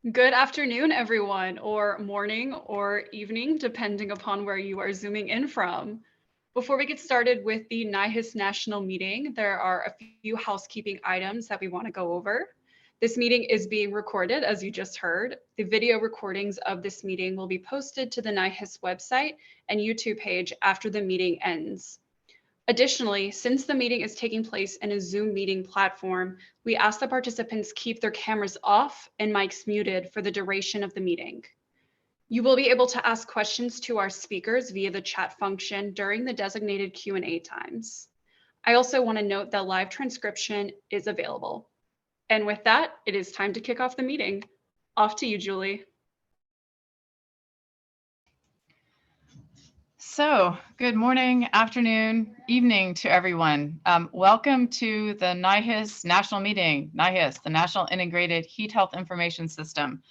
Good afternoon, everyone, or morning or evening, depending upon where you are zooming in from. Before we get started with the NIHHIS National meeting, there are a few housekeeping items that we want to go over. This meeting is being recorded, as you just heard. The video recordings of this meeting will be posted to the NIHHIS website and YouTube page after the meeting ends. Additionally, since the meeting is taking place in a Zoom meeting platform, we ask that participants keep their cameras off and mics muted for the duration of the meeting. You will be able to ask questions to our speakers via the chat function during the designated Q&A times. I also want to note that live transcription is available. And with that, it is time to kick off the meeting. Off to you, Julie. So, good morning, afternoon, evening to everyone. Welcome to the NIHHIS National Meeting, NIHHIS, the National Integrated Heat Health Information System.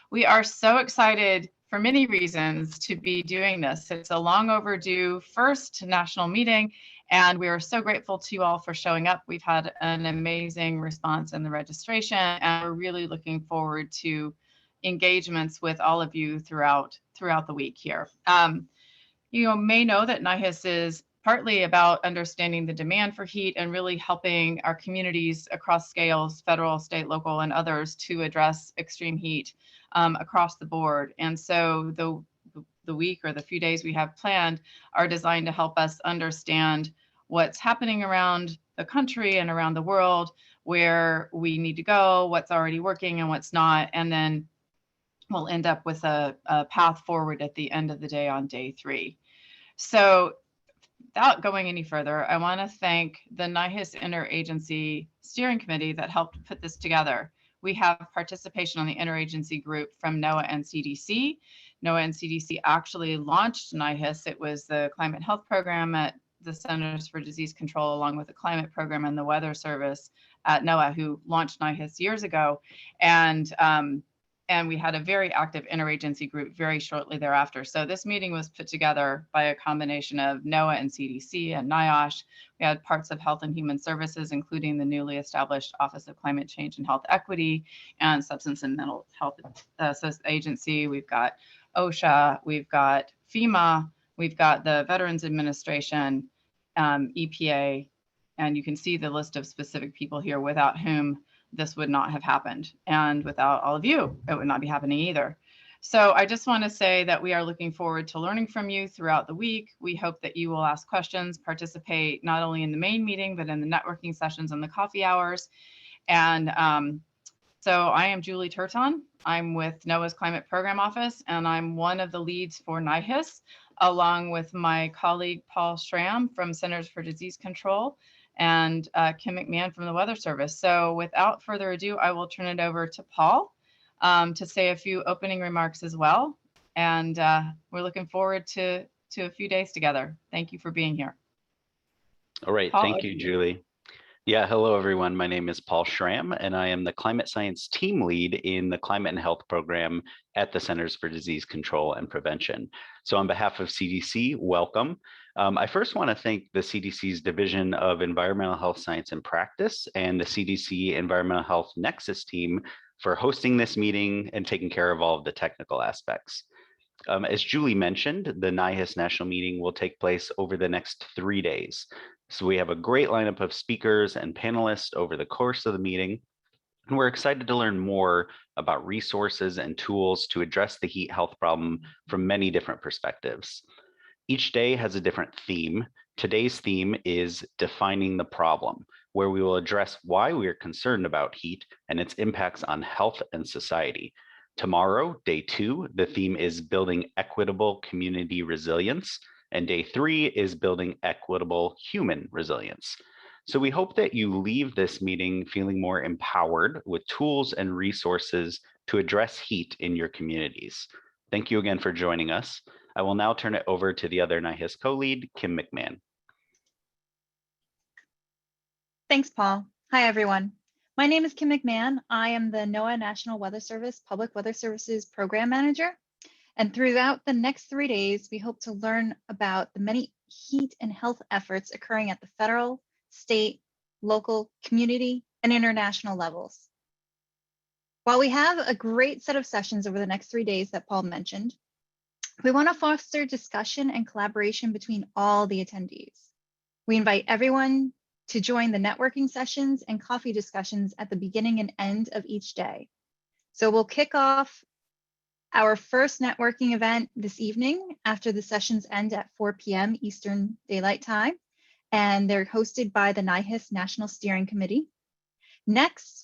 We are so excited for many reasons to be doing this. It's a long overdue first national meeting, and we are so grateful to you all for showing up. We've had an amazing response in the registration, and we're really looking forward to engagements with all of you throughout the week here. You may know that NIHHIS is partly about understanding the demand for heat and really helping our communities across scales, federal, state, local, and others to address extreme heat across the board. And so the week or the few days we have planned are designed to help us understand what's happening around the country and around the world, where we need to go, what's already working and what's not, and then we'll end up with a path forward at the end of the day on day 3. So without going any further, I want to thank the NIHHIS Interagency Steering Committee that helped put this together. We have participation on the interagency group from NOAA and CDC. NOAA and CDC actually launched NIHHIS. It was the climate health program at the Centers for Disease Control, along with the climate program and the weather service at NOAA, who launched NIHHIS years ago. And we had a very active interagency group very shortly thereafter. So this meeting was put together by a combination of NOAA and CDC and NIOSH. We had parts of Health and Human Services, including the newly established Office of Climate Change and Health Equity and Substance and Mental Health Agency. We've got OSHA, we've got FEMA, we've got the Veterans Administration, EPA, and you can see the list of specific people here without whom this would not have happened. And without all of you, it would not be happening either. So I just want to say that we are looking forward to learning from you throughout the week. We hope that you will ask questions, participate not only in the main meeting, but in the networking sessions and the coffee hours. And so I am Julie Turton. I'm with NOAA's Climate Program Office, and I'm one of the leads for NIHHIS, along with my colleague, Paul Schram from Centers for Disease Control, and Kim McMahon from the Weather Service. So without further ado, I will turn it over to Paul to say a few opening remarks as well. And we're looking forward to a few days together. Thank you for being here. All right, Paul, thank you, Julie. Yeah, hello everyone. My name is Paul Schram, and I am the climate science team lead in the climate and health program at the Centers for Disease Control and Prevention. So on behalf of CDC, welcome. I first want to thank the CDC's Division of Environmental Health Science and Practice and the CDC Environmental Health Nexus team for hosting this meeting and taking care of all of the technical aspects. As Julie mentioned, the NIHHIS National Meeting will take place over the next 3 days. So we have a great lineup of speakers and panelists over the course of the meeting, and we're excited to learn more about resources and tools to address the heat health problem from many different perspectives. Each day has a different theme. Today's theme is defining the problem, where we will address why we are concerned about heat and its impacts on health and society. Tomorrow, day 2, the theme is building equitable community resilience. And day 3 is building equitable human resilience. So we hope that you leave this meeting feeling more empowered with tools and resources to address heat in your communities. Thank you again for joining us. I will now turn it over to the other NIHHIS co-lead, Kim McMahon. Thanks, Paul. Hi, everyone. My name is Kim McMahon. I am the NOAA National Weather Service Public Weather Services Program Manager. And throughout the next 3 days, we hope to learn about the many heat and health efforts occurring at the federal, state, local, community, and international levels. While we have a great set of sessions over the next 3 days that Paul mentioned, we want to foster discussion and collaboration between all the attendees. We invite everyone to join the networking sessions and coffee discussions at the beginning and end of each day. So we'll kick off our first networking event this evening after the sessions end at 4 p.m. Eastern Daylight Time, and they're hosted by the NIHHIS National Steering Committee. Next,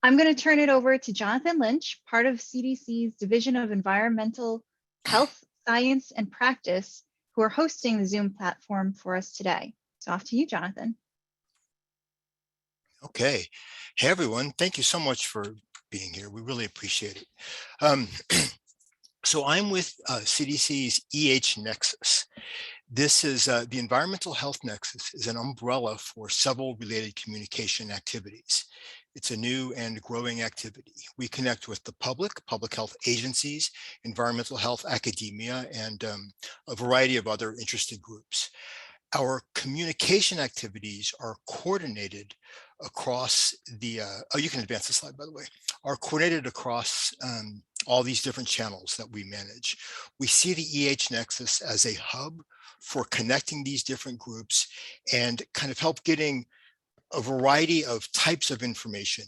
I'm going to turn it over to Jonathan Lynch, part of CDC's Division of Environmental Health, Science, and Practice, who are hosting the Zoom platform for us today. So off to you, Jonathan. Okay. Hey, everyone. Thank you so much for being here. We really appreciate it. So I'm with CDC's Nexus. This is the Environmental Health Nexus is an umbrella for several related communication activities. It's a new and growing activity. We connect with the public health agencies, environmental health academia, and a variety of other interested groups. Our communication activities are coordinated across the, you can advance the slide, by the way, are coordinated across all these different channels that we manage. We see the Nexus as a hub for connecting these different groups and kind of help getting a variety of types of information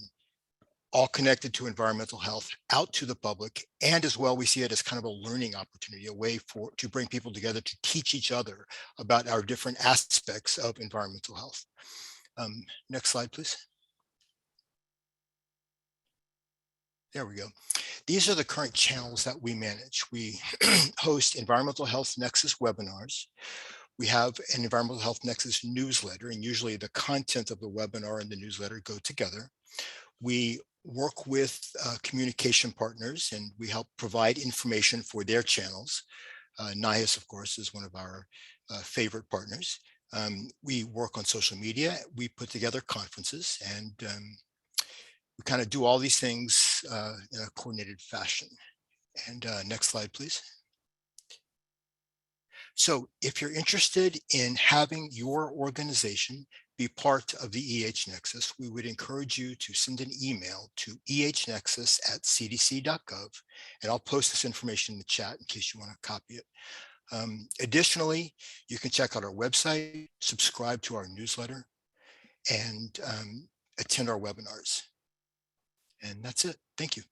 all connected to environmental health out to the public. And as well, we see it as kind of a learning opportunity, a way to bring people together to teach each other about our different aspects of environmental health. Next slide, please. There we go. These are the current channels that we manage. We host Environmental Health Nexus webinars. We have an Environmental Health Nexus newsletter, and usually the content of the webinar and the newsletter go together. We work with communication partners, and we help provide information for their channels. NIHHIS, of course, is one of our favorite partners. We work on social media. We put together conferences, and we kind of do all these things in a coordinated fashion. And next slide, please. So if you're interested in having your organization be part of the Nexus, we would encourage you to send an email to ehnexus@cdc.gov, and I'll post this information in the chat in case you want to copy it. Additionally, you can check out our website, subscribe to our newsletter, and attend our webinars. And that's it. Thank you.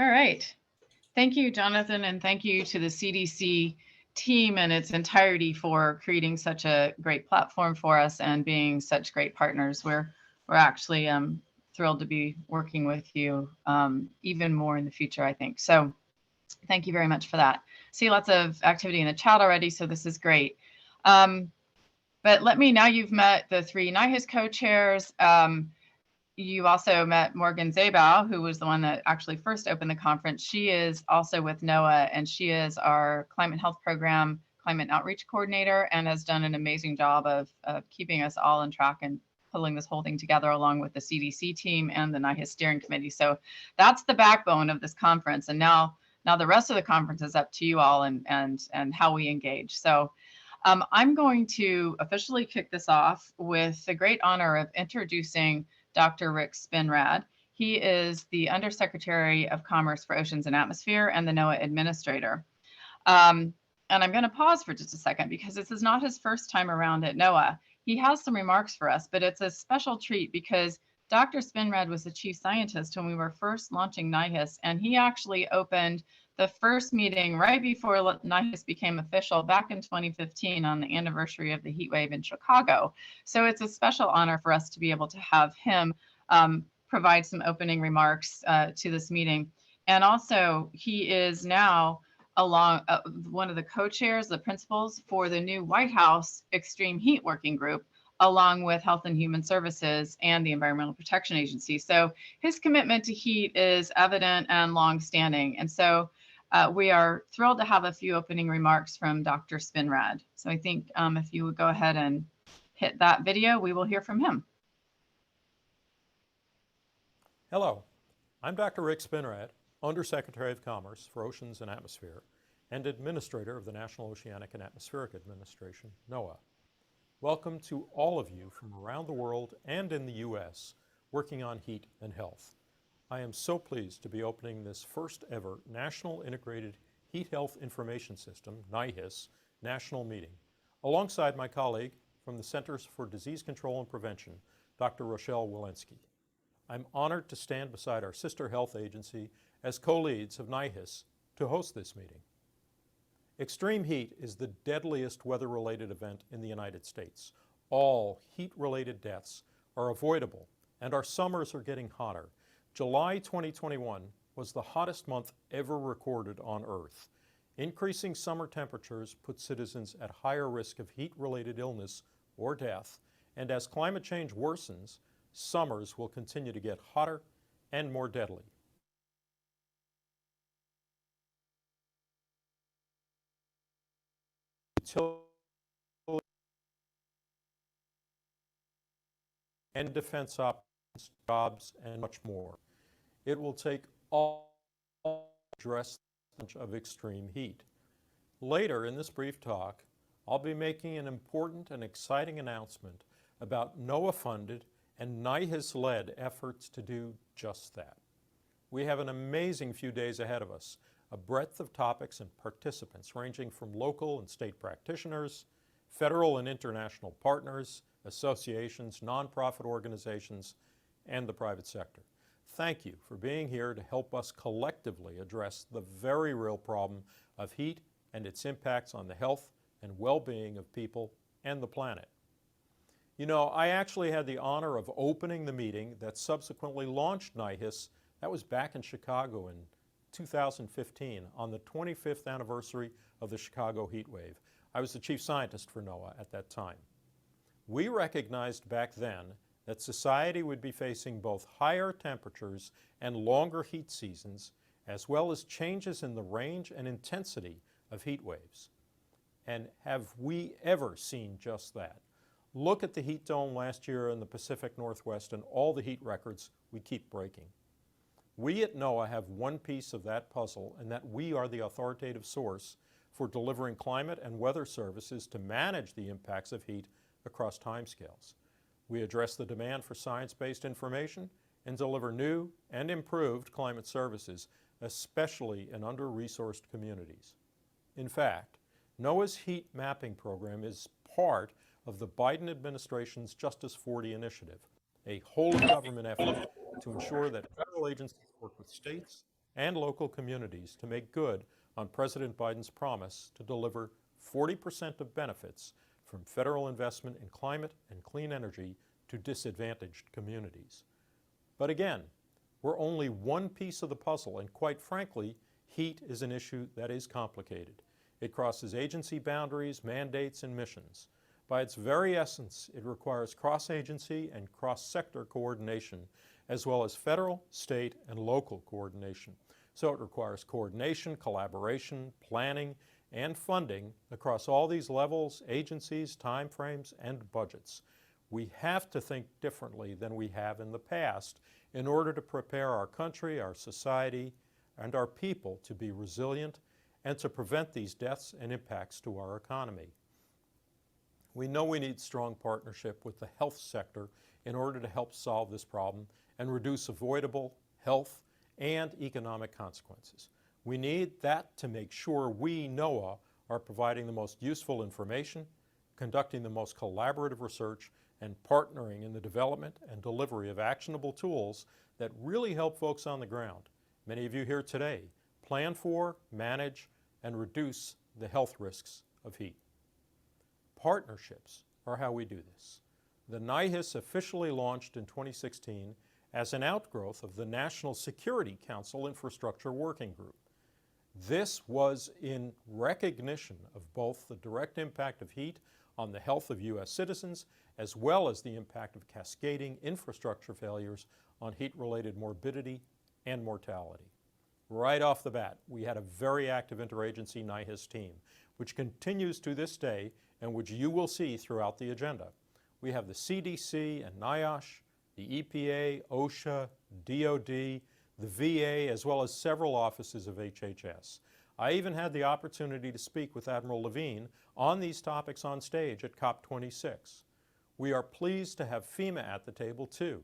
All right. Thank you, Jonathan, and thank you to the CDC team in its entirety for creating such a great platform for us and being such great partners. We're actually thrilled to be working with you even more in the future, I think. So thank you very much for that. See lots of activity in the chat already, so this is great. But now you've met the three NIHHIS co-chairs. You also met Morgan Zabau, who was the one that actually first opened the conference. She is also with NOAA, and she is our Climate Health Program Climate Outreach Coordinator, and has done an amazing job of keeping us all on track and pulling this whole thing together along with the CDC team and the NIHHIS Steering Committee. So that's the backbone of this conference. And now the rest of the conference is up to you all and how we engage. So I'm going to officially kick this off with the great honor of introducing Dr. Rick Spinrad. He is the Undersecretary of Commerce for Oceans and Atmosphere and the NOAA Administrator. And I'm going to pause for just a second because this is not his first time around at NOAA. He has some remarks for us, but it's a special treat because Dr. Spinrad was the chief scientist when we were first launching NIHHIS, and he actually opened the first meeting right before NIHHIS became official back in 2015 on the anniversary of the heat wave in Chicago. So it's a special honor for us to be able to have him provide some opening remarks to this meeting. And also, he is now one of the co-chairs, the principals for the new White House Extreme Heat Working Group, along with Health and Human Services and the Environmental Protection Agency. So his commitment to heat is evident and longstanding. And so we are thrilled to have a few opening remarks from Dr. Spinrad. So I think if you would go ahead and hit that video, we will hear from him. Hello, I'm Dr. Rick Spinrad, Undersecretary of Commerce for Oceans and Atmosphere and Administrator of the National Oceanic and Atmospheric Administration, NOAA. Welcome to all of you from around the world and in the U.S. working on heat and health. I am so pleased to be opening this first ever National Integrated Heat Health Information System, NIHHIS, national meeting, alongside my colleague from the Centers for Disease Control and Prevention, Dr. Rochelle Walensky. I'm honored to stand beside our sister health agency as co-leads of NIHHIS to host this meeting. Extreme heat is the deadliest weather-related event in the United States. All heat-related deaths are avoidable, and our summers are getting hotter. July 2021 was the hottest month ever recorded on Earth. Increasing summer temperatures put citizens at higher risk of heat-related illness or death, and as climate change worsens, summers will continue to get hotter and more deadly. And defense options, jobs, and much more. It will take all to address the challenge of extreme heat. Later in this brief talk, I'll be making an important and exciting announcement about NOAA-funded and NIHHIS-led efforts to do just that. We have an amazing few days ahead of us, a breadth of topics and participants ranging from local and state practitioners, federal and international partners, associations, nonprofit organizations, and the private sector. Thank you for being here to help us collectively address the very real problem of heat and its impacts on the health and well-being of people and the planet. You know, I actually had the honor of opening the meeting that subsequently launched NIHHIS. That was back in Chicago in 2015 on the 25th anniversary of the Chicago heat wave. I was the chief scientist for NOAA at that time. We recognized back then that society would be facing both higher temperatures and longer heat seasons, as well as changes in the range and intensity of heat waves. And have we ever seen just that? Look at the heat dome last year in the Pacific Northwest and all the heat records we keep breaking. We at NOAA have one piece of that puzzle, and that we are the authoritative source for delivering climate and weather services to manage the impacts of heat across timescales. We address the demand for science-based information and deliver new and improved climate services, especially in under-resourced communities. In fact, NOAA's heat mapping program is part of the Biden administration's Justice 40 initiative, a whole-of-government effort to ensure that federal agencies work with states and local communities to make good on President Biden's promise to deliver 40% of benefits from federal investment in climate and clean energy to disadvantaged communities. But again, we're only one piece of the puzzle, and quite frankly, heat is an issue that is complicated. It crosses agency boundaries, mandates, and missions. By its very essence, it requires cross-agency and cross-sector coordination, as well as federal, state, and local coordination. So it requires coordination, collaboration, planning, and funding across all these levels, agencies, timeframes, and budgets. We have to think differently than we have in the past in order to prepare our country, our society, and our people to be resilient and to prevent these deaths and impacts to our economy. We know we need strong partnership with the health sector in order to help solve this problem and reduce avoidable health and economic consequences. We need that to make sure we, NOAA, are providing the most useful information, conducting the most collaborative research, and partnering in the development and delivery of actionable tools that really help folks on the ground. Many of you here today plan for, manage, and reduce the health risks of heat. Partnerships are how we do this. The NIHHIS officially launched in 2016 as an outgrowth of the National Security Council Infrastructure Working Group. This was in recognition of both the direct impact of heat on the health of U.S. citizens, as well as the impact of cascading infrastructure failures on heat-related morbidity and mortality. Right off the bat, we had a very active interagency NIHHIS team, which continues to this day and which you will see throughout the agenda. We have the CDC and NIOSH, the EPA, OSHA, DOD, the VA, as well as several offices of HHS. I even had the opportunity to speak with Admiral Levine on these topics on stage at COP26. We are pleased to have FEMA at the table too.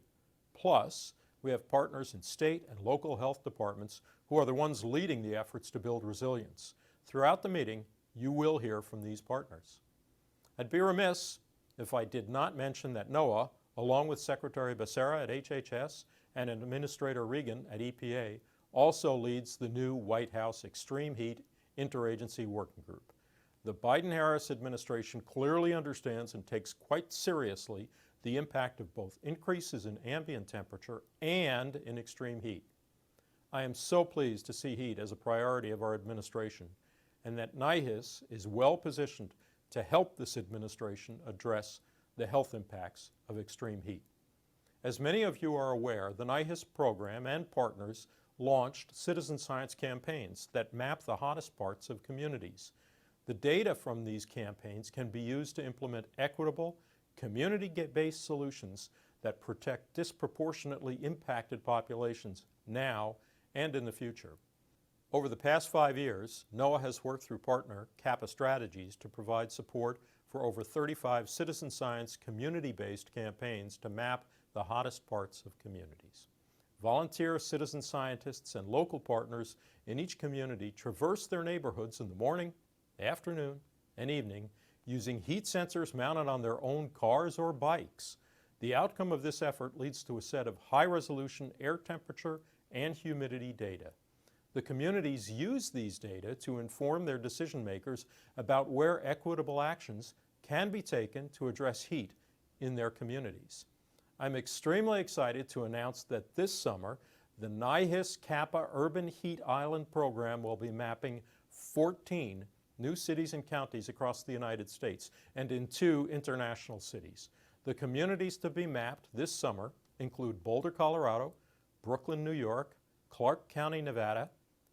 Plus, we have partners in state and local health departments who are the ones leading the efforts to build resilience. Throughout the meeting, you will hear from these partners. I'd be remiss if I did not mention that NOAA, along with Secretary Becerra at HHS and Administrator Regan at EPA, also leads the new White House Extreme Heat Interagency Working Group. The Biden-Harris administration clearly understands and takes quite seriously the impact of both increases in ambient temperature and in extreme heat. I am so pleased to see heat as a priority of our administration, and that NIHHIS is well positioned to help this administration address the health impacts of extreme heat. As many of you are aware, the NIHHIS program and partners launched citizen science campaigns that map the hottest parts of communities. The data from these campaigns can be used to implement equitable, community-based solutions that protect disproportionately impacted populations now and in the future. Over the past 5 years, NOAA has worked through partner CAPA strategies to provide support for over 35 citizen science community-based campaigns to map the hottest parts of communities. Volunteer citizen scientists and local partners in each community traverse their neighborhoods in the morning, afternoon, and evening using heat sensors mounted on their own cars or bikes. The outcome of this effort leads to a set of high-resolution air temperature and humidity data. The communities use these data to inform their decision makers about where equitable actions can be taken to address heat in their communities. I'm extremely excited to announce that this summer, the NIHHIS CAPA Urban Heat Island program will be mapping 14 new cities and counties across the United States and in 2 international cities. The communities to be mapped this summer include Boulder, Colorado, Brooklyn, New York, Clark County, Nevada,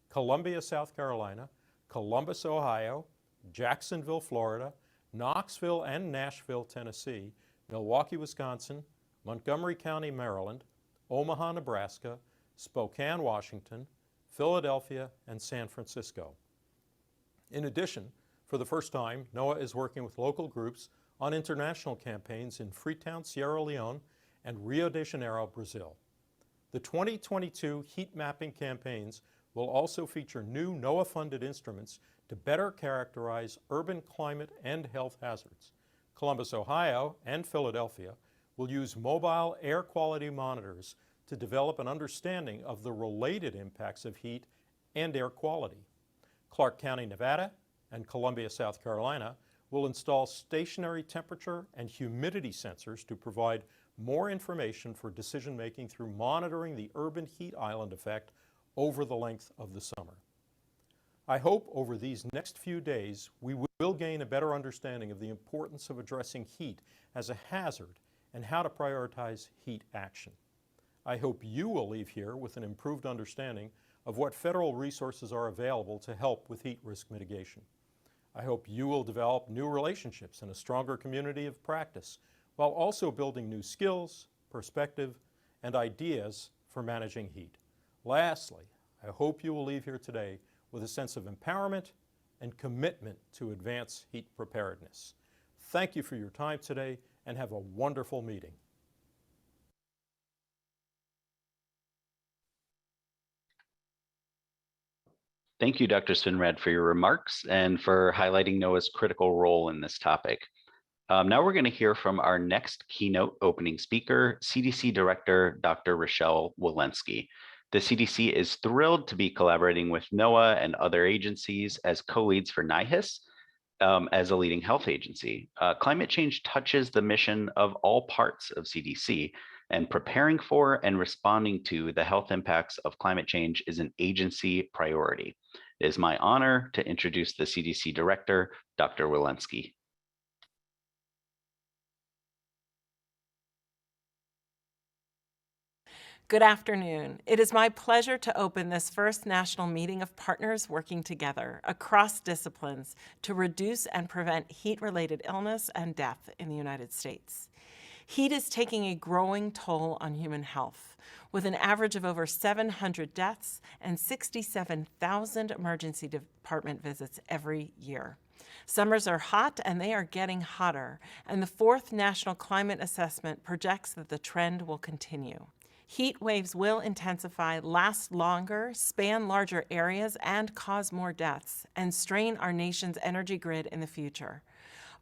Columbia, South Carolina, Columbus, Ohio, Jacksonville, Florida, Knoxville and Nashville, Tennessee, Milwaukee, Wisconsin, Montgomery County, Maryland, Omaha, Nebraska, Spokane, Washington, Philadelphia, and San Francisco. In addition, for the first time, NOAA is working with local groups on international campaigns in Freetown, Sierra Leone, and Rio de Janeiro, Brazil. The 2022 heat mapping campaigns will also feature new NOAA-funded instruments to better characterize urban climate and health hazards. Columbus, Ohio, and Philadelphia will use mobile air quality monitors to develop an understanding of the related impacts of heat and air quality. Clark County, Nevada, and Columbia, South Carolina will install stationary temperature and humidity sensors to provide more information for decision-making through monitoring the urban heat island effect over the length of the summer. I hope over these next few days we will gain a better understanding of the importance of addressing heat as a hazard and how to prioritize heat action. I hope you will leave here with an improved understanding of what federal resources are available to help with heat risk mitigation. I hope you will develop new relationships and a stronger community of practice while also building new skills, perspective, and ideas for managing heat. Lastly, I hope you will leave here today with a sense of empowerment and commitment to advance heat preparedness. Thank you for your time today and have a wonderful meeting. Thank you, Dr. Svinrad, for your remarks and for highlighting NOAA's critical role in this topic. Now we're going to hear from our next keynote opening speaker, CDC Director, Dr. Rochelle Walensky. The CDC is thrilled to be collaborating with NOAA and other agencies as co-leads for NIHHIS as a leading health agency. Climate change touches the mission of all parts of CDC, and preparing for and responding to the health impacts of climate change is an agency priority. It is my honor to introduce the CDC Director, Dr. Walensky. Good afternoon. It is my pleasure to open this first national meeting of partners working together across disciplines to reduce and prevent heat-related illness and death in the United States. Heat is taking a growing toll on human health, with an average of over 700 deaths and 67,000 emergency department visits every year. Summers are hot and they are getting hotter, and the 4th National Climate Assessment projects that the trend will continue. Heat waves will intensify, last longer, span larger areas, and cause more deaths, and strain our nation's energy grid in the future.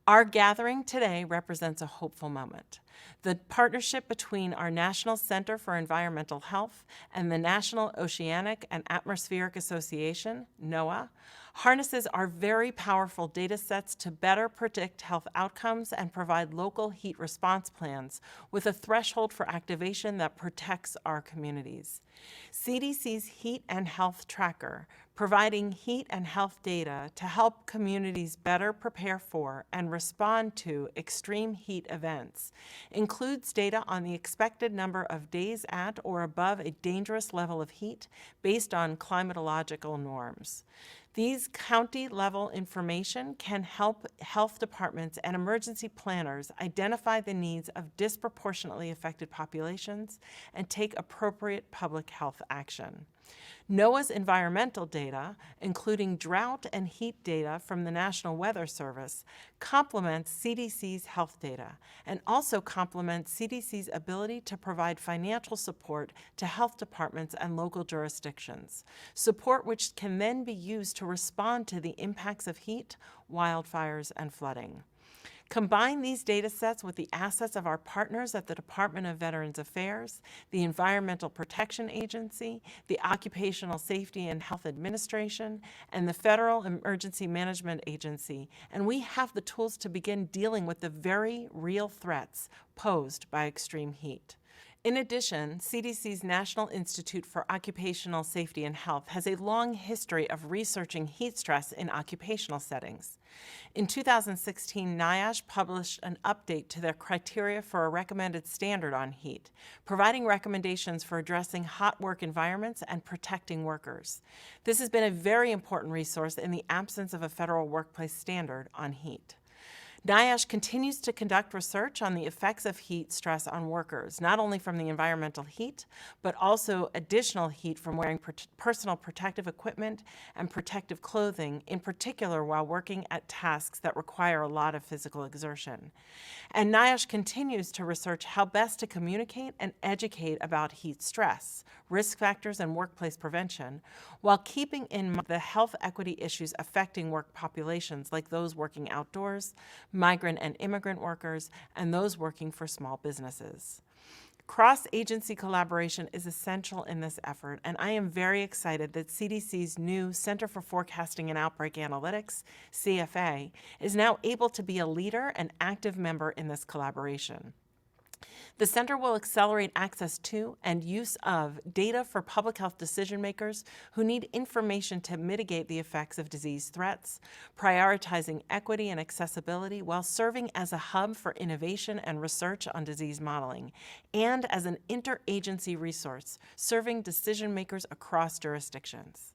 Our gathering today represents a hopeful moment. The partnership between our National Center for Environmental Health and the National Oceanic and Atmospheric Association, NOAA, harnesses our very powerful data sets to better predict health outcomes and provide local heat response plans with a threshold for activation that protects our communities. CDC's Heat and Health Tracker, providing heat and health data to help communities better prepare for and respond to extreme heat events, includes data on the expected number of days at or above a dangerous level of heat based on climatological norms. These county-level information can help health departments and emergency planners identify the needs of disproportionately affected populations and take appropriate public health action. NOAA's environmental data, including drought and heat data from the National Weather Service, complements CDC's health data and also complements CDC's ability to provide financial support to health departments and local jurisdictions, support which can then be used to respond to the impacts of heat, wildfires, and flooding. Combine these data sets with the assets of our partners at the Department of Veterans Affairs, the Environmental Protection Agency, the Occupational Safety and Health Administration, and the Federal Emergency Management Agency, and we have the tools to begin dealing with the very real threats posed by extreme heat. In addition, CDC's National Institute for Occupational Safety and Health has a long history of researching heat stress in occupational settings. In 2016, NIHHIS published an update to their criteria for a recommended standard on heat, providing recommendations for addressing hot work environments and protecting workers. This has been a very important resource in the absence of a federal workplace standard on heat. NIHHIS continues to conduct research on the effects of heat stress on workers, not only from the environmental heat, but also additional heat from wearing personal protective equipment and protective clothing, in particular while working at tasks that require a lot of physical exertion. And NIHHIS continues to research how best to communicate and educate about heat stress, risk factors, and workplace prevention, while keeping in mind the health equity issues affecting work populations like those working outdoors, migrant and immigrant workers, and those working for small businesses. Cross-agency collaboration is essential in this effort, and I am very excited that CDC's new Center for Forecasting and Outbreak Analytics, CFA, is now able to be a leader and active member in this collaboration. The center will accelerate access to and use of data for public health decision makers who need information to mitigate the effects of disease threats, prioritizing equity and accessibility while serving as a hub for innovation and research on disease modeling, and as an interagency resource serving decision makers across jurisdictions.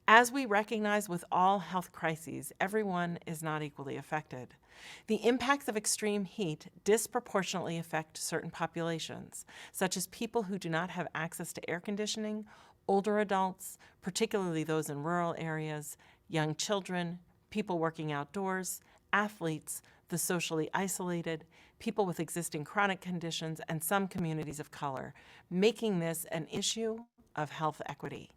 As we recognize with all health crises, everyone is not equally affected. The impacts of extreme heat disproportionately affect certain populations, such as people who do not have access to air conditioning, older adults, particularly those in rural areas, young children, people working outdoors, athletes, the socially isolated, people with existing chronic conditions, and some communities of color, making this an issue of health equity.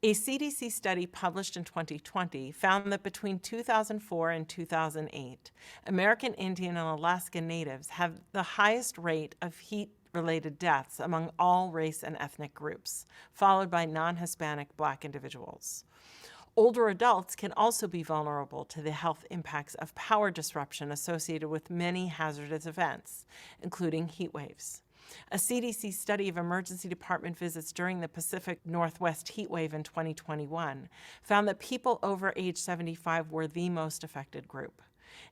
A CDC study published in 2020 found that between 2004 and 2008, American Indian and Alaska Natives have the highest rate of heat-related deaths among all race and ethnic groups, followed by non-Hispanic Black individuals. Older adults can also be vulnerable to the health impacts of power disruption associated with many hazardous events, including heat waves. A CDC study of emergency department visits during the Pacific Northwest heat wave in 2021 found that people over age 75 were the most affected group.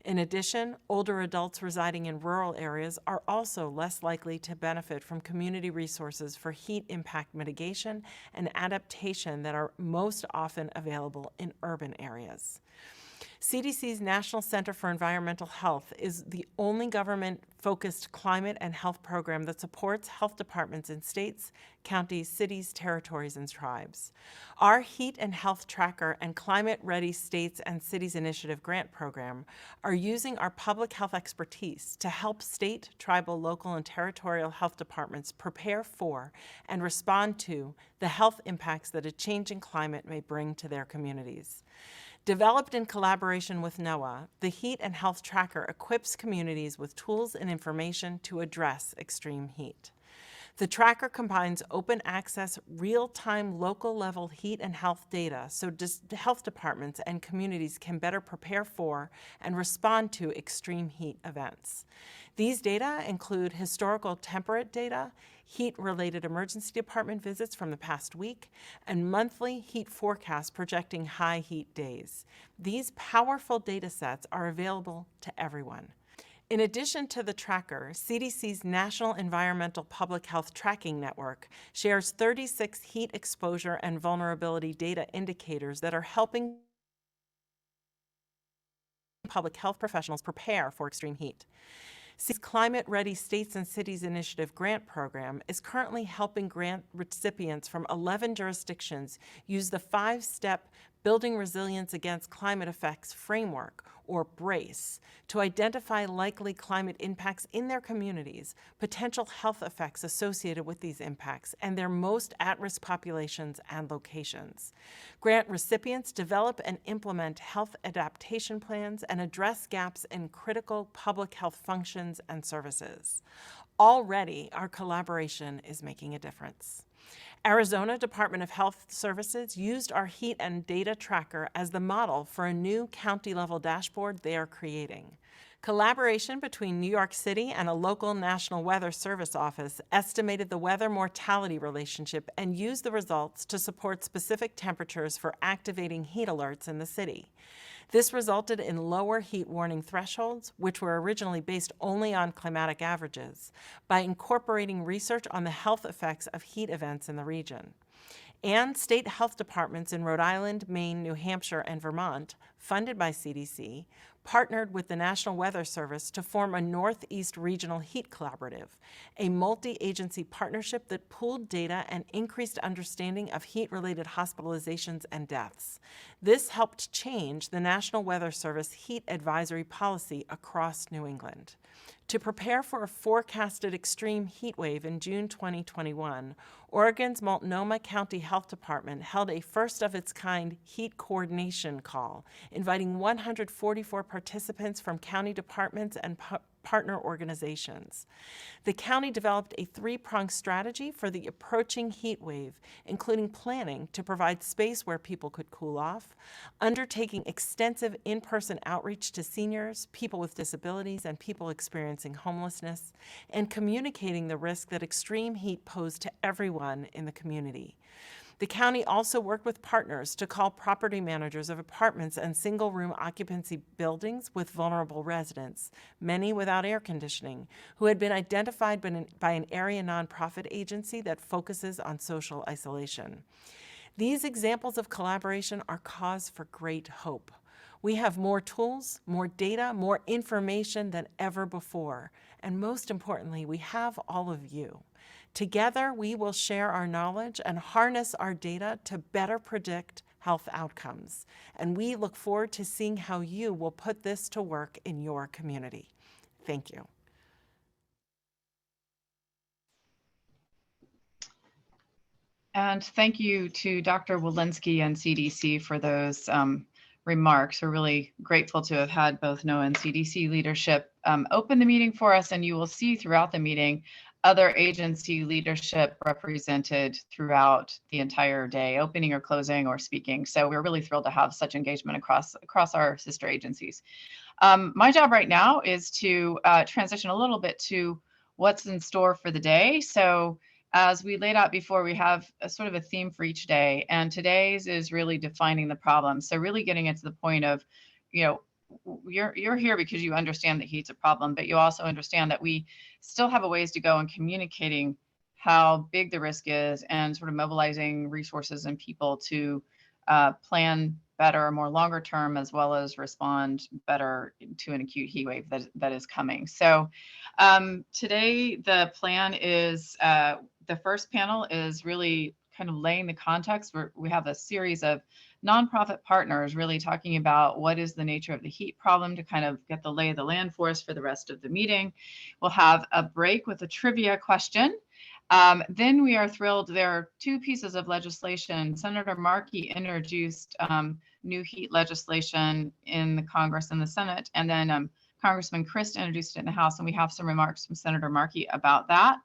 In addition, older adults residing in rural areas are also less likely to benefit from community resources for heat impact mitigation and adaptation that are most often available in urban areas. CDC's National Center for Environmental Health is the only government-focused climate and health program that supports health departments in states, counties, cities, territories, and tribes. Our Heat and Health Tracker and Climate Ready States and Cities Initiative grant program are using our public health expertise to help state, tribal, local, and territorial health departments prepare for and respond to the health impacts that a changing climate may bring to their communities. Developed in collaboration with NOAA, the Heat and Health Tracker equips communities with tools and information to address extreme heat. The tracker combines open access, real-time, local-level heat and health data so health departments and communities can better prepare for and respond to extreme heat events. These data include historical temperate data, heat-related emergency department visits from the past week, and monthly heat forecasts projecting high heat days. These powerful data sets are available to everyone. In addition to the tracker, CDC's National Environmental Public Health Tracking Network shares 36 heat exposure and vulnerability data indicators that are helping public health professionals prepare for extreme heat. CDC's Climate Ready States and Cities Initiative grant program is currently helping grant recipients from 11 jurisdictions use the 5-step Building Resilience Against Climate Effects framework, or BRACE, to identify likely climate impacts in their communities, potential health effects associated with these impacts, and their most at-risk populations and locations. Grant recipients develop and implement health adaptation plans and address gaps in critical public health functions and services. Already, our collaboration is making a difference. Arizona Department of Health Services used our heat and data tracker as the model for a new county-level dashboard they are creating. Collaboration between New York City and a local National Weather Service office estimated the weather mortality relationship and used the results to support specific temperatures for activating heat alerts in the city. This resulted in lower heat warning thresholds, which were originally based only on climatic averages, by incorporating research on the health effects of heat events in the region. And state health departments in Rhode Island, Maine, New Hampshire, and Vermont, funded by CDC, partnered with the National Weather Service to form a Northeast Regional Heat Collaborative, a multi-agency partnership that pooled data and increased understanding of heat-related hospitalizations and deaths. This helped change the National Weather Service heat advisory policy across New England. To prepare for a forecasted extreme heat wave in June 2021, Oregon's Multnomah County Health Department held a first-of-its-kind heat coordination call, inviting 144 participants from county departments and partner organizations. The county developed a 3-pronged strategy for the approaching heat wave, including planning to provide space where people could cool off, undertaking extensive in-person outreach to seniors, people with disabilities, and people experiencing homelessness, and communicating the risk that extreme heat posed to everyone in the community. The county also worked with partners to call property managers of apartments and single-room occupancy buildings with vulnerable residents, many without air conditioning, who had been identified by an area nonprofit agency that focuses on social isolation. These examples of collaboration are cause for great hope. We have more tools, more data, more information than ever before, and most importantly, we have all of you. Together, we will share our knowledge and harness our data to better predict health outcomes. And we look forward to seeing how you will put this to work in your community. Thank you. And thank you to Dr. Walensky and CDC for those remarks. We're really grateful to have had both NOAA and CDC leadership open the meeting for us, and you will see throughout the meeting other agency leadership represented throughout the entire day, opening or closing or speaking. So we're really thrilled to have such engagement across our sister agencies. My job right now is to transition a little bit to what's in store for the day. So as we laid out before, we have a sort of a theme for each day, and today's is really defining the problem. So really getting into the point of, you know, you're here because you understand that heat's a problem, but you also understand that we still have a ways to go in communicating how big the risk is and sort of mobilizing resources and people to plan better, more longer term, as well as respond better to an acute heat wave that is coming. So today the plan is, the first panel is really kind of laying the context. We have a series of nonprofit partners really talking about what is the nature of the heat problem to kind of get the lay of the land for us for the rest of the meeting. We'll have a break with a trivia question. Then we are thrilled. There are two pieces of legislation. Senator Markey introduced new heat legislation in the Congress and the Senate, and then Congressman Christ introduced it in the House, and we have some remarks from Senator Markey about that.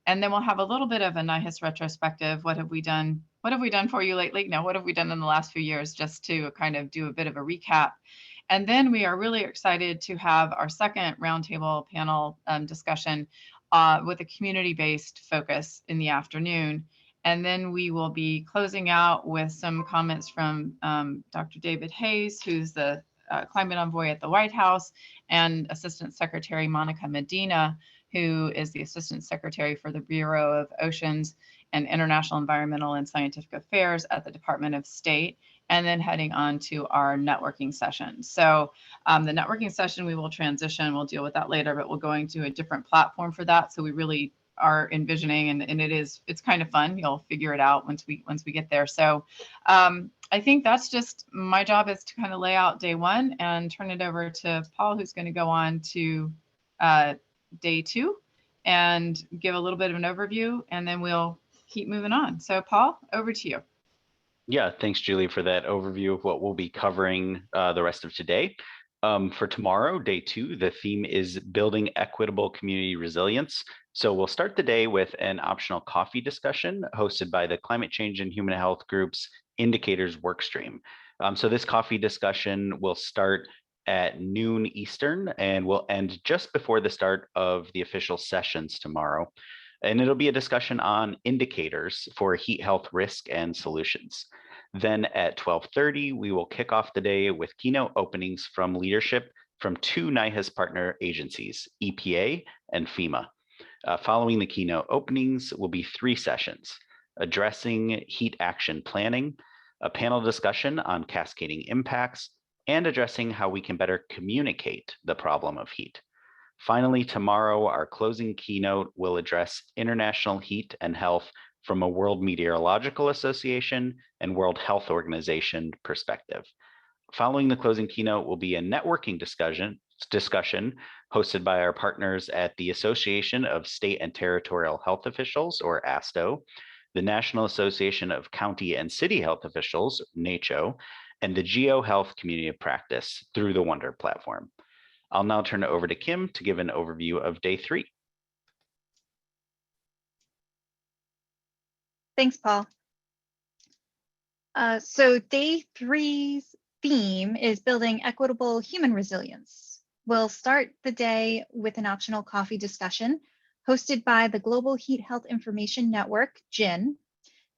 And then we'll have a little bit of a NIHHIS retrospective. What have we done? What have we done for you lately? No, what have we done in the last few years, just to kind of do a bit of a recap. And then we are really excited to have our second roundtable panel discussion with a community-based focus in the afternoon. And then we will be closing out with some comments from Dr. David Hayes, who's the climate envoy at the White House, and Assistant Secretary Monica Medina, who is the Assistant Secretary for the Bureau of Oceans and International Environmental and Scientific Affairs at the Department of State, and then heading on to our networking session. So the networking session, we will transition, we'll deal with that later, but we're going to a different platform for that. So we really are envisioning, and it's kind of fun. You'll figure it out once we get there. So I think that's just my job, is to kind of lay out day one and turn it over to Paul, who's going to go on to day two and give a little bit of an overview, and then we'll keep moving on. So Paul, over to you. Yeah, thanks, Julie, for that overview of what we'll be covering the rest of today. For tomorrow, day two, the theme is building equitable community resilience. So we'll start the day with an optional coffee discussion hosted by the Climate Change and Human Health Group's Indicators Workstream. So this coffee discussion will start at noon Eastern and will end just before the start of the official sessions tomorrow. And it'll be a discussion on indicators for heat health risk and solutions. Then at 12:30, we will kick off the day with keynote openings from leadership from two NIHHIS partner agencies, EPA and FEMA. Following the keynote openings will be three sessions: addressing heat action planning, a panel discussion on cascading impacts, and addressing how we can better communicate the problem of heat. Finally, tomorrow, our closing keynote will address international heat and health from a World Meteorological Association and World Health Organization perspective. Following the closing keynote will be a networking discussion hosted by our partners at the Association of State and Territorial Health Officials, or ASTO, the National Association of County and City Health Officials, NACHO, and the GeoHealth Community of Practice through the Wonder platform. I'll now turn it over to Kim to give an overview of day three. Thanks, Paul. So day three's theme is building equitable human resilience. We'll start the day with an optional coffee discussion hosted by the Global Heat Health Information Network, GHIN.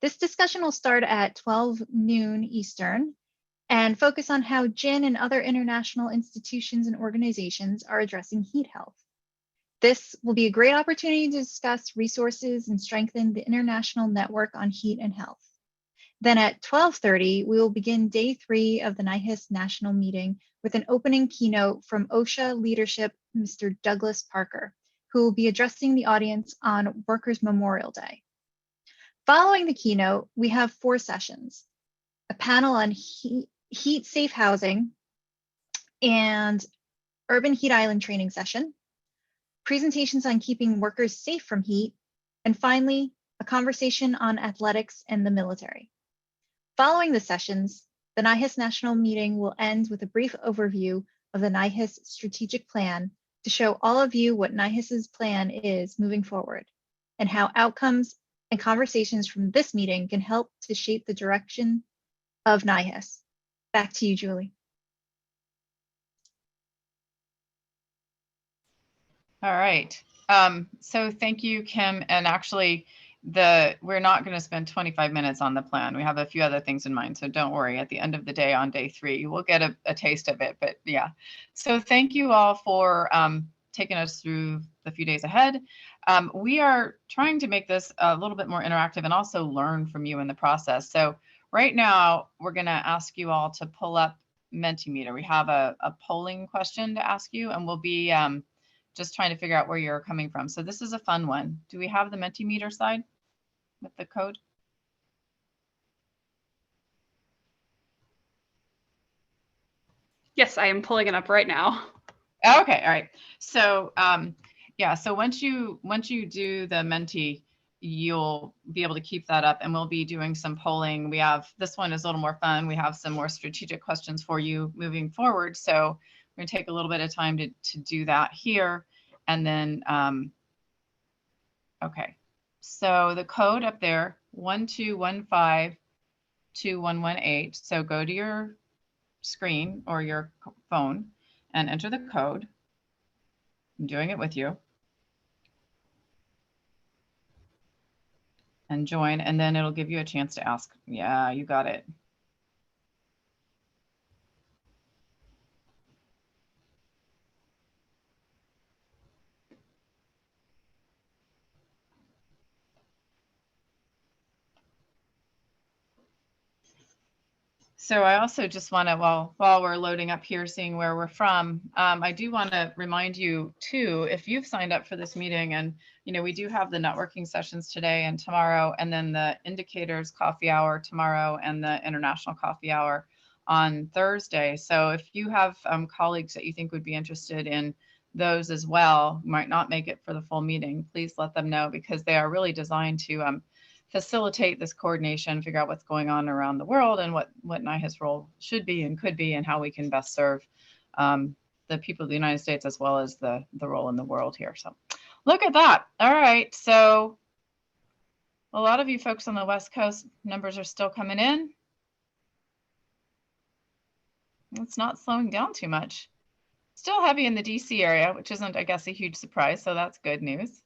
This discussion will start at 12 noon Eastern and focus on how GHIN and other international institutions and organizations are addressing heat health. This will be a great opportunity to discuss resources and strengthen the international network on heat and health. Then at 12:30, we will begin day three of the NIHHIS National meeting with an opening keynote from OSHA leadership, Mr. Douglas Parker, who will be addressing the audience on Workers' Memorial Day. Following the keynote, we have four sessions: a panel on heat safe housing and urban heat island training session, presentations on keeping workers safe from heat, and finally, a conversation on athletics and the military. Following the sessions, the NIHHIS National meeting will end with a brief overview of the NIHHIS strategic plan to show all of you what NIHHIS's plan is moving forward and how outcomes and conversations from this meeting can help to shape the direction of NIHHIS. Back to you, Julie. All right. So thank you, Kim. And actually, we're not going to spend 25 minutes on the plan. We have a few other things in mind. So don't worry. At the end of the day on day three, we'll get a taste of it. But yeah. So thank you all for taking us through the few days ahead. We are trying to make this a little bit more interactive and also learn from you in the process. So right now, we're going to ask you all to pull up Mentimeter. We have a polling question to ask you, and we'll be just trying to figure out where you're coming from. So this is a fun one. Do we have the Mentimeter slide with the code? Yes, I am pulling it up right now. Okay, all right. So yeah, so once you do the Menti, you'll be able to keep that up, and we'll be doing some polling. We have, this one is a little more fun. We have some more strategic questions for you moving forward. So we're gonna take a little bit of time to do that here. And then, okay. So the code up there, 12152118. So go to your screen or your phone and enter the code. I'm doing it with you. And join, and then it'll give you a chance to ask. Yeah, you got it. So I also just want to, while we're loading up here, seeing where we're from, I do want to remind you too, if you've signed up for this meeting, and we do have the networking sessions today and tomorrow, and then the indicators coffee hour tomorrow and the international coffee hour on Thursday. So if you have colleagues that you think would be interested in those as well, might not make it for the full meeting, please let them know, because they are really designed to facilitate this coordination, figure out what's going on around the world and what NIHHIS role should be and could be, and how we can best serve the people of the United States as well as the role in the world here. So look at that. All right. So a lot of you folks on the West Coast, numbers are still coming in. It's not slowing down too much. Still heavy in the DC area, which isn't, I guess, a huge surprise. So that's good news.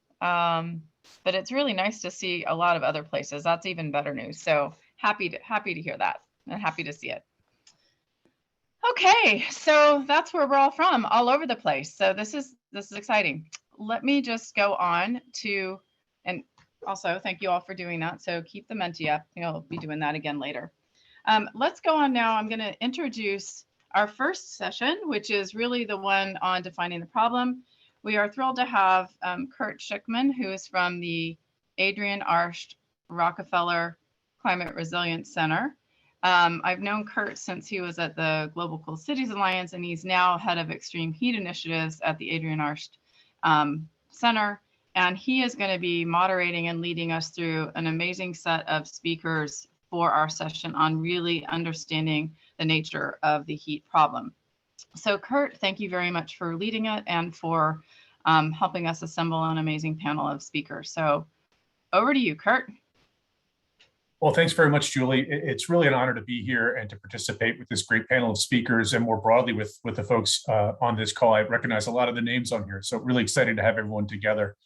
But it's really nice to see a lot of other places. That's even better news. So happy to hear that, and happy to see it. Okay, so that's where we're all from, all over the place. So this is exciting. Let me just go on to, and also thank you all for doing that. So keep the Menti up. I'll be doing that again later. Let's go on now. I'm going to introduce our first session, which is really the one on defining the problem. We are thrilled to have Kurt Schickman, who is from the Adrienne Arsht Rockefeller Climate Resilience Center. I've known Kurt since he was at the Global Cool Cities Alliance, and he's now head of extreme heat initiatives at the Adrienne Arsht Center. And he is going to be moderating and leading us through an amazing set of speakers for our session on really understanding the nature of the heat problem. So Kurt, thank you very much for leading it and for helping us assemble an amazing panel of speakers. So over to you, Kurt. Well, thanks very much, Julie. It's really an honor to be here and to participate with this great panel of speakers, and more broadly with the folks on this call. I recognize a lot of the names on here, so really excited to have everyone together.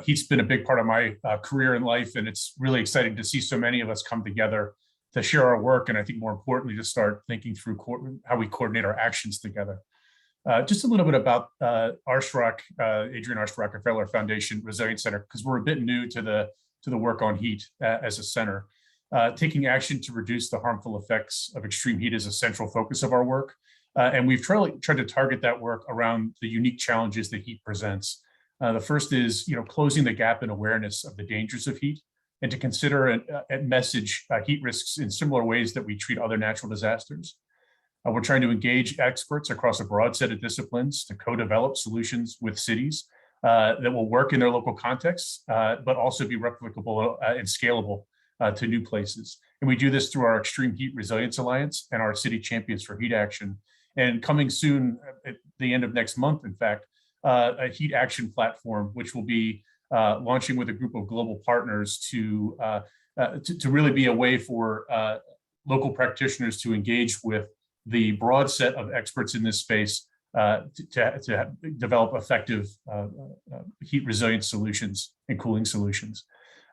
Heat's been a big part of my career in life, and it's really exciting to see so many of us come together to share our work, and I think more importantly, to start thinking through how we coordinate our actions together. Just a little bit about Adrienne Arsht Rockefeller Foundation Resilience Center, because we're a bit new to the work on heat as a center. Taking action to reduce the harmful effects of extreme heat is a central focus of our work, and we've tried to target that work around the unique challenges that heat presents. The first is, closing the gap in awareness of the dangers of heat, and to consider and message heat risks in similar ways that we treat other natural disasters. We're trying to engage experts across a broad set of disciplines to co-develop solutions with cities that will work in their local contexts, but also be replicable and scalable to new places. And we do this through our Extreme Heat Resilience Alliance and our City Champions for Heat Action. And coming soon, at the end of next month, in fact, a heat action platform, which will be launching with a group of global partners to really be a way for local practitioners to engage with the broad set of experts in this space to develop effective heat resilience solutions and cooling solutions.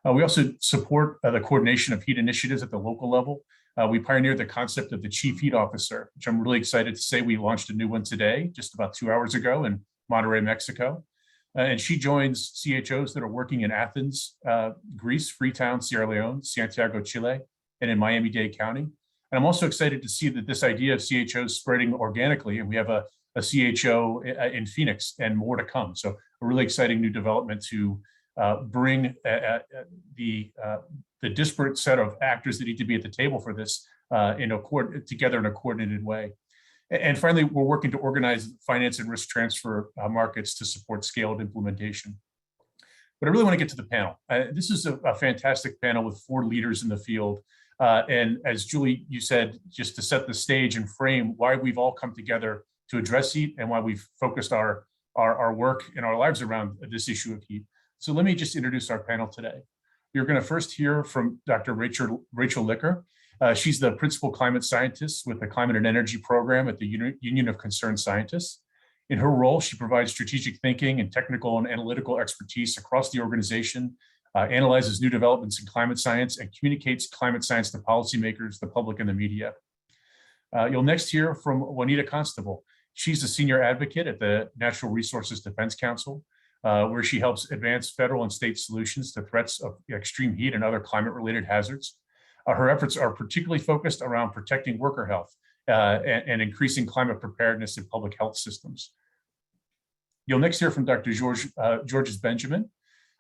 We also support the coordination of heat initiatives at the local level. We pioneered the concept of the Chief Heat Officer, which I'm really excited to say we launched a new one today, just about 2 hours ago in Monterrey, Mexico. And she joins CHOs that are working in Athens, Greece, Freetown, Sierra Leone, Santiago, Chile, and in Miami-Dade County. And I'm also excited to see that this idea of CHOs spreading organically, and we have a CHO in Phoenix and more to come. So a really exciting new development to bring the disparate set of actors that need to be at the table for this together in a coordinated way. And finally, we're working to organize finance and risk transfer markets to support scaled implementation. But I really want to get to the panel. This is a fantastic panel with 4 leaders in the field. And as Julie, you said, just to set the stage and frame why we've all come together to address heat and why we've focused our work and our lives around this issue of heat. So let me just introduce our panel today. You're going to first hear from Dr. Rachel Licker. She's the principal climate scientist with the Climate and Energy Program at the Union of Concerned Scientists. In her role, she provides strategic thinking and technical and analytical expertise across the organization, analyzes new developments in climate science, and communicates climate science to policymakers, the public, and the media. You'll next hear from Juanita Constable. She's a senior advocate at the Natural Resources Defense Council, where she helps advance federal and state solutions to threats of extreme heat and other climate-related hazards. Her efforts are particularly focused around protecting worker health and increasing climate preparedness in public health systems. You'll next hear from Dr. Georges Benjamin.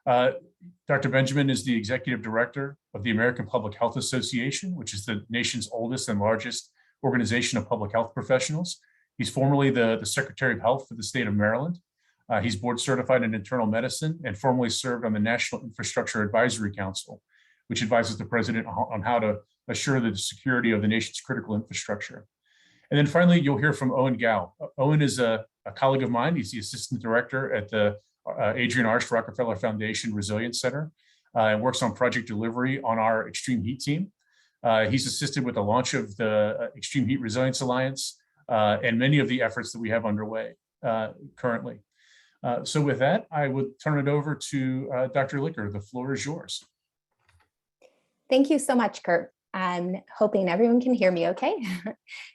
Dr. Benjamin is the executive director of the American Public Health Association, which is the nation's oldest and largest organization of public health professionals. He's formerly the Secretary of Health for the state of Maryland. He's board certified in internal medicine and formerly served on the National Infrastructure Advisory Council, which advises the president on how to assure the security of the nation's critical infrastructure. And then finally, you'll hear from Owen Gao. Owen is a colleague of mine. He's the assistant director at the Adrian Arst Rockefeller Foundation Resilience Center and works on project delivery on our extreme heat team. He's assisted with the launch of the Extreme Heat Resilience Alliance and many of the efforts that we have underway currently. So with that, I would turn it over to Dr. Licker. The floor is yours. Thank you so much, Kurt. I'm hoping everyone can hear me okay.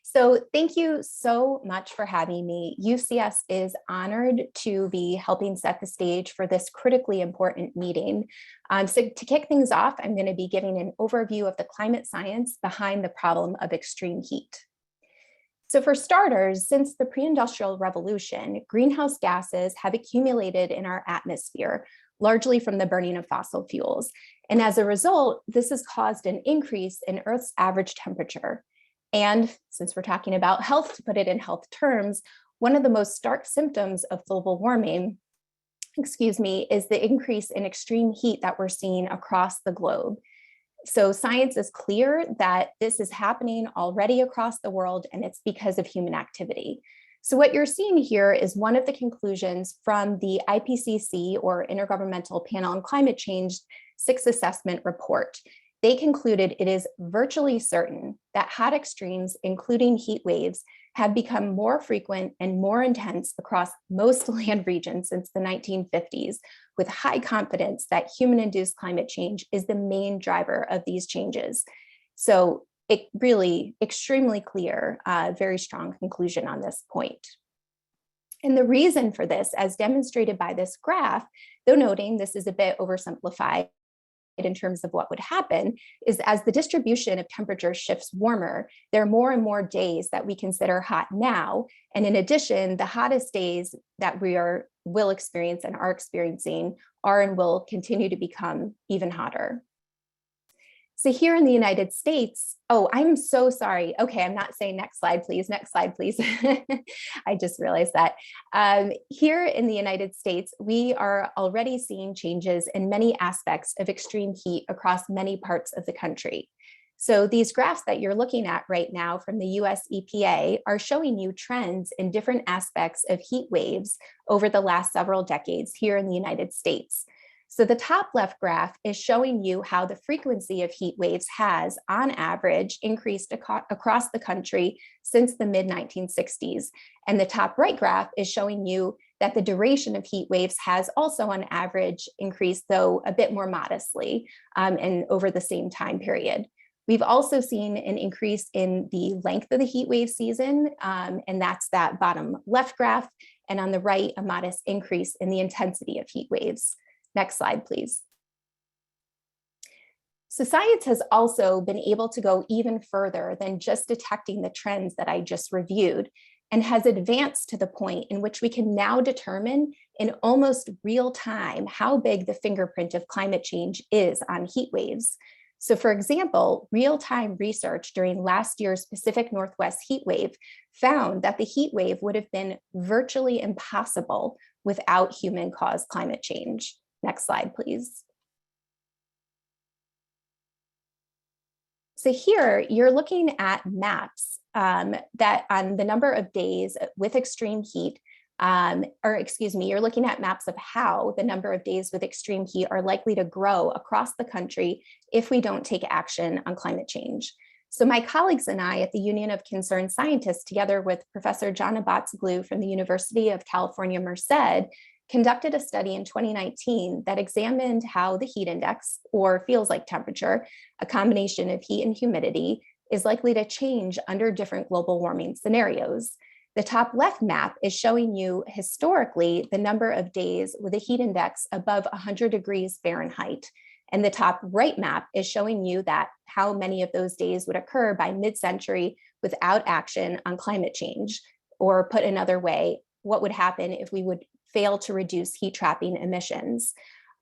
So thank you so much for having me. UCS is honored to be helping set the stage for this critically important meeting. So to kick things off, I'm going to be giving an overview of the climate science behind the problem of extreme heat. So for starters, since the pre-industrial revolution, greenhouse gases have accumulated in our atmosphere, largely from the burning of fossil fuels. And as a result, this has caused an increase in Earth's average temperature. And since we're talking about health, to put it in health terms, one of the most stark symptoms of global warming, is the increase in extreme heat that we're seeing across the globe. So science is clear that this is happening already across the world, and it's because of human activity. So what you're seeing here is one of the conclusions from the IPCC, or Intergovernmental Panel on Climate Change, 6th assessment report. They concluded it is virtually certain that hot extremes, including heat waves, have become more frequent and more intense across most land regions since the 1950s, with high confidence that human-induced climate change is the main driver of these changes. So it really extremely clear, very strong conclusion on this point. And the reason for this, as demonstrated by this graph, though noting this is a bit oversimplified in terms of what would happen, is as the distribution of temperature shifts warmer, there are more and more days that we consider hot now. And in addition, the hottest days that we will experience and are experiencing are and will continue to become even hotter. So here in the United States, oh, I'm so sorry. Okay, I'm not saying next slide, please. Next slide, please. I just realized that. Here in the United States, we are already seeing changes in many aspects of extreme heat across many parts of the country. So these graphs that you're looking at right now from the US EPA are showing you trends in different aspects of heat waves over the last several decades here in the United States. So the top left graph is showing you how the frequency of heat waves has, on average, increased across the country since the mid-1960s. And the top right graph is showing you that the duration of heat waves has also, on average, increased, though a bit more modestly, and over the same time period. We've also seen an increase in the length of the heat wave season, and that's that bottom left graph. and on the right, a modest increase in the intensity of heat waves. Next slide, please. So science has also been able to go even further than just detecting the trends that I just reviewed, and has advanced to the point in which we can now determine in almost real time how big the fingerprint of climate change is on heat waves. So for example, real-time research during last year's Pacific Northwest heat wave found that the heat wave would have been virtually impossible without human-caused climate change. Next slide, please. So here you're looking at maps that on the number of days with extreme heat, you're looking at maps of how the number of days with extreme heat are likely to grow across the country if we don't take action on climate change. So my colleagues and I at the Union of Concerned Scientists, together with Professor John Abatzoglu from the University of California, Merced, conducted a study in 2019 that examined how the heat index, or feels like temperature, a combination of heat and humidity, is likely to change under different global warming scenarios. The top left map is showing you historically the number of days with a heat index above 100 degrees Fahrenheit. And the top right map is showing you that how many of those days would occur by mid-century without action on climate change. Or put another way, what would happen if we would fail to reduce heat trapping emissions.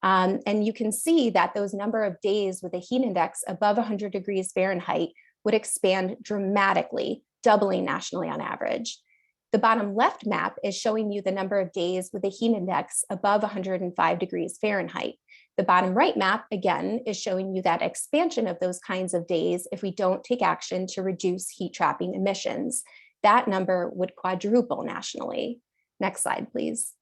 And you can see that those number of days with a heat index above 100 degrees Fahrenheit would expand dramatically, doubling nationally on average. The bottom left map is showing you the number of days with a heat index above 105 degrees Fahrenheit. The bottom right map, again, is showing you that expansion of those kinds of days if we don't take action to reduce heat trapping emissions. That number would quadruple nationally. Next slide, please.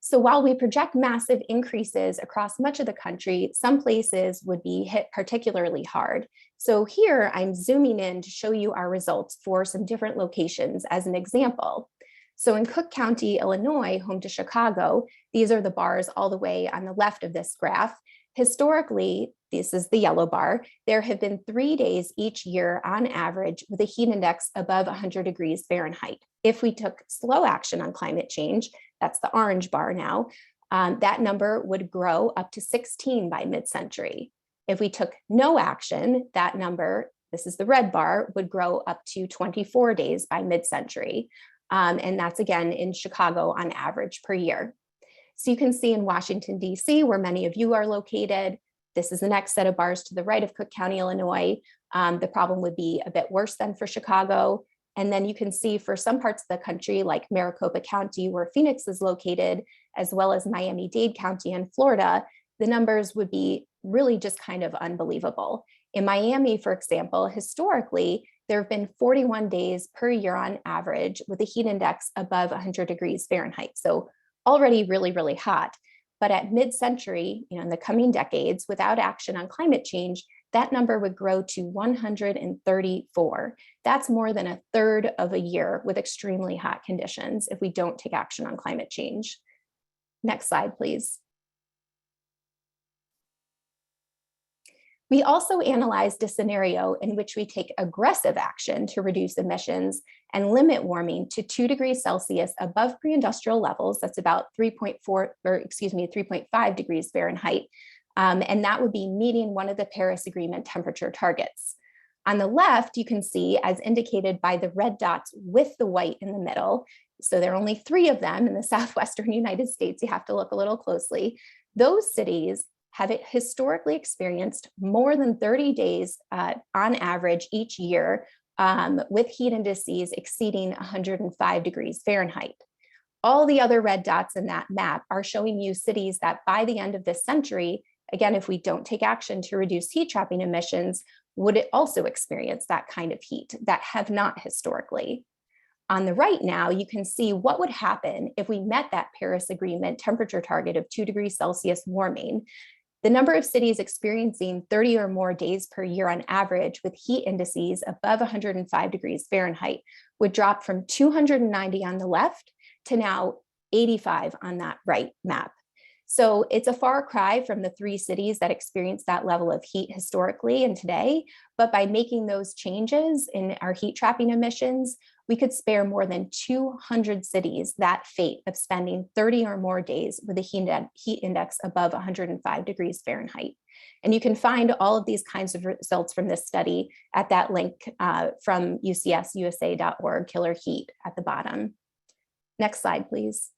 So while we project massive increases across much of the country, some places would be hit particularly hard. So here I'm zooming in to show you our results for some different locations as an example. So in Cook County, Illinois, home to Chicago, these are the bars all the way on the left of this graph. Historically, this is the yellow bar, there have been 3 days each year on average with a heat index above 100 degrees Fahrenheit. If we took slow action on climate change, that's the orange bar now, that number would grow up to 16 by mid-century. If we took no action, that number, this is the red bar, would grow up to 24 days by mid-century. And that's again in Chicago on average per year. So you can see in Washington, D.C., where many of you are located, this is the next set of bars to the right of Cook County, Illinois. The problem would be a bit worse than for Chicago. And then you can see for some parts of the country, like Maricopa County, where Phoenix is located, as well as Miami-Dade County in Florida, the numbers would be really just kind of unbelievable. In Miami, for example, historically, there have been 41 days per year on average with a heat index above 100 degrees Fahrenheit. So already really, really hot. But at mid-century, in the coming decades, without action on climate change, that number would grow to 134. That's more than a third of a year with extremely hot conditions if we don't take action on climate change. Next slide, please. We also analyzed a scenario in which we take aggressive action to reduce emissions and limit warming to 2 degrees Celsius above pre-industrial levels. That's about 3.5 degrees Fahrenheit. And that would be meeting one of the Paris Agreement temperature targets. On the left, you can see, as indicated by the red dots with the white in the middle, so there are only 3 of them in the southwestern United States, you have to look a little closely. Those cities have historically experienced more than 30 days on average each year with heat indices exceeding 105 degrees Fahrenheit. All the other red dots in that map are showing you cities that by the end of this century, again, if we don't take action to reduce heat trapping emissions, would it also experience that kind of heat that have not historically. On the right now, you can see what would happen if we met that Paris Agreement temperature target of 2 degrees Celsius warming. The number of cities experiencing 30 or more days per year on average with heat indices above 105 degrees Fahrenheit would drop from 290 on the left to now 85 on that right map. So it's a far cry from the 3 cities that experience that level of heat historically and today, but by making those changes in our heat trapping emissions, we could spare more than 200 cities that fate of spending 30 or more days with a heat index above 105 degrees Fahrenheit. And you can find all of these kinds of results from this study at that link from ucsusa.org, Killer Heat, at the bottom. Next slide, please.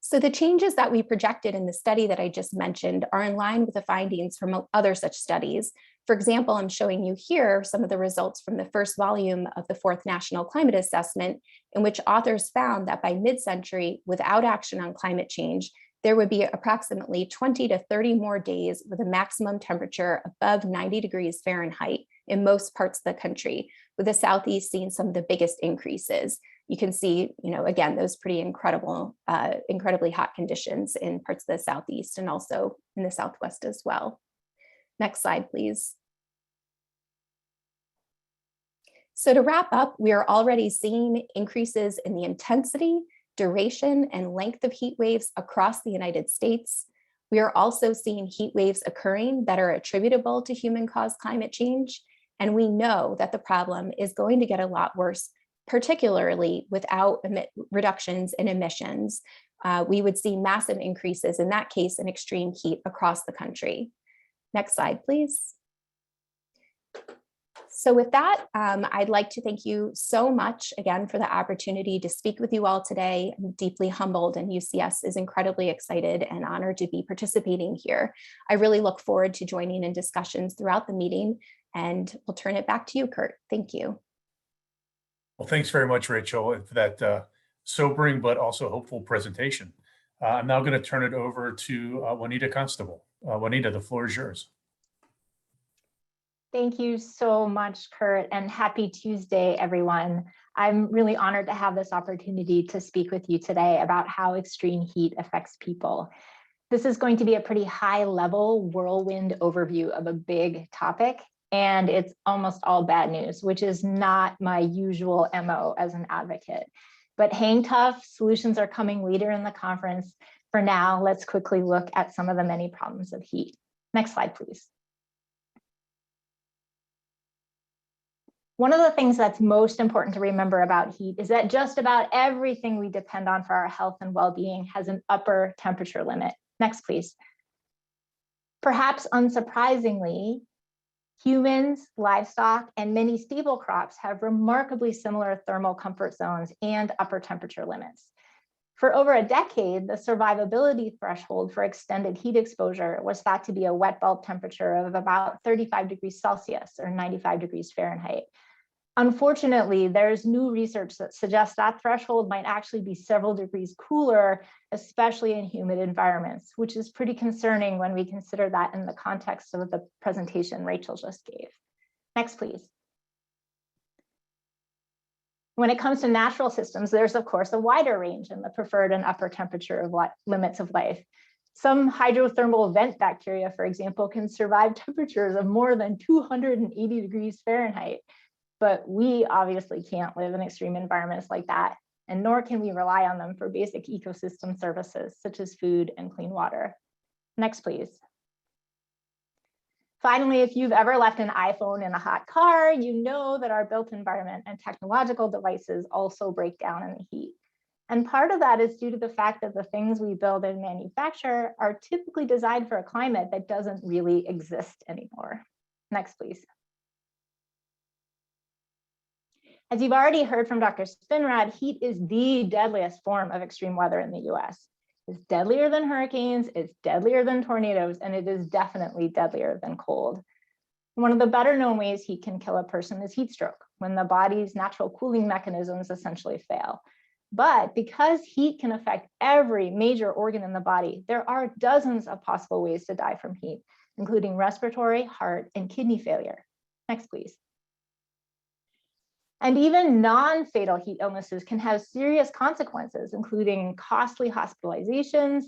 So the changes that we projected in the study that I just mentioned are in line with the findings from other such studies. For example, I'm showing you here some of the results from the first volume of the 4th National Climate Assessment, in which authors found that by mid-century, without action on climate change, there would be approximately 20 to 30 more days with a maximum temperature above 90 degrees Fahrenheit in most parts of the country, with the Southeast seeing some of the biggest increases. You can see, again, those pretty incredibly hot conditions in parts of the Southeast and also in the Southwest as well. Next slide, please. So to wrap up, we are already seeing increases in the intensity, duration, and length of heat waves across the United States. We are also seeing heat waves occurring that are attributable to human-caused climate change. And we know that the problem is going to get a lot worse, particularly without reductions in emissions. We would see massive increases in that case in extreme heat across the country. Next slide, please. So with that, I'd like to thank you so much again for the opportunity to speak with you all today. I'm deeply humbled, and UCS is incredibly excited and honored to be participating here. I really look forward to joining in discussions throughout the meeting, and we'll turn it back to you, Kurt. Thank you. Well, thanks very much, Rachel, for that sobering but also hopeful presentation. I'm now going to turn it over to Juanita Constable. Juanita, the floor is yours. Thank you so much, Kurt, and happy Tuesday, everyone. I'm really honored to have this opportunity to speak with you today about how extreme heat affects people. This is going to be a pretty high-level whirlwind overview of a big topic, and it's almost all bad news, which is not my usual MO as an advocate. But hang tough, solutions are coming later in the conference. For now, let's quickly look at some of the many problems of heat. Next slide, please. One of the things that's most important to remember about heat is that just about everything we depend on for our health and well-being has an upper temperature limit. Next, please. Perhaps unsurprisingly, humans, livestock, and many staple crops have remarkably similar thermal comfort zones and upper temperature limits. For over a decade, the survivability threshold for extended heat exposure was thought to be a wet bulb temperature of about 35 degrees Celsius or 95 degrees Fahrenheit. Unfortunately, there's new research that suggests that threshold might actually be several degrees cooler, especially in humid environments, which is pretty concerning when we consider that in the context of the presentation Rachel just gave. Next, please. When it comes to natural systems, there's of course a wider range in the preferred and upper temperature of limits of life. Some hydrothermal vent bacteria, for example, can survive temperatures of more than 280 degrees Fahrenheit. But we obviously can't live in extreme environments like that, and nor can we rely on them for basic ecosystem services such as food and clean water. Next, please. Finally, if you've ever left an iPhone in a hot car, you know that our built environment and technological devices also break down in the heat. And part of that is due to the fact that the things we build and manufacture are typically designed for a climate that doesn't really exist anymore. Next, please. As you've already heard from Dr. Spinrad, heat is the deadliest form of extreme weather in the US. It's deadlier than hurricanes, it's deadlier than tornadoes, and it is definitely deadlier than cold. One of the better known ways heat can kill a person is heat stroke, when the body's natural cooling mechanisms essentially fail. But because heat can affect every major organ in the body, there are dozens of possible ways to die from heat, including respiratory, heart, and kidney failure. Next, please. And even non-fatal heat illnesses can have serious consequences, including costly hospitalizations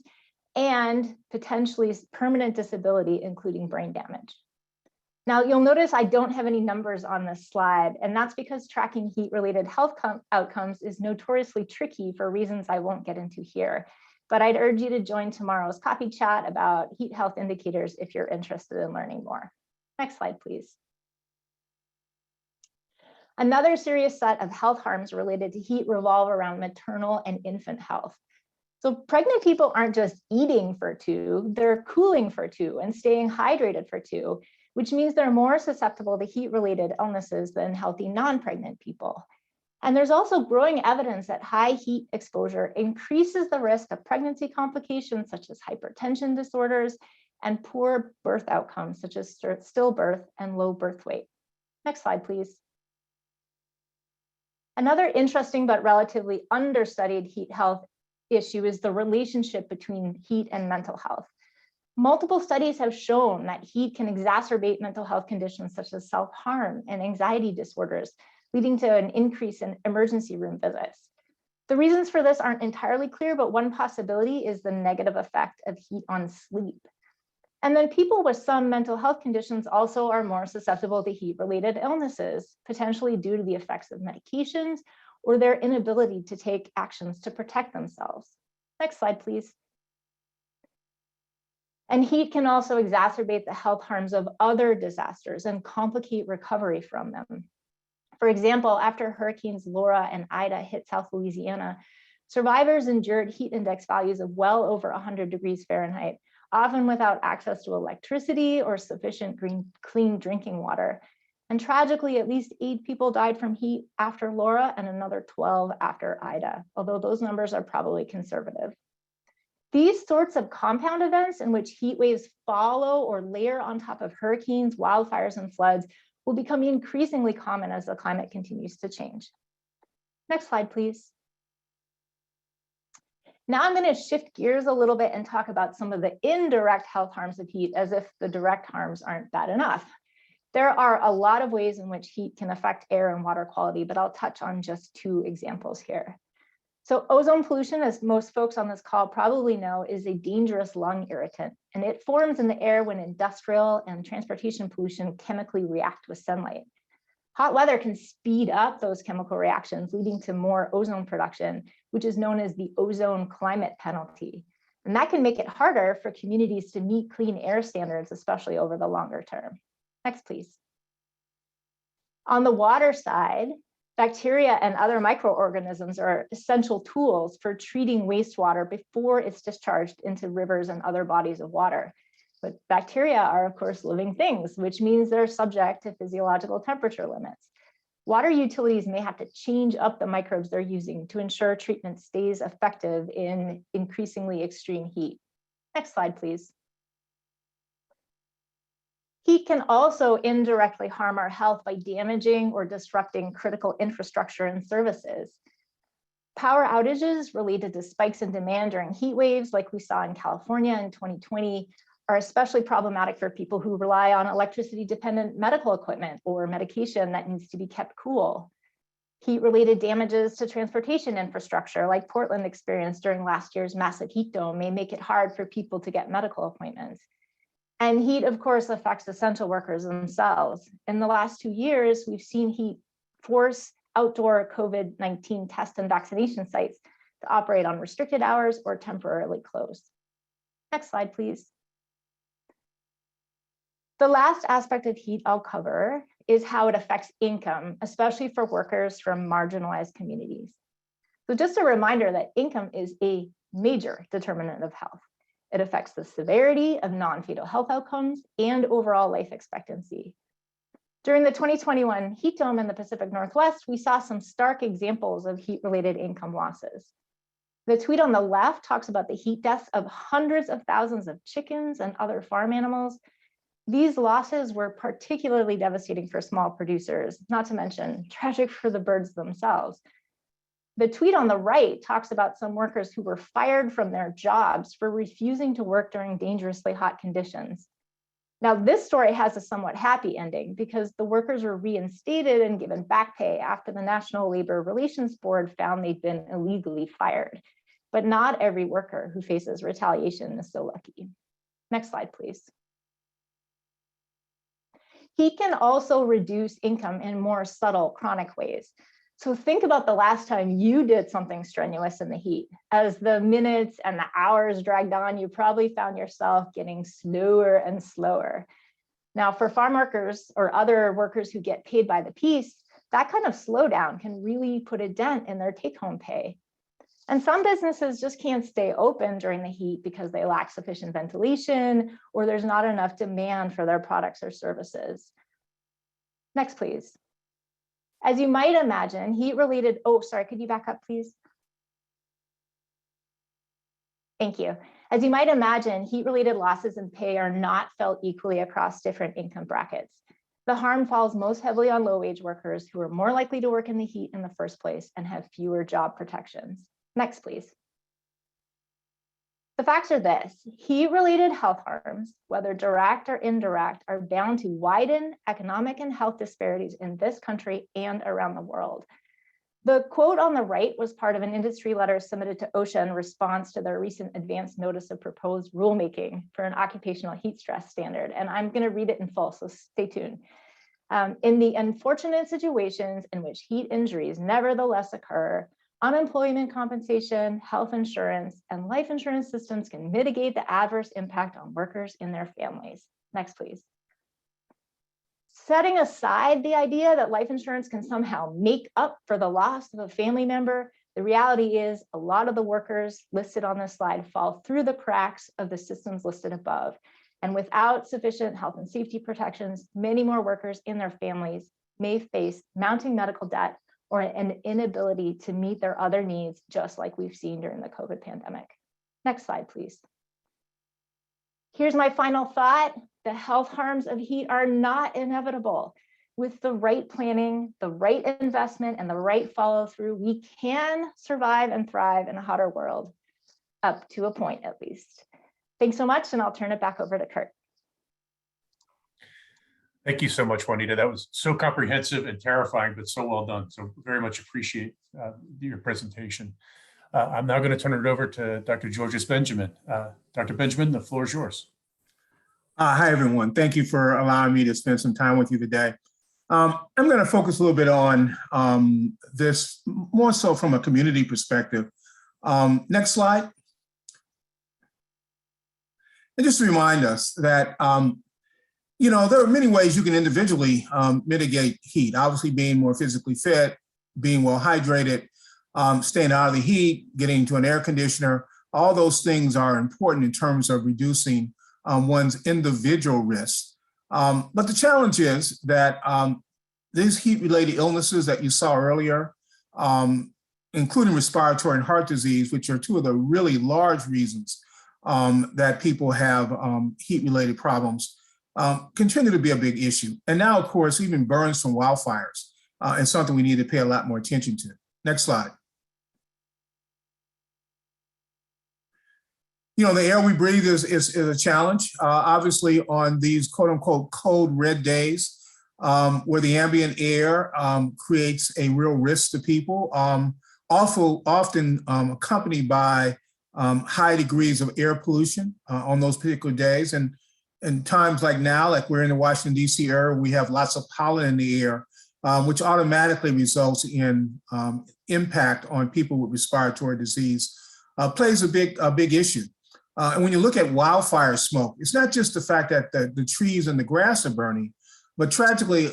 and potentially permanent disability, including brain damage. Now, you'll notice I don't have any numbers on this slide, and that's because tracking heat-related health outcomes is notoriously tricky for reasons I won't get into here. But I'd urge you to join tomorrow's coffee chat about heat health indicators if you're interested in learning more. Next slide, please. Another serious set of health harms related to heat revolve around maternal and infant health. So pregnant people aren't just eating for two, they're cooling for two and staying hydrated for two, which means they're more susceptible to heat-related illnesses than healthy non-pregnant people. And there's also growing evidence that high heat exposure increases the risk of pregnancy complications such as hypertension disorders and poor birth outcomes such as stillbirth and low birth weight. Next slide, please. Another interesting but relatively understudied heat health issue is the relationship between heat and mental health. Multiple studies have shown that heat can exacerbate mental health conditions such as self-harm and anxiety disorders, leading to an increase in emergency room visits. The reasons for this aren't entirely clear, but one possibility is the negative effect of heat on sleep. And then people with some mental health conditions also are more susceptible to heat-related illnesses, potentially due to the effects of medications or their inability to take actions to protect themselves. Next slide, please. And heat can also exacerbate the health harms of other disasters and complicate recovery from them. For example, after Hurricanes Laura and Ida hit South Louisiana, survivors endured heat index values of well over 100 degrees Fahrenheit, often without access to electricity or sufficient clean drinking water. And tragically, at least 8 people died from heat after Laura and another 12 after Ida, although those numbers are probably conservative. These sorts of compound events in which heat waves follow or layer on top of hurricanes, wildfires, and floods will become increasingly common as the climate continues to change. Next slide, please. Now I'm going to shift gears a little bit and talk about some of the indirect health harms of heat, as if the direct harms aren't bad enough. There are a lot of ways in which heat can affect air and water quality, but I'll touch on just 2 examples here. So ozone pollution, as most folks on this call probably know, is a dangerous lung irritant, and it forms in the air when industrial and transportation pollution chemically react with sunlight. Hot weather can speed up those chemical reactions, leading to more ozone production, which is known as the ozone climate penalty. And that can make it harder for communities to meet clean air standards, especially over the longer term. Next, please. On the water side, bacteria and other microorganisms are essential tools for treating wastewater before it's discharged into rivers and other bodies of water. But bacteria are, of course, living things, which means they're subject to physiological temperature limits. Water utilities may have to change up the microbes they're using to ensure treatment stays effective in increasingly extreme heat. Next slide, please. Heat can also indirectly harm our health by damaging or disrupting critical infrastructure and services. Power outages related to spikes in demand during heat waves, like we saw in California in 2020, are especially problematic for people who rely on electricity-dependent medical equipment or medication that needs to be kept cool. Heat-related damages to transportation infrastructure, like Portland experienced during last year's massive heat dome, may make it hard for people to get medical appointments. And heat, of course, affects essential workers themselves. In the last 2 years, we've seen heat force outdoor COVID-19 test and vaccination sites to operate on restricted hours or temporarily close. Next slide, please. The last aspect of heat I'll cover is how it affects income, especially for workers from marginalized communities. So just a reminder that income is a major determinant of health. It affects the severity of non-fatal health outcomes and overall life expectancy. During the 2021 heat dome in the Pacific Northwest, we saw some stark examples of heat-related income losses. The tweet on the left talks about the heat deaths of hundreds of thousands of chickens and other farm animals. These losses were particularly devastating for small producers, not to mention tragic for the birds themselves. The tweet on the right talks about some workers who were fired from their jobs for refusing to work during dangerously hot conditions. Now, this story has a somewhat happy ending because the workers were reinstated and given back pay after the National Labor Relations Board found they'd been illegally fired. But not every worker who faces retaliation is so lucky. Next slide, please. Heat can also reduce income in more subtle, chronic ways. So think about the last time you did something strenuous in the heat. As the minutes and the hours dragged on, you probably found yourself getting slower and slower. Now, for farm workers or other workers who get paid by the piece, That kind of slowdown can really put a dent in their take-home pay. And some businesses just can't stay open during the heat because they lack sufficient ventilation or there's not enough demand for their products or services. Next, please. As you might imagine, heat-related, oh, sorry, could you back up, please? Thank you. As you might imagine, heat-related losses in pay are not felt equally across different income brackets. The harm falls most heavily on low-wage workers who are more likely to work in the heat in the first place and have fewer job protections. Next, please. The facts are this: heat-related health harms, whether direct or indirect, are bound to widen economic and health disparities in this country and around the world. The quote on the right was part of an industry letter submitted to OSHA in response to their recent advance notice of proposed rulemaking for an occupational heat stress standard. And I'm going to read it in full, so stay tuned. In the unfortunate situations in which heat injuries nevertheless occur, unemployment compensation, health insurance, and life insurance systems can mitigate the adverse impact on workers and their families. Next, please. Setting aside the idea that life insurance can somehow make up for the loss of a family member, the reality is a lot of the workers listed on this slide fall through the cracks of the systems listed above. And without sufficient health and safety protections, many more workers and their families may face mounting medical debt or an inability to meet their other needs, just like we've seen during the COVID pandemic. Next slide, please. Here's my final thought. The health harms of heat are not inevitable. With the right planning, the right investment, and the right follow through, we can survive and thrive in a hotter world, up to a point at least. Thanks so much, and I'll turn it back over to Kurt. Thank you so much, Juanita. That was so comprehensive and terrifying, but so well done. So very much appreciate your presentation. I'm now going to turn it over to Dr. Georges Benjamin. Dr. Benjamin, the floor is yours. Hi, everyone. Thank you for allowing me to spend some time with you today. I'm going to focus a little bit on this more so from a community perspective. Next slide. And just to remind us that you know, there are many ways you can individually mitigate heat. Obviously, being more physically fit, being well hydrated, staying out of the heat, getting into an air conditioner, all those things are important in terms of reducing one's individual risk. But the challenge is that these heat-related illnesses that you saw earlier, including respiratory and heart disease, which are two of the really large reasons that people have heat-related problems, continue to be a big issue. And now, of course, even burns from wildfires is something we need to pay a lot more attention to. Next slide. You know, the air we breathe is a challenge. Obviously, on these quote unquote cold red days, where the ambient air creates a real risk to people, often accompanied by high degrees of air pollution on those particular days. And in times like now, like we're in the Washington, D.C. area, we have lots of pollen in the air, which automatically results in impact on people with respiratory disease, plays a big issue. And when you look at wildfire smoke, it's not just the fact that the trees and the grass are burning, but tragically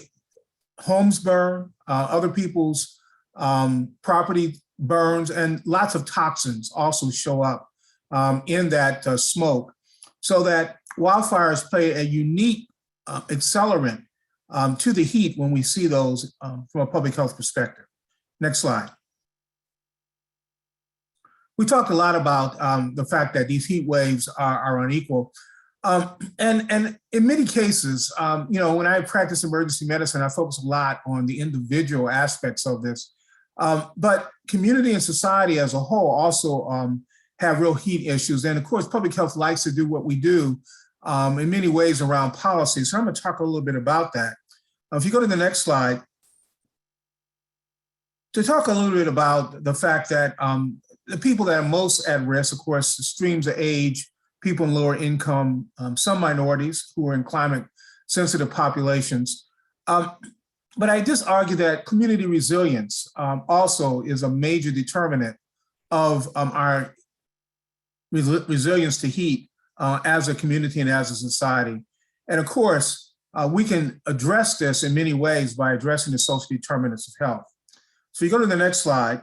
homes burn, other people's property burns, and lots of toxins also show up in that smoke. So that wildfires play a unique accelerant to the heat when we see those from a public health perspective. Next slide. We talked a lot about the fact that these heat waves are unequal. And in many cases, you know, when I practice emergency medicine, I focus a lot on the individual aspects of this. But community and society as a whole also have real heat issues. And of course, public health likes to do what we do in many ways around policy. So I'm going to talk a little bit about that. If you go to the next slide, to talk a little bit about the fact that the people that are most at risk, of course, streams of age, people in lower income, some minorities who are in climate sensitive populations. But I just argue that community resilience also is a major determinant of our resilience to heat as a community and as a society. And of course, we can address this in many ways by addressing the social determinants of health. So you go to the next slide.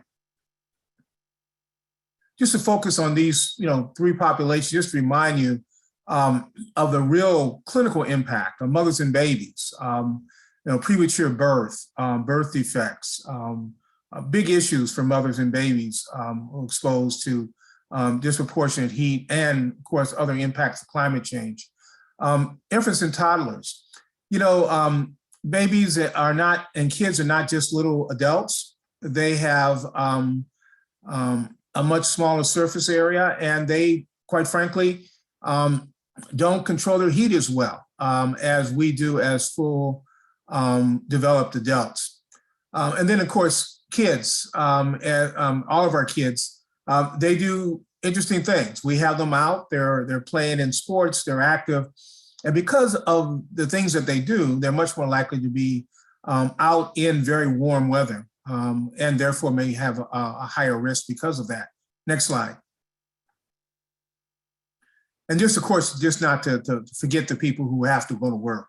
Just to focus on these, three populations, just to remind you of the real clinical impact on mothers and babies, premature birth, birth defects, big issues for mothers and babies exposed to disproportionate heat and, of course, other impacts of climate change. Infants and toddlers, babies are not, and kids are not just little adults. They have a much smaller surface area, and they, quite frankly, don't control their heat as well as we do as full developed adults. And then, of course, kids, and all of our kids, they do interesting things. We have them out, they're playing in sports, they're active. And because of the things that they do, they're much more likely to be out in very warm weather, and therefore may have a higher risk because of that. Next slide. And just, of course, just not to forget the people who have to go to work,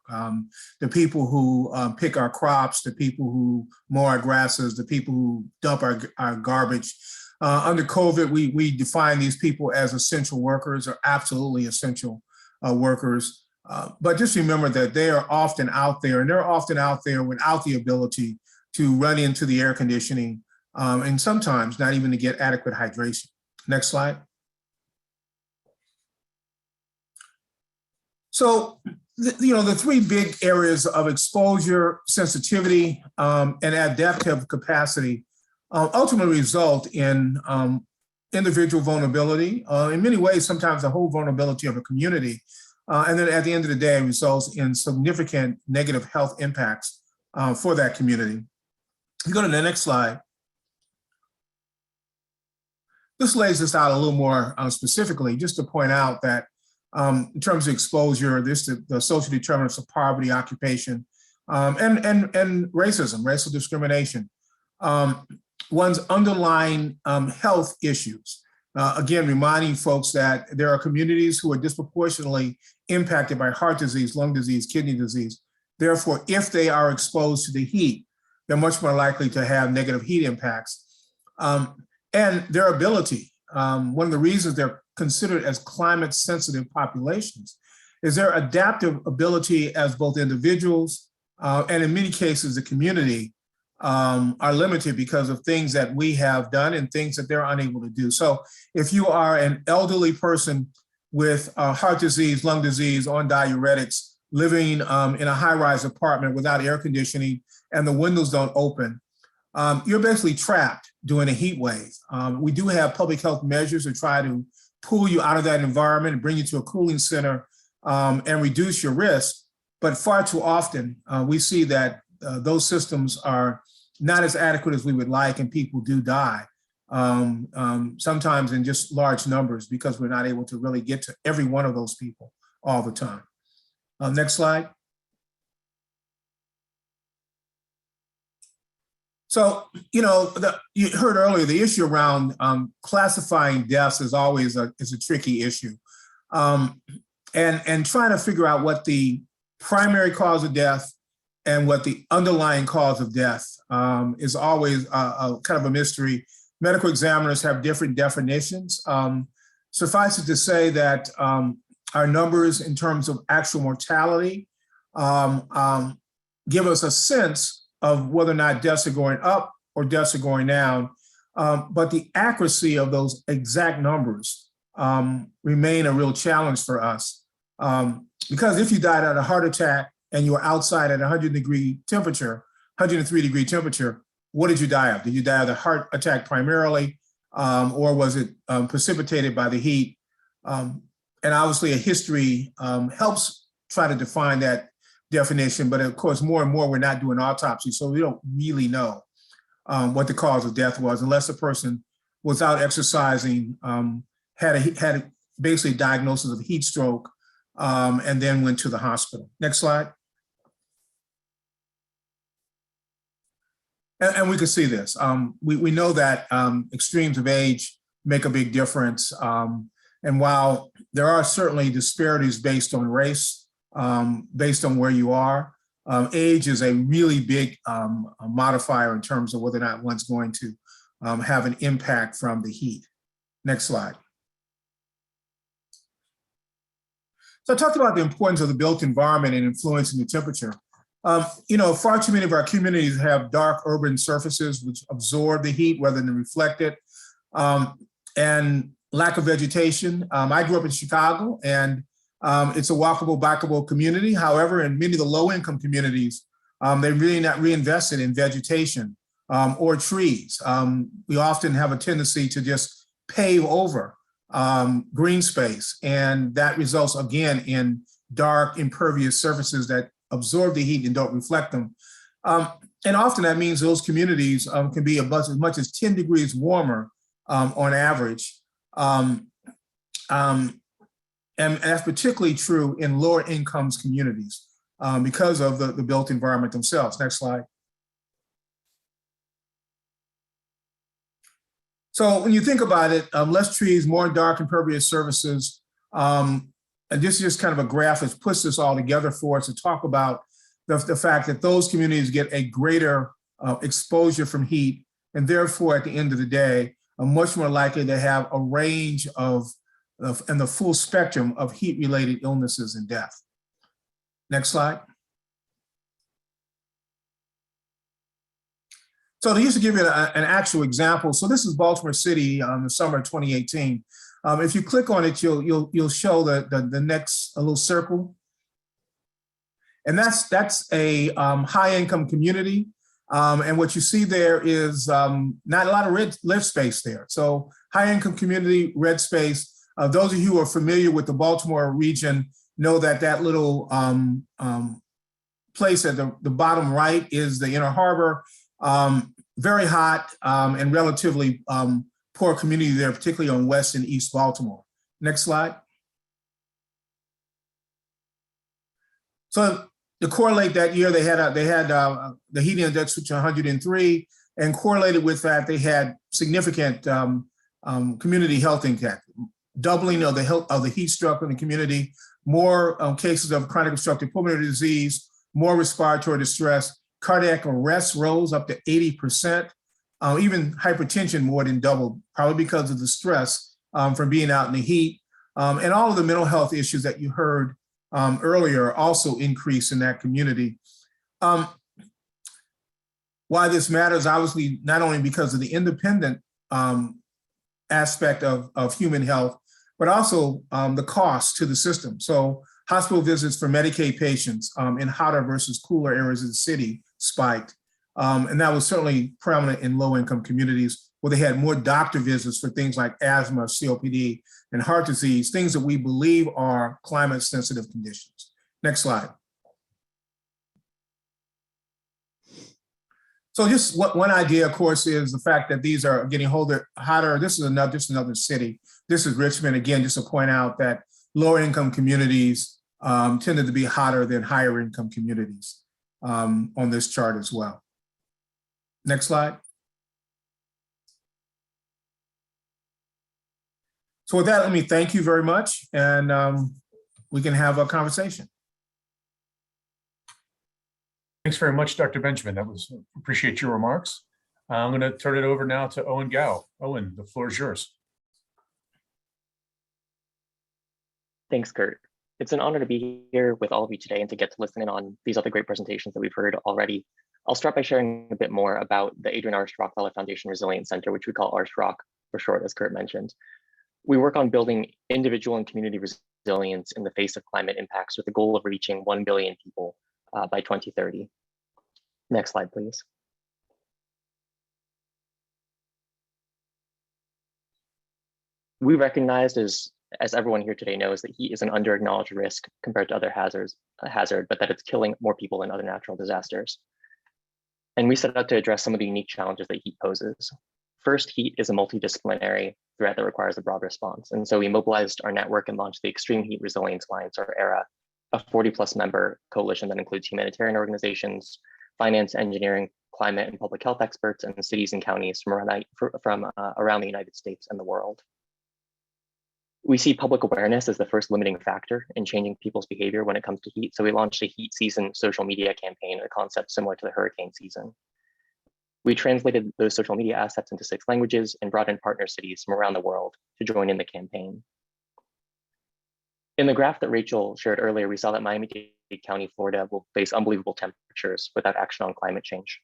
the people who pick our crops, the people who mow our grasses, the people who dump our garbage. Under COVID, we define these people as essential workers, or absolutely essential workers. But just remember that they are often out there, and they're often out there without the ability to run into the air conditioning, and sometimes not even to get adequate hydration. Next slide. So, the three big areas of exposure, sensitivity, and adaptive capacity ultimately result in individual vulnerability. In many ways, sometimes the whole vulnerability of a community. And then at the end of the day, results in significant negative health impacts for that community. You go to the next slide. This lays this out a little more specifically, just to point out that in terms of exposure, the social determinants of poverty, occupation, and racism, racial discrimination, one's underlying health issues. Again, reminding folks that there are communities who are disproportionately impacted by heart disease, lung disease, kidney disease. Therefore, if they are exposed to the heat, they're much more likely to have negative heat impacts. And their ability, one of the reasons they're considered as climate sensitive populations is their adaptive ability as both individuals and in many cases the community are limited because of things that we have done and things that they're unable to do. So if you are an elderly person with heart disease, lung disease, on diuretics, living in a high-rise apartment without air conditioning and the windows don't open, you're basically trapped during a heat wave. We do have public health measures to try to pull you out of that environment and bring you to a cooling center and reduce your risk. But far too often, we see that those systems are not as adequate as we would like, and people do die, sometimes in just large numbers because we're not able to really get to every one of those people all the time. Next slide. So, you heard earlier, the issue around classifying deaths is always a tricky issue. And trying to figure out what the primary cause of death and what the underlying cause of death is always a kind of a mystery. Medical examiners have different definitions. Suffice it to say that our numbers in terms of actual mortality give us a sense of whether or not deaths are going up or deaths are going down. But the accuracy of those exact numbers remain a real challenge for us. Because if you died of a heart attack and you were outside at 103 degree temperature, what did you die of? Did you die of the heart attack primarily, or was it precipitated by the heat? And obviously a history helps try to define that definition, but of course, more and more we're not doing autopsies, so we don't really know what the cause of death was, unless a person was out exercising, had basically a diagnosis of heat stroke, and then went to the hospital. Next slide. And we can see this. We know that extremes of age make a big difference. And while there are certainly disparities based on race, based on where you are. Age is a really big modifier in terms of whether or not one's going to have an impact from the heat. Next slide. So I talked about the importance of the built environment and influencing the temperature. Far too many of our communities have dark urban surfaces which absorb the heat rather than reflect it, and lack of vegetation. I grew up in Chicago, and it's a walkable, bikeable community. However, in many of the low-income communities, they're really not reinvested in vegetation or trees. We often have a tendency to just pave over green space, and that results again in dark, impervious surfaces that absorb the heat and don't reflect them. And often that means those communities can be as much as 10 degrees warmer on average. And that's particularly true in lower incomes communities because of the built environment themselves. Next slide. So when you think about it, less trees, more dark impervious surfaces, and this is just kind of a graph that puts this all together for us to talk about the fact that those communities get a greater exposure from heat, and therefore at the end of the day, are much more likely to have a range and the full spectrum of heat-related illnesses and death. Next slide. So they used to give you an actual example. So this is Baltimore City in the summer of 2018. If you click on it, you'll show the next little circle. And that's a high-income community. And what you see there is not a lot of red space there. So high-income community, red space. Those of you who are familiar with the Baltimore region know that little place at the bottom right is the Inner Harbor. Very hot and relatively poor community there, particularly on West and East Baltimore. Next slide. So to correlate that year, they had the heat index, which was 103, and correlated with that, they had significant community health impact, doubling of the heat stroke in the community, more cases of chronic obstructive pulmonary disease, more respiratory distress, cardiac arrest rose up to 80%, even hypertension more than doubled, probably because of the stress from being out in the heat. And all of the mental health issues that you heard earlier also increase in that community. Why this matters, obviously, not only because of the independent aspect of human health, but also the cost to the system. So hospital visits for Medicaid patients in hotter versus cooler areas of the city spiked. And that was certainly prominent in low-income communities where they had more doctor visits for things like asthma, COPD, and heart disease, things that we believe are climate-sensitive conditions. Next slide. So just one idea, of course, is the fact that these are getting hotter. This is another city. This is Richmond. Again, just to point out that lower income communities tended to be hotter than higher income communities on this chart as well. Next slide. So with that, let me thank you very much, and we can have a conversation. Thanks very much, Dr. Benjamin. Appreciate your remarks. I'm going to turn it over now to Owen Gao. Owen, the floor is yours. Thanks, Kurt. It's an honor to be here with all of you today and to get to listen in on these other great presentations that we've heard already. I'll start by sharing a bit more about the Adrian R. Rockefeller Foundation Resilience Center, which we call RSROC for short, as Kurt mentioned. We work on building individual and community resilience in the face of climate impacts with the goal of reaching 1 billion people by 2030. Next slide, please. We recognized, as everyone here today knows, that heat is an under-acknowledged risk compared to other hazard, but that it's killing more people than other natural disasters. And we set out to address some of the unique challenges that heat poses. First, heat is a multidisciplinary threat that requires a broad response. And so we mobilized our network and launched the Extreme Heat Resilience Alliance, or ERA, a 40+ member coalition that includes humanitarian organizations, finance, engineering, climate, and public health experts, and cities and counties from around the United States and the world. We see public awareness as the first limiting factor in changing people's behavior when it comes to heat. So we launched a heat season social media campaign, a concept similar to the hurricane season. We translated those social media assets into 6 languages and brought in partner cities from around the world to join in the campaign. In the graph that Rachel shared earlier, we saw that Miami-Dade County, Florida will face unbelievable temperatures without action on climate change.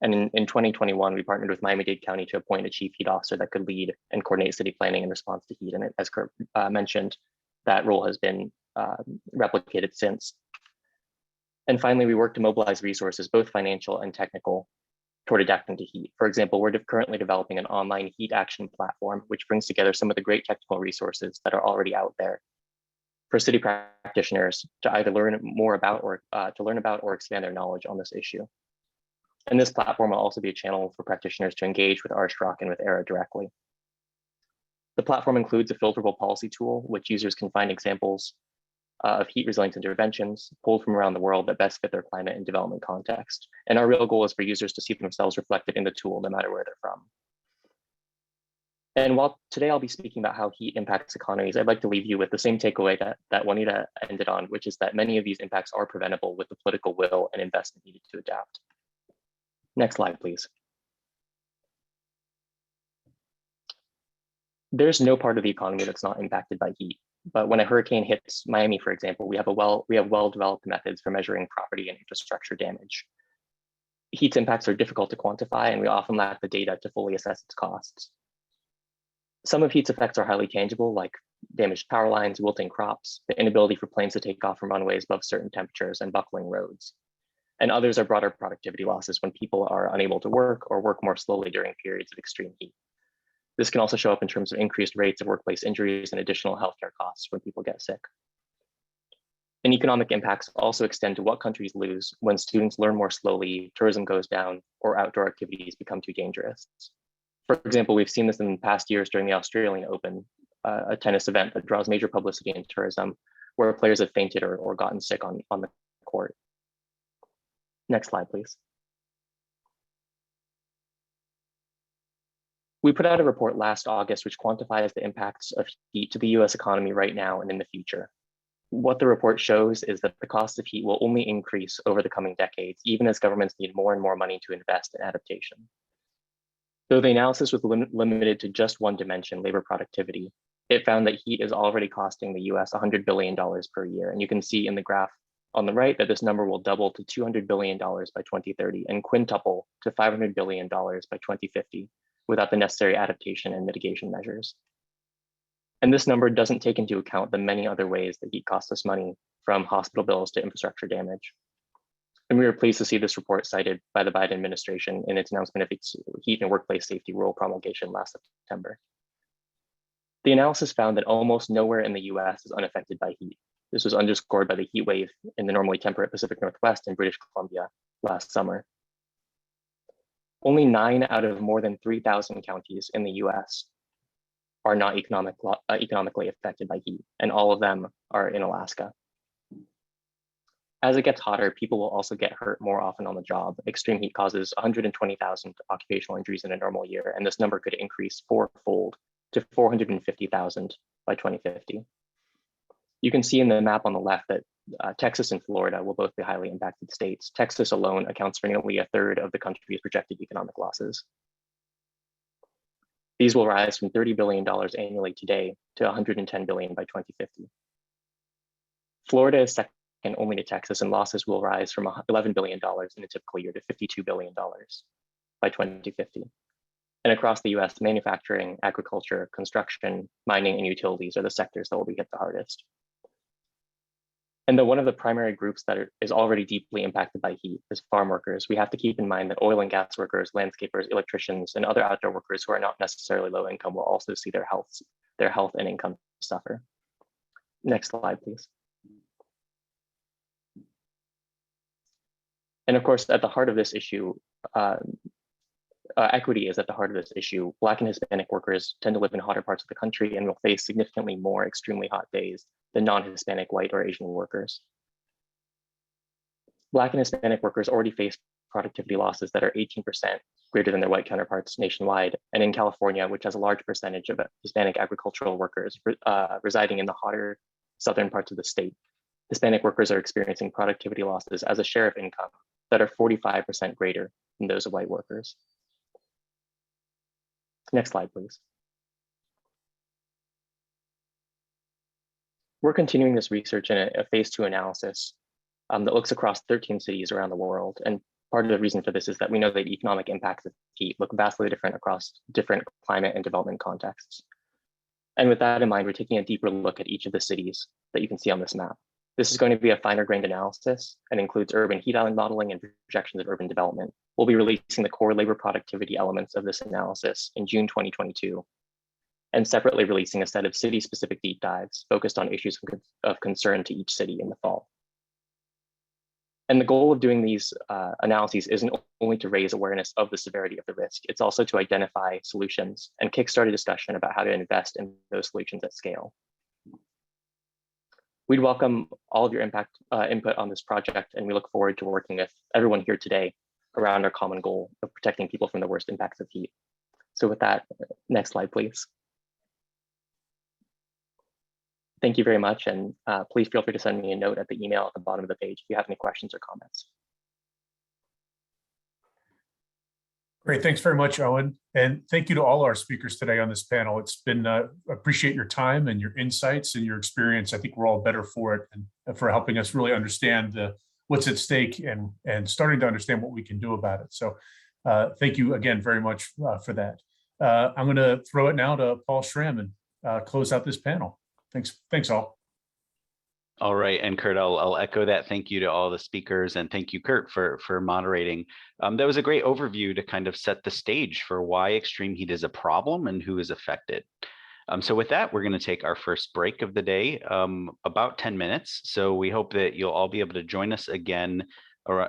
And in 2021, we partnered with Miami-Dade County to appoint a chief heat officer that could lead and coordinate city planning in response to heat. And as Kurt mentioned, that role has been replicated since. And finally, we work to mobilize resources, both financial and technical, toward adapting to heat. For example, we're currently developing an online heat action platform, which brings together some of the great technical resources that are already out there for city practitioners to either learn more about or or expand their knowledge on this issue. And this platform will also be a channel for practitioners to engage with RSTROC and with ERA directly. The platform includes a filterable policy tool, which users can find examples of heat resilience interventions pulled from around the world that best fit their climate and development context. And our real goal is for users to see themselves reflected in the tool, no matter where they're from. And while today I'll be speaking about how heat impacts economies, I'd like to leave you with the same takeaway that Juanita ended on, which is that many of these impacts are preventable with the political will and investment needed to adapt. Next slide, please. There's no part of the economy that's not impacted by heat. But when a hurricane hits Miami, for example, we have well-developed methods for measuring property and infrastructure damage. Heat's impacts are difficult to quantify, and we often lack the data to fully assess its costs. Some of heat's effects are highly tangible, like damaged power lines, wilting crops, the inability for planes to take off from runways above certain temperatures, and buckling roads. And others are broader productivity losses when people are unable to work or work more slowly during periods of extreme heat. This can also show up in terms of increased rates of workplace injuries and additional healthcare costs when people get sick. And economic impacts also extend to what countries lose when students learn more slowly, tourism goes down, or outdoor activities become too dangerous. For example, we've seen this in past years during the Australian Open, a tennis event that draws major publicity and tourism, where players have fainted or gotten sick on the court. Next slide, please. We put out a report last August which quantifies the impacts of heat to the US economy right now and in the future. What the report shows is that the cost of heat will only increase over the coming decades, even as governments need more and more money to invest in adaptation. Though the analysis was limited to just one dimension, labor productivity, it found that heat is already costing the US $100 billion per year. And you can see in the graph on the right that this number will double to $200 billion by 2030 and quintuple to $500 billion by 2050. Without the necessary adaptation and mitigation measures. And this number doesn't take into account the many other ways that heat costs us money, from hospital bills to infrastructure damage. And we were pleased to see this report cited by the Biden administration in its announcement of its heat and workplace safety rule promulgation last September. The analysis found that almost nowhere in the US is unaffected by heat. This was underscored by the heat wave in the normally temperate Pacific Northwest and British Columbia last summer. Only 9 out of more than 3,000 counties in the US are not economically affected by heat, and all of them are in Alaska. As it gets hotter, people will also get hurt more often on the job. Extreme heat causes 120,000 occupational injuries in a normal year, and this number could increase 4-fold to 450,000 by 2050. You can see in the map on the left that Texas and Florida will both be highly impacted states. Texas alone accounts for nearly a third of the country's projected economic losses. These will rise from $30 billion annually today to $110 billion by 2050. Florida is second only to Texas, and losses will rise from $11 billion in a typical year to $52 billion by 2050. And across the US, manufacturing, agriculture, construction, mining, and utilities are the sectors that will be hit the hardest. And though one of the primary groups that is already deeply impacted by heat is farm workers, we have to keep in mind that oil and gas workers, landscapers, electricians, and other outdoor workers who are not necessarily low income will also see their health and income suffer. Next slide, please. And of course, at the heart of this issue, equity is at the heart of this issue. Black and Hispanic workers tend to live in hotter parts of the country and will face significantly more extremely hot days than non-Hispanic, white, or Asian workers. Black and Hispanic workers already face productivity losses that are 18% greater than their white counterparts nationwide. And in California, which has a large percentage of Hispanic agricultural workers residing in the hotter southern parts of the state, Hispanic workers are experiencing productivity losses as a share of income that are 45% greater than those of white workers. Next slide, please. We're continuing this research in a phase 2 analysis that looks across 13 cities around the world. And part of the reason for this is that we know that economic impacts of heat look vastly different across different climate and development contexts. And with that in mind, we're taking a deeper look at each of the cities that you can see on this map. This is going to be a finer grained analysis and includes urban heat island modeling and projections of urban development. We'll be releasing the core labor productivity elements of this analysis in June 2022, and separately releasing a set of city-specific deep dives focused on issues of concern to each city in the fall. And the goal of doing these analyses isn't only to raise awareness of the severity of the risk, it's also to identify solutions and kickstart a discussion about how to invest in those solutions at scale. We'd welcome all of your input on this project, and we look forward to working with everyone here today around our common goal of protecting people from the worst impacts of heat. So with that, next slide, please. Thank you very much, and please feel free to send me a note at the email at the bottom of the page if you have any questions or comments. Great, thanks very much, Owen. And thank you to all our speakers today on this panel. It's been, appreciate your time and your insights and your experience. I think we're all better for it and for helping us really understand what's at stake and starting to understand what we can do about it. So thank you again very much for that. I'm gonna throw it now to Paul Schram and close out this panel. Thanks all. All right, and Kurt, I'll echo that. Thank you to all the speakers, and thank you, Kurt, for moderating. That was a great overview to kind of set the stage for why extreme heat is a problem and who is affected. So with that, we're going to take our first break of the day, about 10 minutes. So we hope that you'll all be able to join us again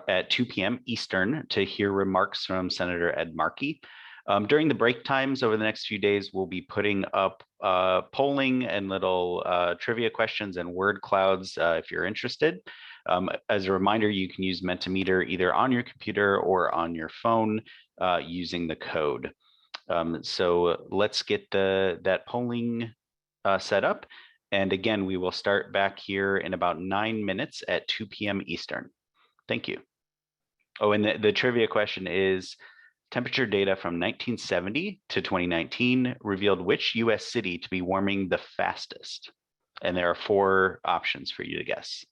at 2 p.m. Eastern to hear remarks from Senator Ed Markey. During the break times over the next few days, we'll be putting up polling and little trivia questions and word clouds if you're interested. As a reminder, you can use Mentimeter either on your computer or on your phone using the code. So let's get that polling set up. And again, we will start back here in about 9 minutes at 2 p.m. Eastern. Thank you. Oh, and the trivia question is, temperature data from 1970 to 2019 revealed which US city to be warming the fastest. And there are 4 options for you to guess.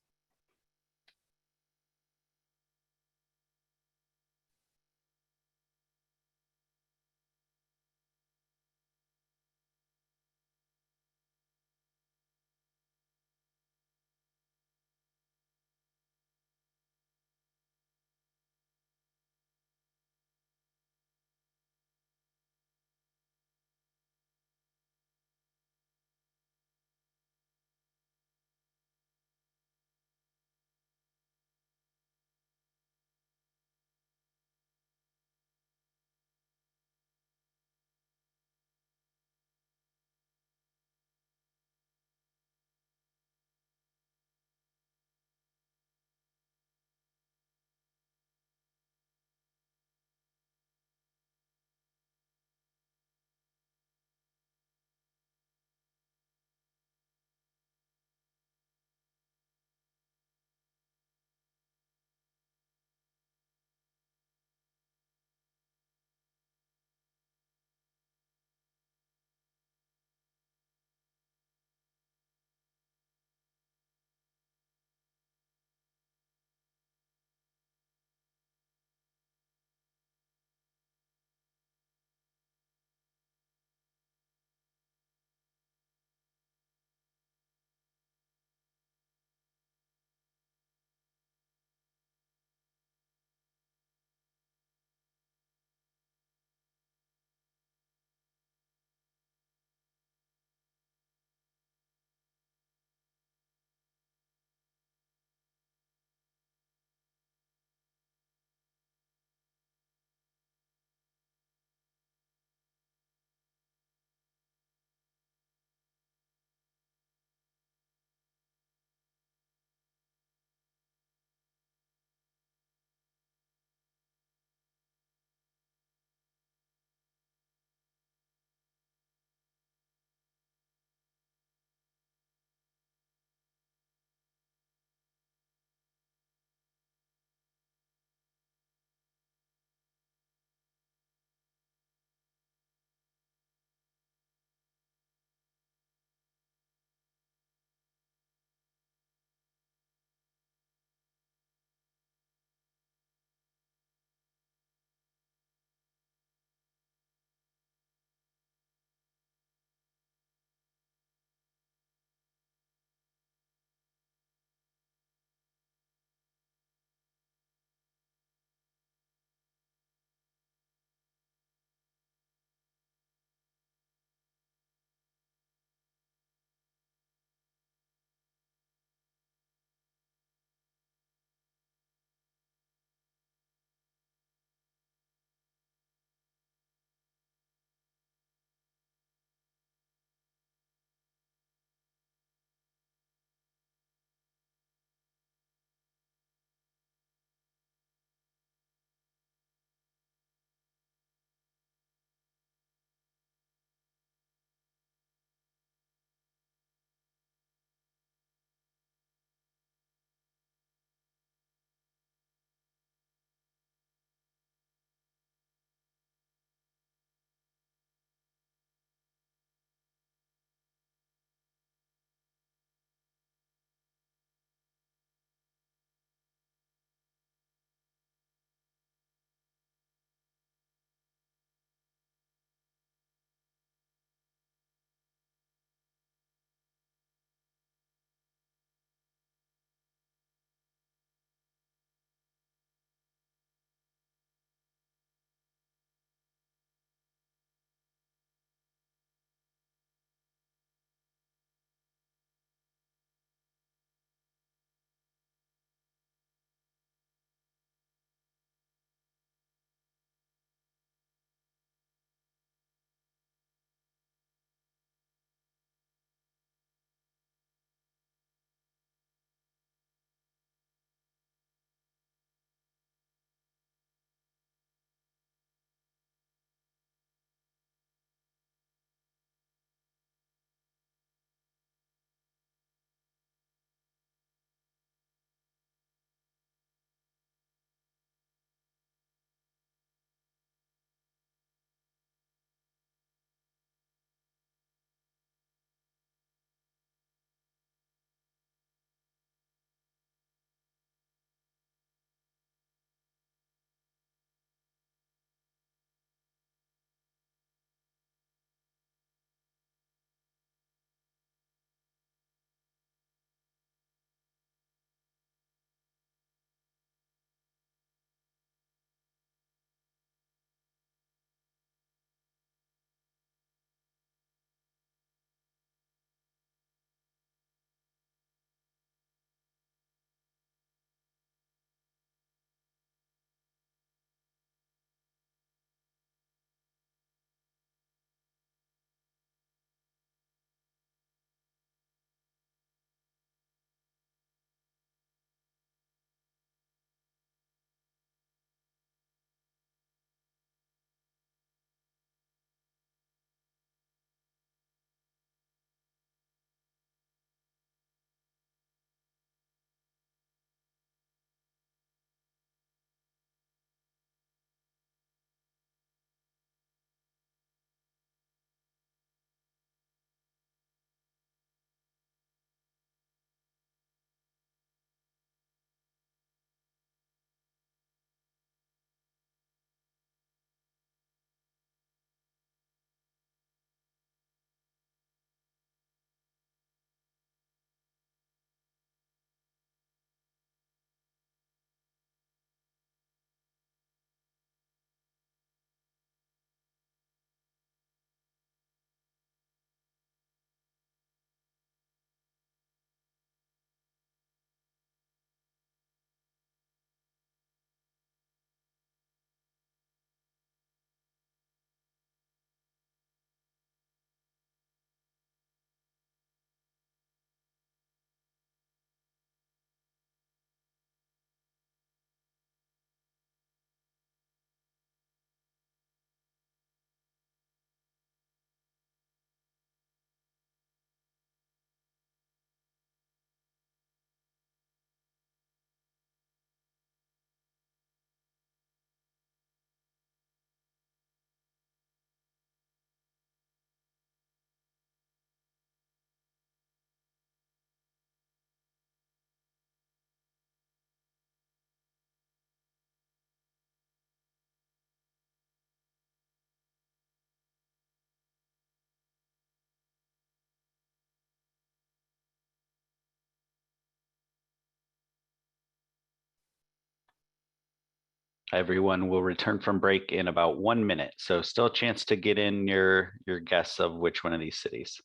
Everyone will return from break in about 1 minute. So still a chance to get in your guess of which one of these cities.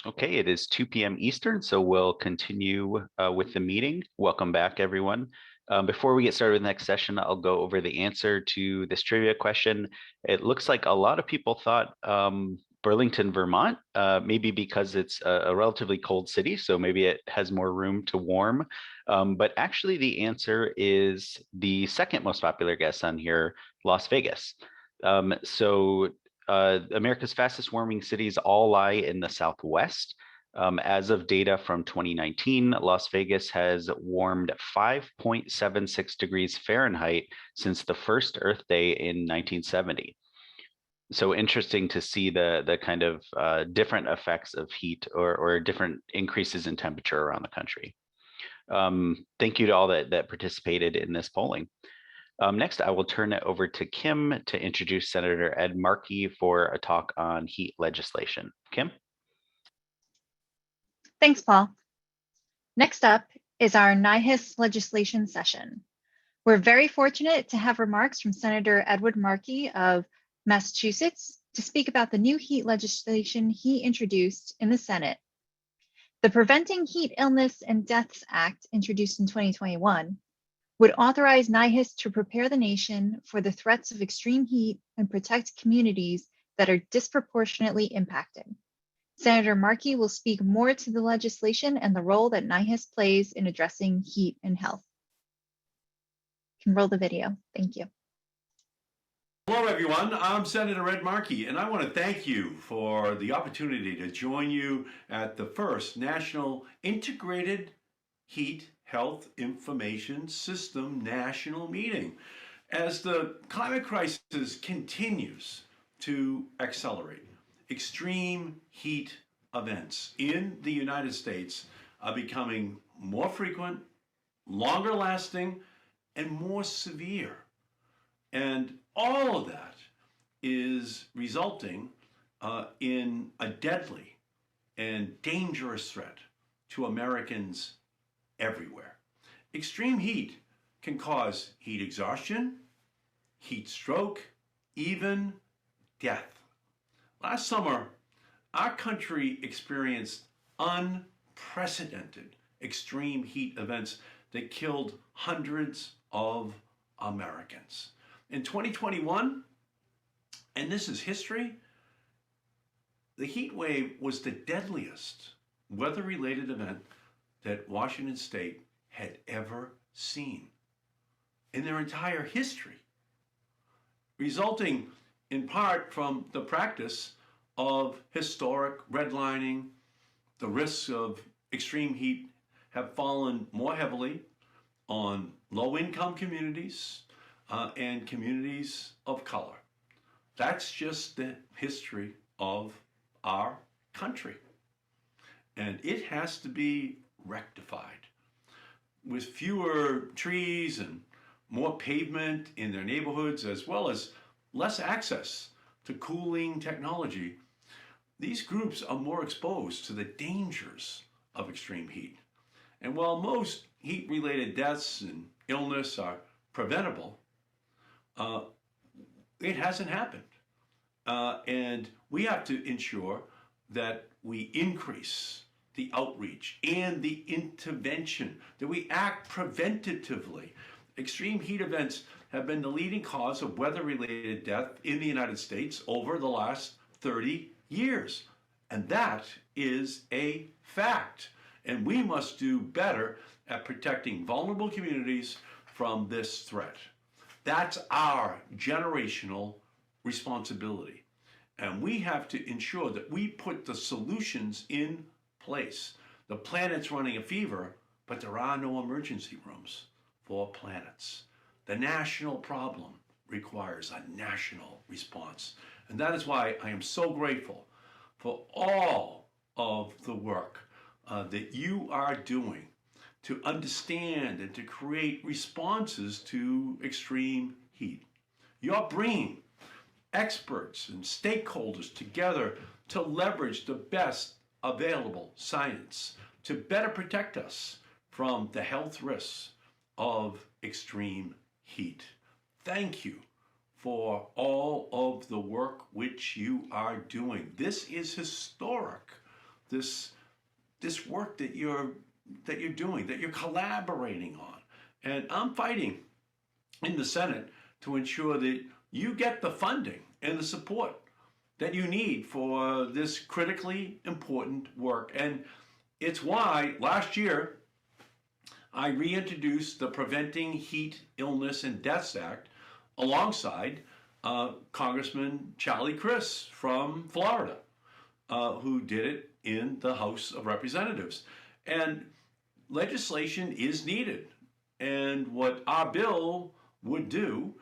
Okay, it is 2 p.m. Eastern, so we'll continue with the meeting. Welcome back, everyone. Before we get started with the next session, I'll go over the answer to this trivia question. It looks like a lot of people thought Burlington, Vermont, maybe because it's a relatively cold city, so maybe it has more room to warm. But actually, the answer is the second most popular guess on here, Las Vegas. America's fastest warming cities all lie in the Southwest. As of data from 2019, Las Vegas has warmed 5.76 degrees Fahrenheit since the first Earth Day in 1970. So interesting to see the kind of different effects of heat or different increases in temperature around the country. Thank you to all that participated in this polling. Next, I will turn it over to Kim to introduce Senator Ed Markey for a talk on heat legislation. Kim? Thanks, Paul. Next up is our NIHHIS legislation session. We're very fortunate to have remarks from Senator Edward Markey of Massachusetts to speak about the new heat legislation he introduced in the Senate. The Preventing Heat Illness and Deaths Act, introduced in 2021, would authorize NIHHIS to prepare the nation for the threats of extreme heat and protect communities that are disproportionately impacted. Senator Markey will speak more to the legislation and the role that NIHHIS plays in addressing heat and health. You can roll the video. Thank you. Hello, everyone. I'm Senator Ed Markey, and I want to thank you for the opportunity to join you at the first National Integrated Heat Health Information System National Meeting. As the climate crisis continues to accelerate, extreme heat events in the United States are becoming more frequent, longer lasting, and more severe. And all of that is resulting in a deadly and dangerous threat to Americans everywhere. Extreme heat can cause heat exhaustion, heat stroke, even death. Last summer, our country experienced unprecedented extreme heat events that killed hundreds of Americans. In 2021, and this is history, the heat wave was the deadliest weather-related event that Washington State had ever seen in their entire history, resulting in part from the practice of historic redlining. The risks of extreme heat have fallen more heavily on low-income communities and communities of color. That's just the history of our country. And it has to be rectified. With fewer trees and more pavement in their neighborhoods, as well as less access to cooling technology, these groups are more exposed to the dangers of extreme heat. And while most heat-related deaths and illness are preventable, it hasn't happened. And we have to ensure that we increase the outreach and the intervention, that we act preventatively. Extreme heat events have been the leading cause of weather-related death in the United States over the last 30 years. And that is a fact. And we must do better at protecting vulnerable communities from this threat. That's our generational responsibility. And we have to ensure that we put the solutions in place. The planet's running a fever, but there are no emergency rooms for planets. The national problem requires a national response. And that is why I am so grateful for all of the work that you are doing to understand and to create responses to extreme heat. You're bringing experts and stakeholders together to leverage the best available science to better protect us from the health risks of extreme heat. Thank you for all of the work which you are doing. This is historic. This work that you're doing, that you're collaborating on. And I'm fighting in the Senate to ensure that you get the funding and the support that you need for this critically important work. And it's why last year I reintroduced the Preventing Heat, Illness, and Deaths Act alongside Congressman Charlie Crist from Florida, who did it in the House of Representatives. And legislation is needed. And what our bill would do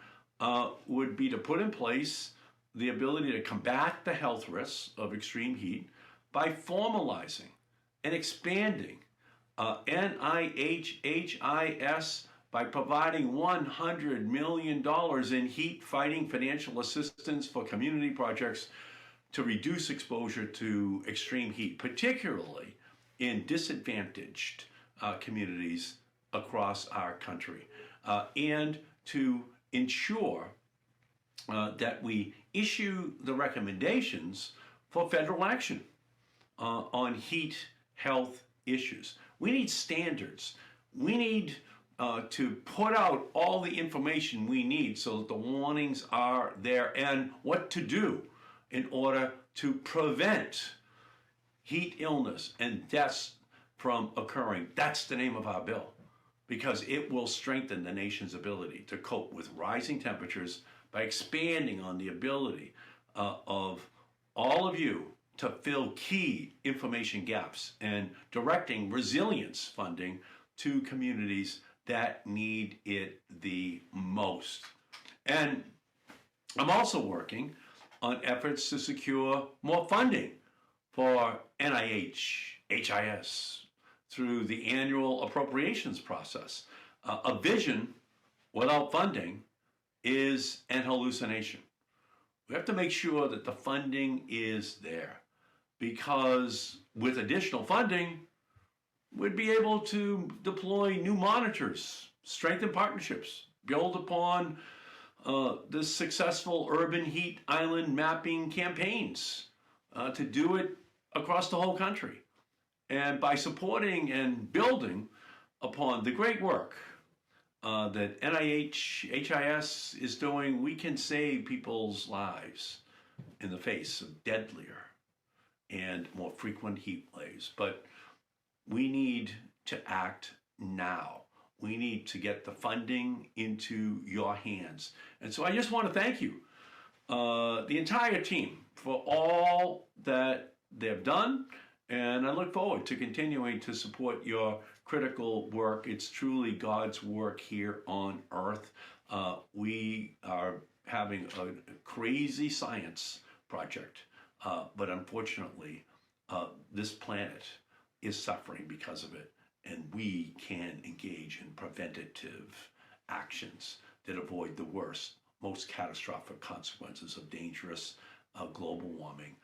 would be to put in place the ability to combat the health risks of extreme heat by formalizing and expanding NIHHIS by providing $100 million in heat-fighting financial assistance for community projects to reduce exposure to extreme heat, particularly in disadvantaged communities across our country, and to ensure that we issue the recommendations for federal action on heat health issues. We need standards. We need to put out all the information we need so that the warnings are there and what to do in order to prevent heat illness and deaths from occurring. That's the name of our bill, because it will strengthen the nation's ability to cope with rising temperatures by expanding on the ability of all of you to fill key information gaps and directing resilience funding to communities that need it the most. And I'm also working on efforts to secure more funding for NIHHIS through the annual appropriations process. A vision without funding is an hallucination. We have to make sure that the funding is there, because with additional funding, we'd be able to deploy new monitors, strengthen partnerships, build upon the successful urban heat island mapping campaigns to do it across the whole country. And by supporting and building upon the great work that NIHHIS is doing, we can save people's lives in the face of deadlier and more frequent heat waves. But we need to act now. We need to get the funding into your hands. And so I just want to thank you, the entire team, for all that they've done. And I look forward to continuing to support your critical work. It's truly God's work here on Earth. We are having a crazy science project, but unfortunately, this planet is suffering because of it. And we can engage in preventative actions that avoid the worst, most catastrophic consequences of dangerous global warming.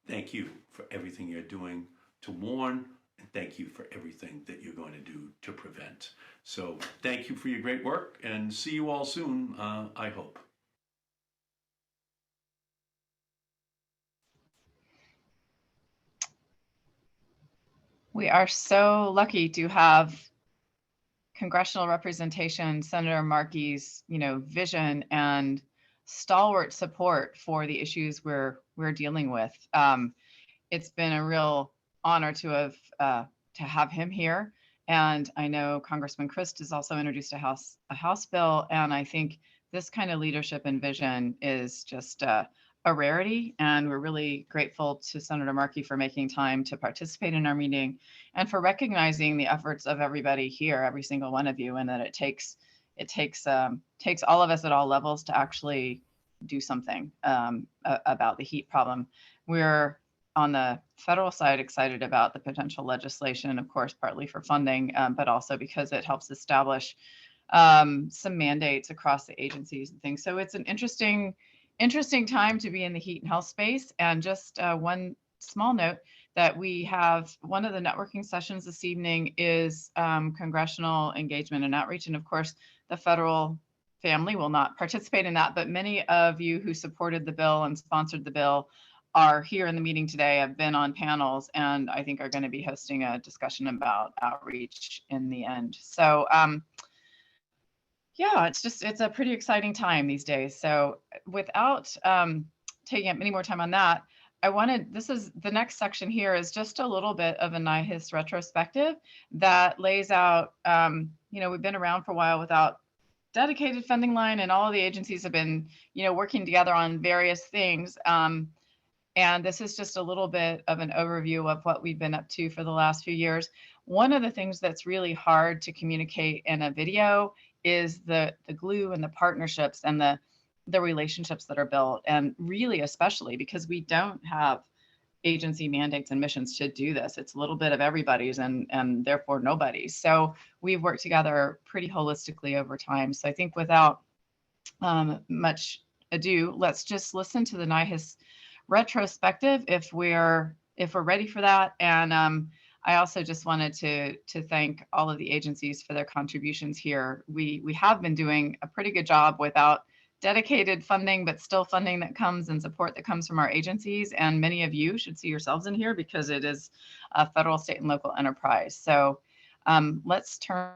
Thank you for everything you're doing to warn, and thank you for everything that you're going to do to prevent. So thank you for your great work, and see you all soon, I hope. We are so lucky to have congressional representation, Senator Markey's, vision and stalwart support for the issues we're dealing with. It's been a real honor to have have him here. And I know Congressman Christ has also introduced a House bill, and I think this kind of leadership and vision is just a rarity. And we're really grateful to Senator Markey for making time to participate in our meeting and for recognizing the efforts of everybody here, every single one of you, and that it takes all of us at all levels to actually do something about the heat problem. We're on the federal side excited about the potential legislation, of course, partly for funding, but also because it helps establish some mandates across the agencies and things. So it's an interesting time to be in the heat and health space. And just one small note that we have, one of the networking sessions this evening is congressional engagement and outreach. And of course, the federal family will not participate in that, but many of you who supported the bill and sponsored the bill are here in the meeting today, have been on panels, and I think are going to be hosting a discussion about outreach in the end. So yeah, it's a pretty exciting time these days. So without taking up any more time on that, the next section here is just a little bit of a NIHHIS retrospective that lays out, we've been around for a while without dedicated funding line, and all of the agencies have been, working together on various things. And this is just a little bit of an overview of what we've been up to for the last few years. One of the things that's really hard to communicate in a video is the glue and the partnerships and the relationships that are built, and really especially because we don't have agency mandates and missions to do this. It's a little bit of everybody's and therefore nobody's. So we've worked together pretty holistically over time. So I think without much ado, let's just listen to the NIHHIS retrospective if we're ready for that. And I also just wanted to thank all of the agencies for their contributions here. We have been doing a pretty good job without dedicated funding, but still funding that comes and support that comes from our agencies. And many of you should see yourselves in here because it is a federal, state, and local enterprise. So let's turn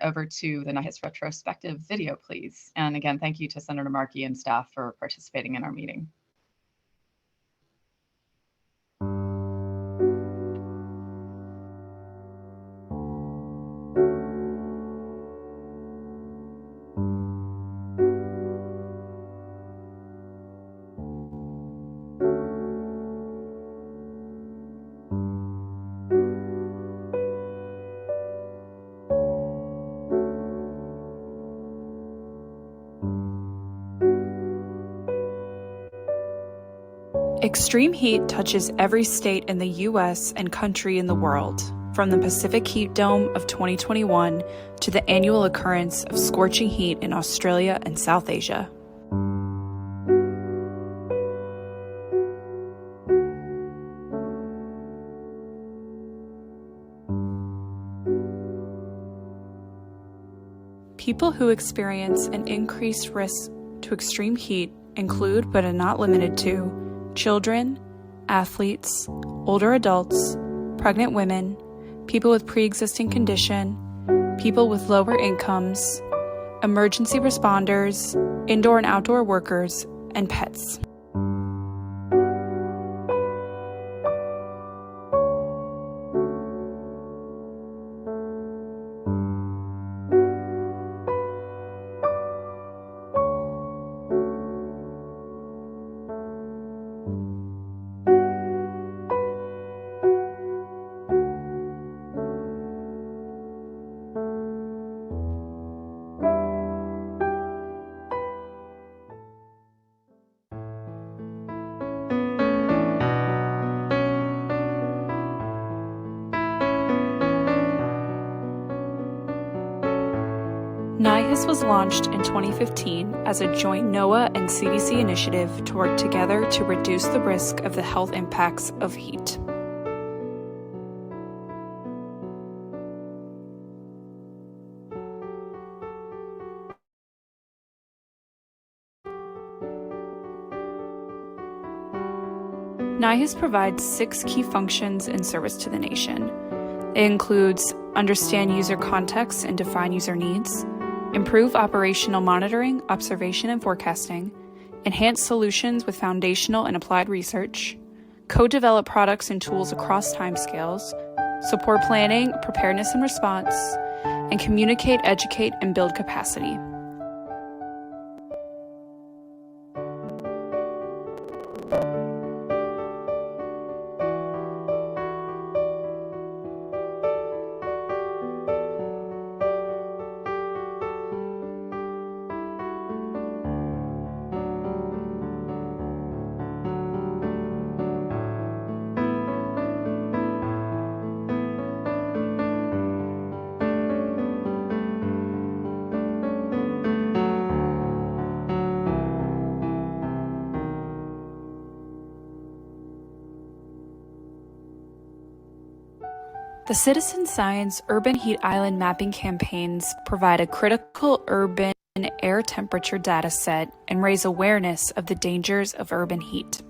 over to the NIHHIS retrospective video, please. And again, thank you to Senator Markey and staff for participating in our meeting. Extreme heat touches every state in the U.S. and country in the world, from the Pacific Heat Dome of 2021 to the annual occurrence of scorching heat in Australia and South Asia. People who experience an increased risk to extreme heat include, but are not limited to, children, athletes, older adults, pregnant women, people with pre-existing condition, people with lower incomes, emergency responders, indoor and outdoor workers, and pets. NIHHIS was launched in 2015 as a joint NOAA and CDC initiative to work together to reduce the risk of the health impacts of heat. NIHHIS provides 6 key functions in service to the nation. It includes understand user context and define user needs, improve operational monitoring, observation, and forecasting, enhance solutions with foundational and applied research, co-develop products and tools across timescales, support planning, preparedness and response, and communicate, educate, and build capacity. The Citizen Science Urban Heat Island Mapping campaigns provide a critical urban air temperature data set and raise awareness of the dangers of urban heat.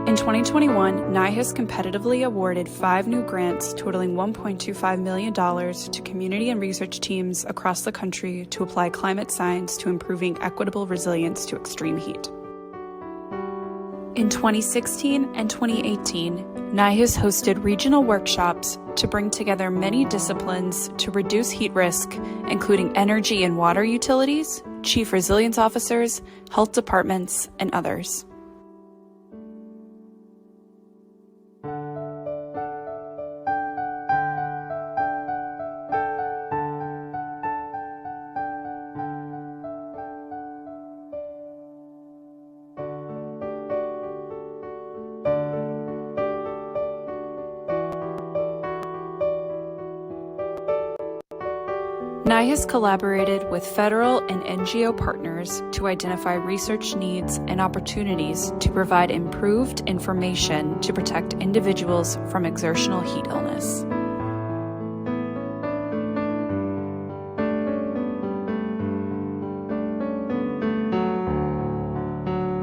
In 2021, NIHHIS competitively awarded 5 new grants totaling $1.25 million to community and research teams across the country to apply climate science to improving equitable resilience to extreme heat. In 2016 and 2018, NIHHIS hosted regional workshops to bring together many disciplines to reduce heat risk, including energy and water utilities, chief resilience officers, health departments, and others. NIHHIS collaborated with federal and NGO partners to identify research needs and opportunities to provide improved information to protect individuals from exertional heat illness.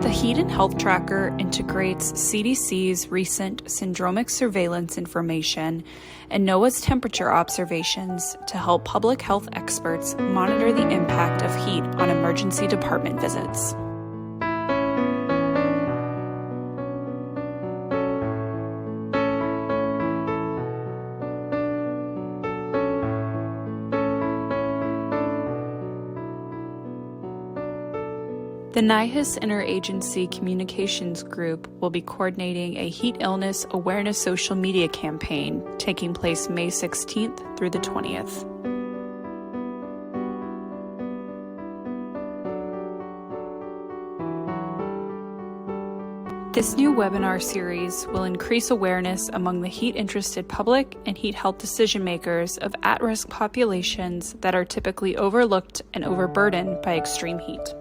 The Heat and Health Tracker integrates CDC's recent syndromic surveillance information and NOAA's temperature observations to help public health experts monitor the impact of heat on emergency department visits. The NIHHIS Interagency Communications Group will be coordinating a heat illness awareness social media campaign taking place May 16th through the 20th. This new webinar series will increase awareness among the heat-interested public and heat health decision makers of at-risk populations that are typically overlooked and overburdened by extreme heat.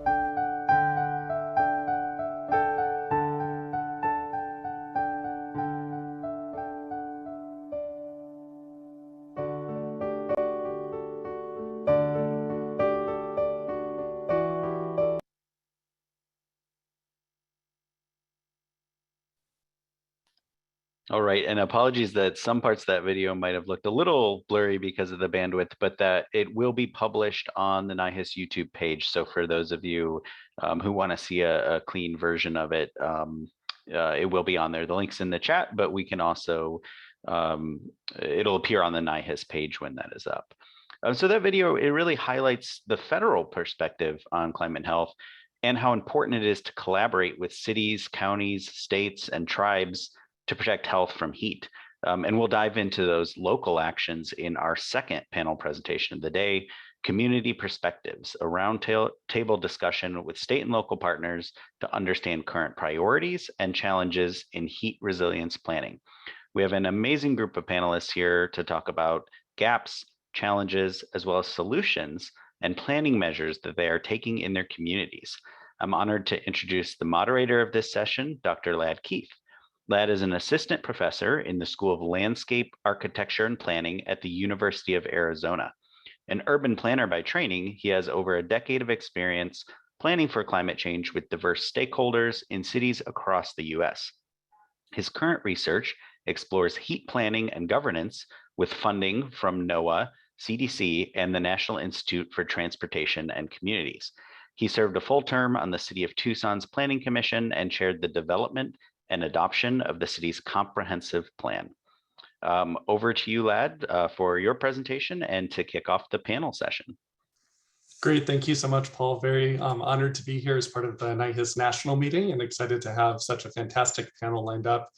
All right, and apologies that some parts of that video might have looked a little blurry because of the bandwidth, but that it will be published on the NIHHIS YouTube page. So for those of you who want to see a clean version of it, it will be on there. The link's in the chat, but we can also, it'll appear on the NIHHIS page when that is up. So that video, it really highlights the federal perspective on climate and health and how important it is to collaborate with cities, counties, states, and tribes to protect health from heat. And we'll dive into those local actions in our second panel presentation of the day, Community Perspectives, a roundtable discussion with state and local partners to understand current priorities and challenges in heat resilience planning. We have an amazing group of panelists here to talk about gaps, challenges, as well as solutions and planning measures that they are taking in their communities. I'm honored to introduce the moderator of this session, Dr. Ladd Keith. Ladd is an assistant professor in the School of Landscape, Architecture, and Planning at the University of Arizona. An urban planner by training, he has over a decade of experience planning for climate change with diverse stakeholders in cities across the US. His current research explores heat planning and governance with funding from NOAA, CDC, and the National Institute for Transportation and Communities. He served a full term on the City of Tucson's Planning Commission and chaired the development and adoption of the city's comprehensive plan. Over to you, Lad, for your presentation and to kick off the panel session. Great, thank you so much, Paul. Very honored to be here as part of the NIHHIS National meeting and excited to have such a fantastic panel lined up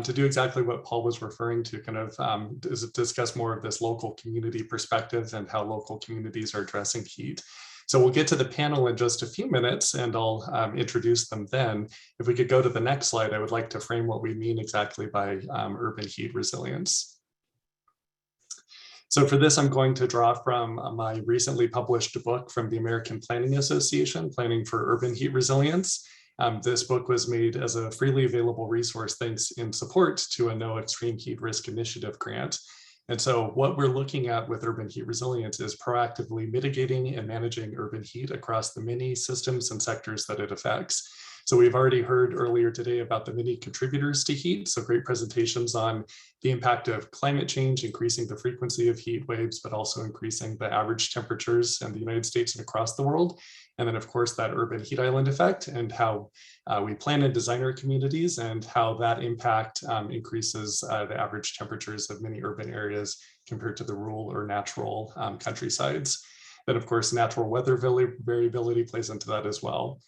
to do exactly what Paul was referring to, kind of discuss more of this local community perspective and how local communities are addressing heat. So we'll get to the panel in just a few minutes and I'll introduce them then. If we could go to the next slide, I would like to frame what we mean exactly by urban heat resilience. So for this, I'm going to draw from my recently published book from the American Planning Association, Planning for Urban Heat Resilience. This book was made as a freely available resource thanks in support to a NOAA Extreme Heat Risk Initiative grant. And so what we're looking at with urban heat resilience is proactively mitigating and managing urban heat across the many systems and sectors that it affects. So we've already heard earlier today about the many contributors to heat. So great presentations on the impact of climate change, increasing the frequency of heat waves, but also increasing the average temperatures in the United States and across the world. And then of course that urban heat island effect and how we plan and design our communities and how that impact increases the average temperatures of many urban areas compared to the rural or natural countrysides. Then of course natural weather variability plays into that as well.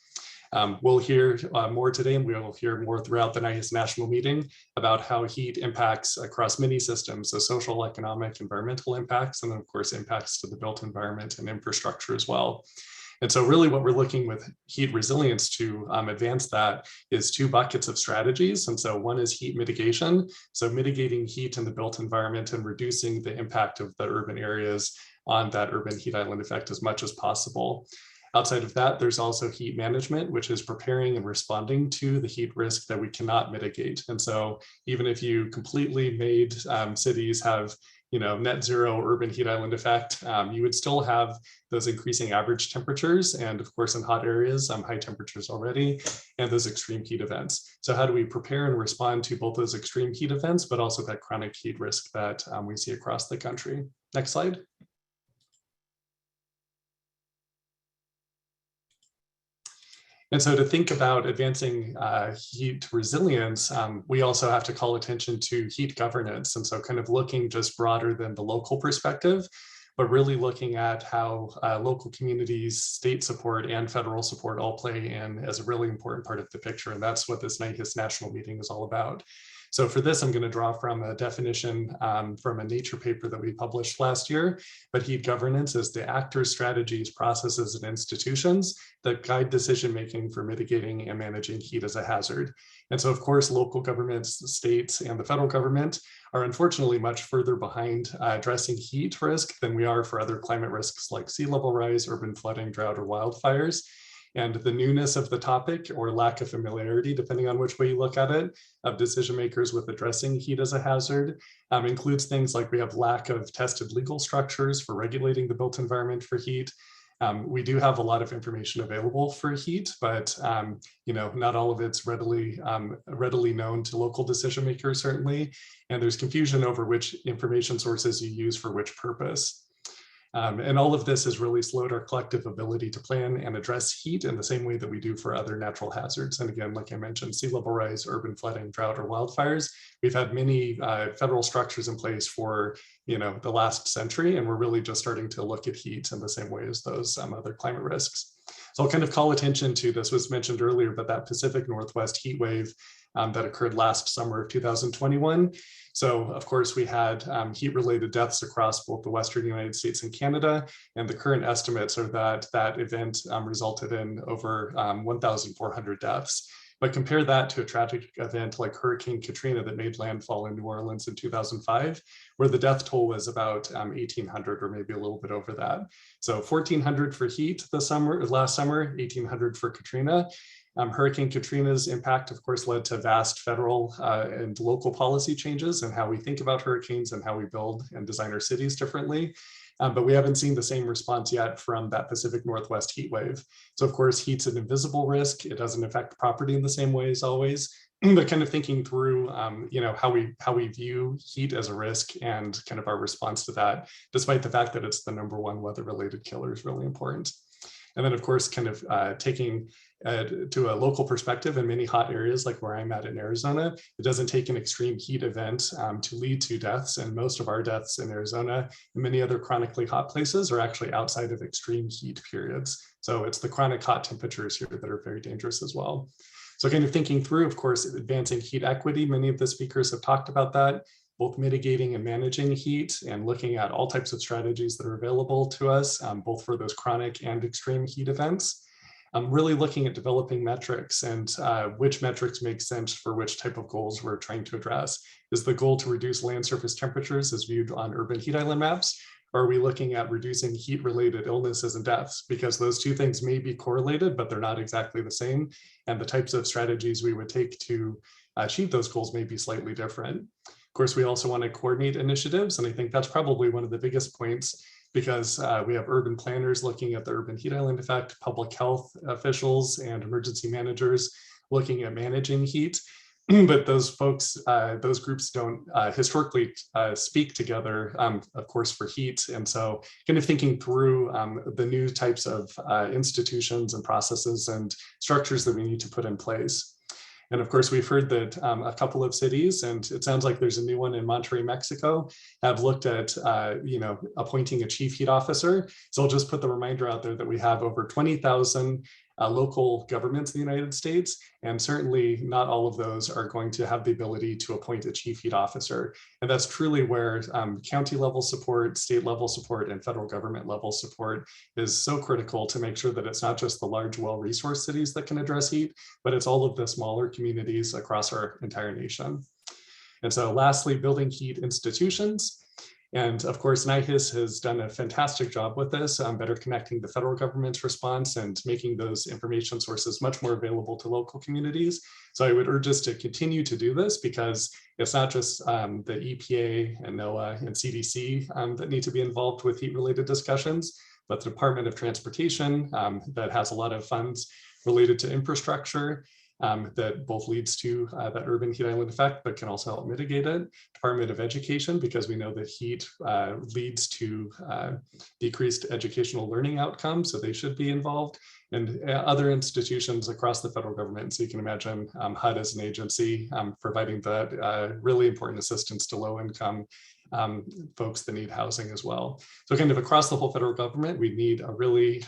We'll hear more today and we'll hear more throughout the NIHHIS National meeting about how heat impacts across many systems, so social, economic, environmental impacts, and then of course impacts to the built environment and infrastructure as well. And so really what we're looking with heat resilience to advance that is two buckets of strategies. And so one is heat mitigation. So mitigating heat in the built environment and reducing the impact of the urban areas on that urban heat island effect as much as possible. Outside of that, there's also heat management, which is preparing and responding to the heat risk that we cannot mitigate. And so even if you completely made cities have net zero urban heat island effect, you would still have those increasing average temperatures and of course in hot areas, high temperatures already, and those extreme heat events. So how do we prepare and respond to both those extreme heat events, but also that chronic heat risk that we see across the country? Next slide. And so to think about advancing heat resilience, we also have to call attention to heat governance. And so kind of looking just broader than the local perspective, but really looking at how local communities, state support, and federal support all play in as a really important part of the picture. And that's what this NIHHIS National meeting is all about. So for this, I'm going to draw from a definition from a Nature paper that we published last year, but heat governance is the actors, strategies, processes, and institutions that guide decision-making for mitigating and managing heat as a hazard. And so of course, local governments, states, and the federal government are unfortunately much further behind addressing heat risk than we are for other climate risks like sea level rise, urban flooding, drought, or wildfires. And the newness of the topic or lack of familiarity, depending on which way you look at it, of decision makers with addressing heat as a hazard includes things like we have lack of tested legal structures for regulating the built environment for heat. We do have a lot of information available for heat, but not all of it's readily known to local decision makers, certainly. And there's confusion over which information sources you use for which purpose. And all of this has really slowed our collective ability to plan and address heat in the same way that we do for other natural hazards. And again, like I mentioned, sea level rise, urban flooding, drought, or wildfires. We've had many federal structures in place for the last century, and we're really just starting to look at heat in the same way as those other climate risks. So I'll kind of call attention to, this was mentioned earlier, but that Pacific Northwest heat wave that occurred last summer of 2021. So of course we had heat-related deaths across both the Western United States and Canada, and the current estimates are that that event resulted in over 1,400 deaths. But compare that to a tragic event like Hurricane Katrina that made landfall in New Orleans in 2005, where the death toll was about 1,800 or maybe a little bit over that. So 1,400 for heat last summer, 1,800 for Katrina. Hurricane Katrina's impact, of course, led to vast federal and local policy changes in how we think about hurricanes and how we build and design our cities differently. but we haven't seen the same response yet from that Pacific Northwest heat wave. So of course, heat's an invisible risk. It doesn't affect property in the same way as always, but kind of thinking through, how we view heat as a risk and kind of our response to that, despite the fact that it's the #1 weather-related killer, is really important. And then of course, kind of taking to a local perspective in many hot areas like where I'm at in Arizona, it doesn't take an extreme heat event to lead to deaths. And most of our deaths in Arizona and many other chronically hot places are actually outside of extreme heat periods. So it's the chronic hot temperatures here that are very dangerous as well. So kind of thinking through, of course, advancing heat equity, many of the speakers have talked about that, both mitigating and managing heat and looking at all types of strategies that are available to us, both for those chronic and extreme heat events. Really looking at developing metrics and which metrics make sense for which type of goals we're trying to address. Is the goal to reduce land surface temperatures as viewed on urban heat island maps? Or are we looking at reducing heat-related illnesses and deaths? Because those two things may be correlated, but they're not exactly the same. And the types of strategies we would take to achieve those goals may be slightly different. Of course, we also want to coordinate initiatives. And I think that's probably one of the biggest points, because we have urban planners looking at the urban heat island effect, public health officials and emergency managers looking at managing heat. But those folks, those groups don't historically speak together, of course, for heat. And so kind of thinking through the new types of institutions and processes and structures that we need to put in place. And of course, we've heard that a couple of cities, and it sounds like there's a new one in Monterrey, Mexico, have looked at appointing a chief heat officer. So I'll just put the reminder out there that we have over 20,000 local governments in the United States, and certainly not all of those are going to have the ability to appoint a chief heat officer. And that's truly where county level support, state level support, and federal government level support is so critical to make sure that it's not just the large, well-resourced cities that can address heat, but it's all of the smaller communities across our entire nation. And so lastly, building heat institutions. And of course, NIHHIS has done a fantastic job with this, better connecting the federal government's response and making those information sources much more available to local communities. So I would urge us to continue to do this, because it's not just the EPA and NOAA and CDC that need to be involved with heat-related discussions, but the Department of Transportation that has a lot of funds related to infrastructure, that both leads to that urban heat island effect, but can also help mitigate it. Department of Education, because we know that heat leads to decreased educational learning outcomes, so they should be involved. And other institutions across the federal government. So you can imagine HUD as an agency providing that really important assistance to low-income folks that need housing as well. So kind of across the whole federal government, we need a really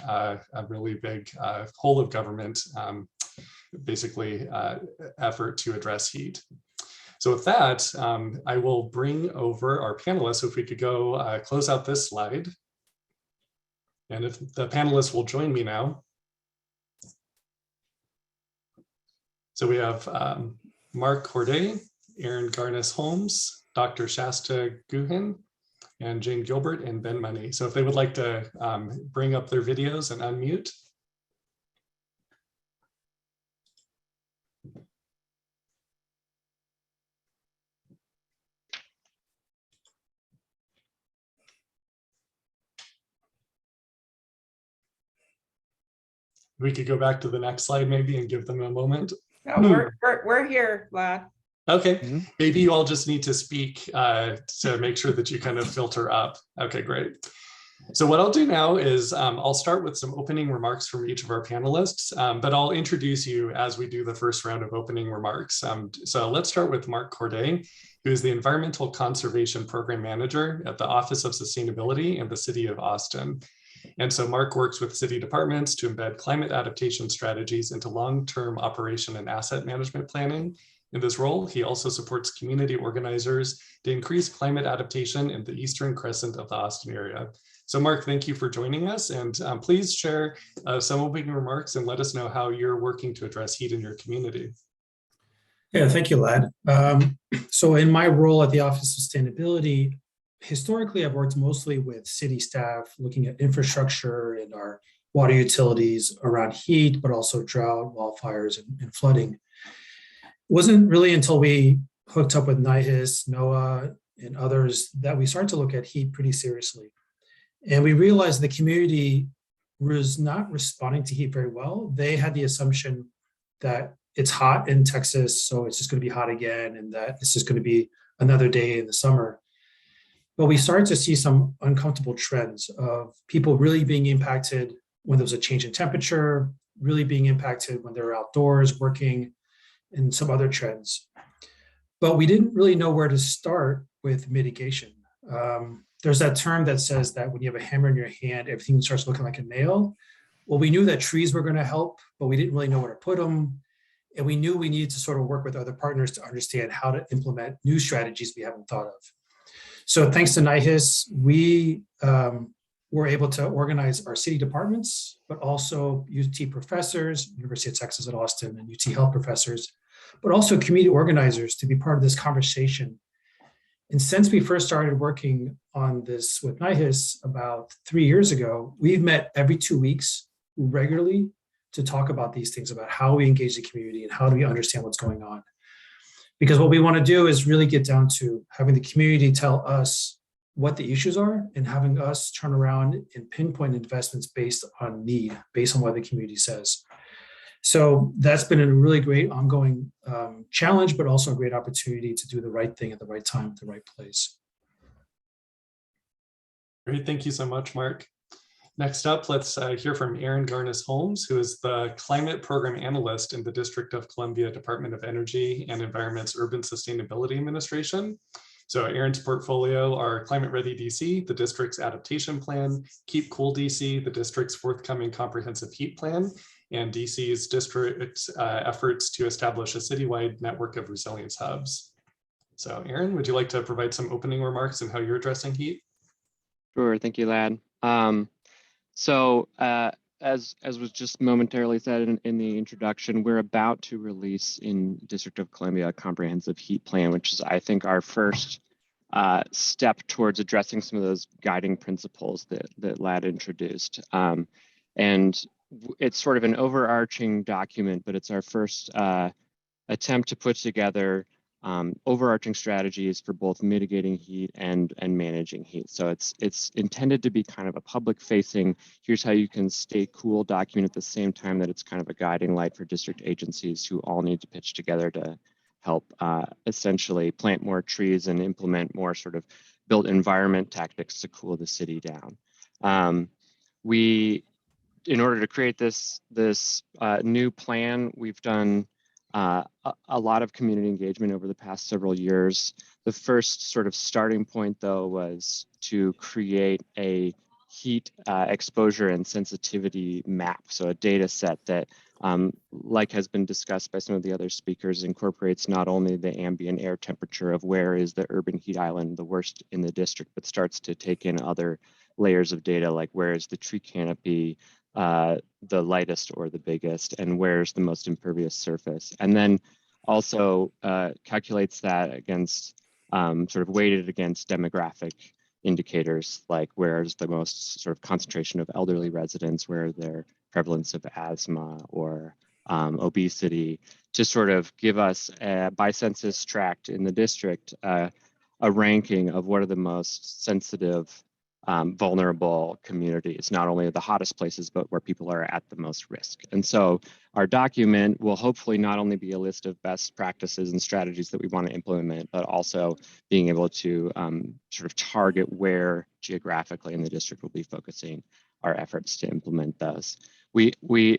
big whole of government basically effort to address heat. So with that, I will bring over our panelists. So if we could go close out this slide. And if the panelists will join me now. So we have Mark Corday, Aaron Garnis-Holmes, Dr. Shasta Guhin, and Jane Gilbert and Ben Money. So if they would like to bring up their videos and unmute. We could go back to the next slide maybe and give them a moment. No, we're here, lad. Okay, maybe you all just need to speak to make sure that you kind of filter up. Okay, great. So what I'll do now is I'll start with some opening remarks from each of our panelists, but I'll introduce you as we do the first round of opening remarks. So let's start with Mark Corday, who is the Environmental Conservation Program Manager at the Office of Sustainability in the City of Austin. And so Mark works with city departments to embed climate adaptation strategies into long-term operation and asset management planning. In this role, he also supports community organizers to increase climate adaptation in the eastern crescent of the Austin area. So Mark, thank you for joining us, and please share some opening remarks and let us know how you're working to address heat in your community. Yeah, thank you, Lad. So in my role at the Office of Sustainability, historically, I've worked mostly with city staff looking at infrastructure and our water utilities around heat, but also drought, wildfires, and flooding. It wasn't really until we hooked up with NIHHIS, NOAA, and others that we started to look at heat pretty seriously. And we realized the community was not responding to heat very well. They had the assumption that it's hot in Texas, so it's just going to be hot again, and that it's just going to be another day in the summer. But we started to see some uncomfortable trends of people really being impacted when there was a change in temperature, really being impacted when they're outdoors working, and some other trends. But we didn't really know where to start with mitigation. There's that term that says that when you have a hammer in your hand, everything starts looking like a nail. Well, we knew that trees were going to help, but we didn't really know where to put them. And we knew we needed to sort of work with other partners to understand how to implement new strategies we haven't thought of. So thanks to NIHHIS, we were able to organize our city departments, but also UT professors, University of Texas at Austin, and UT Health professors, but also community organizers to be part of this conversation. And since we first started working on this with NIHHIS about 3 years ago, we've met every 2 weeks regularly to talk about these things, about how we engage the community and how do we understand what's going on. Because what we want to do is really get down to having the community tell us what the issues are and having us turn around and pinpoint investments based on need, based on what the community says. So that's been a really great ongoing challenge, but also a great opportunity to do the right thing at the right time, at the right place. Great, thank you so much, Mark. Next up, let's hear from Erin Garnis-Holmes, who is the Climate Program Analyst in the District of Columbia Department of Energy and Environment's Urban Sustainability Administration. So Erin's portfolio are Climate Ready DC, the district's adaptation plan, Keep Cool DC, the district's forthcoming comprehensive heat plan, and DC's district's efforts to establish a citywide network of resilience hubs. So Erin, would you like to provide some opening remarks on how you're addressing heat? Sure, thank you, Lad. As was just momentarily said in the introduction, we're about to release in District of Columbia a comprehensive heat plan, which is, I think, our first step towards addressing some of those guiding principles that Lad introduced. And it's sort of an overarching document, but it's our first attempt to put together overarching strategies for both mitigating heat and managing heat. So it's intended to be kind of a public-facing, here's how you can stay cool document at the same time that it's kind of a guiding light for district agencies who all need to pitch together to help essentially plant more trees and implement more sort of built environment tactics to cool the city down. In order to create this new plan, we've done a lot of community engagement over the past several years. The first sort of starting point, though, was to create a heat exposure and sensitivity map. So a data set that, like has been discussed by some of the other speakers, incorporates not only the ambient air temperature of where is the urban heat island the worst in the district, but starts to take in other layers of data, like where is the tree canopy the lightest or the biggest, and where's the most impervious surface, and then also calculates that against sort of weighted against demographic indicators, like where's the most sort of concentration of elderly residents, where their prevalence of asthma or obesity, to sort of give us by census tract in the district a ranking of what are the most sensitive vulnerable communities, not only the hottest places, but where people are at the most risk. And so our document will hopefully not only be a list of best practices and strategies that we want to implement, but also being able to sort of target where geographically in the district we'll be focusing our efforts to implement those.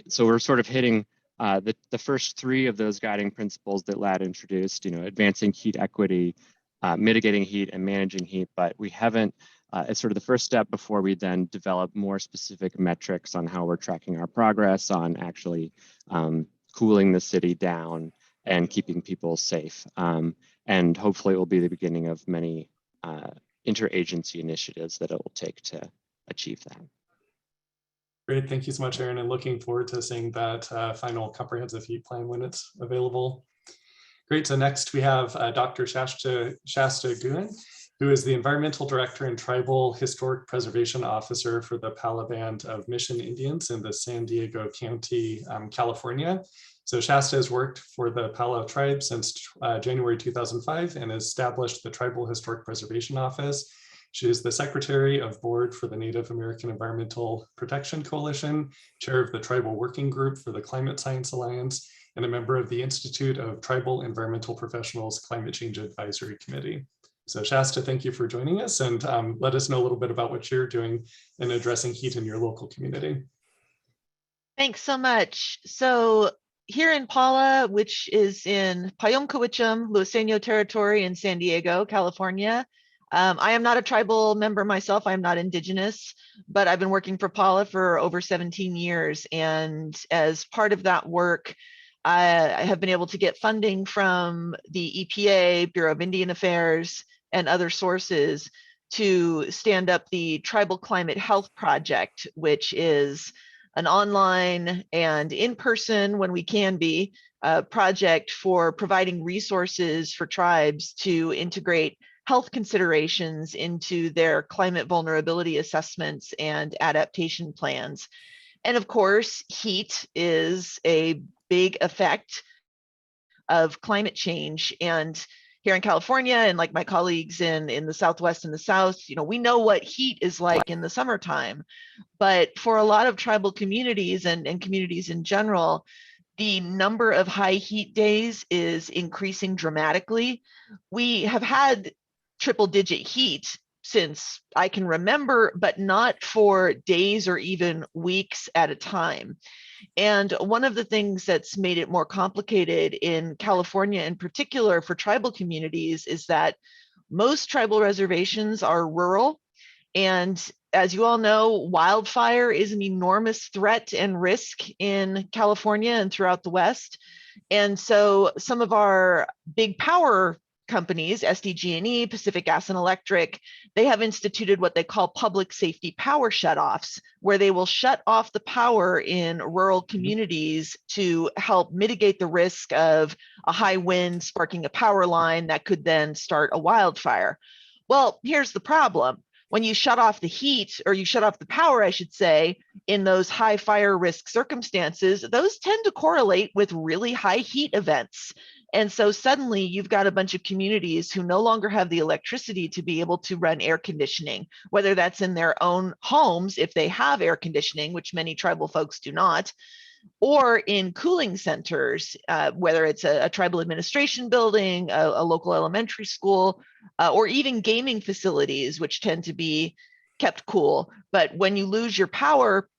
So we're sort of hitting the first three of those guiding principles that Lad introduced, advancing heat equity, mitigating heat, and managing heat, but we haven't it's sort of the first step before we then develop more specific metrics on how we're tracking our progress on actually cooling the city down and keeping people safe. And hopefully it will be the beginning of many interagency initiatives that it will take to achieve that. Great, thank you so much, Erin, and looking forward to seeing that final comprehensive heat plan when it's available. Great, so next we have Dr. Shasta Guin, who is the Environmental Director and Tribal Historic Preservation Officer for the Palo Band of Mission Indians in the San Diego County, California. So Shasta has worked for the Palo tribe since January 2005 and established the Tribal Historic Preservation Office. She is the Secretary of Board for the Native American Environmental Protection Coalition, Chair of the Tribal Working Group for the Climate Science Alliance, and a member of the Institute of Tribal Environmental Professionals Climate Change Advisory Committee. So Shasta, thank you for joining us, and let us know a little bit about what you're doing in addressing heat in your local community. Thanks so much. So here in Paula, which is in Payom-Cowichan, Luiseno Territory in San Diego, California, I am not a tribal member myself. I'm not Indigenous, but I've been working for Paula for over 17 years. And as part of that work, I have been able to get funding from the EPA, Bureau of Indian Affairs, and other sources to stand up the Tribal Climate Health Project, which is an online and in-person, when we can be, project for providing resources for tribes to integrate health considerations into their climate vulnerability assessments and adaptation plans. And of course, heat is a big effect of climate change. And here in California, and like my colleagues in the Southwest and the South, we know what heat is like in the summertime. But for a lot of tribal communities and communities in general, the number of high heat days is increasing dramatically. We have had triple-digit heat since I can remember, but not for days or even weeks at a time. And one of the things that's made it more complicated in California in particular for tribal communities is that most tribal reservations are rural. And as you all know, wildfire is an enormous threat and risk in California and throughout the West. And so some of our big power companies, SDG&E, Pacific Gas and Electric, they have instituted what they call public safety power shutoffs, where they will shut off the power in rural communities to help mitigate the risk of a high wind sparking a power line that could then start a wildfire. Well, here's the problem. When you shut off the heat, or you shut off the power, I should say, in those high fire risk circumstances, those tend to correlate with really high heat events. And so suddenly you've got a bunch of communities who no longer have the electricity to be able to run air conditioning, whether that's in their own homes, if they have air conditioning, which many tribal folks do not, or in cooling centers, whether it's a tribal administration building, a local elementary school, or even gaming facilities, which tend to be kept cool. But when you lose your power,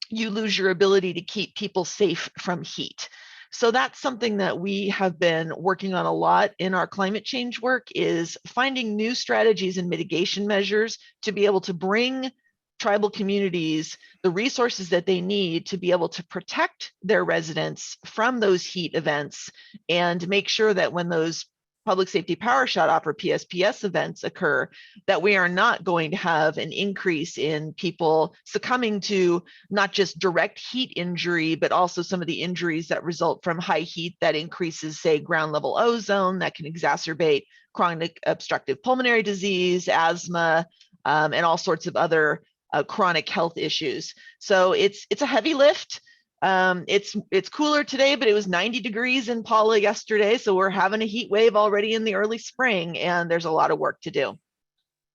you lose your ability to keep people safe from heat. So that's something that we have been working on a lot in our climate change work, is finding new strategies and mitigation measures to be able to bring tribal communities the resources that they need to be able to protect their residents from those heat events, and make sure that when those public safety power shutoff or PSPS events occur, that we are not going to have an increase in people succumbing to not just direct heat injury, but also some of the injuries that result from high heat that increases, say, ground level ozone, that can exacerbate chronic obstructive pulmonary disease, asthma, and all sorts of other chronic health issues. So it's a heavy lift. It's cooler today, but it was 90 degrees in Paula yesterday. So we're having a heat wave already in the early spring, and there's a lot of work to do.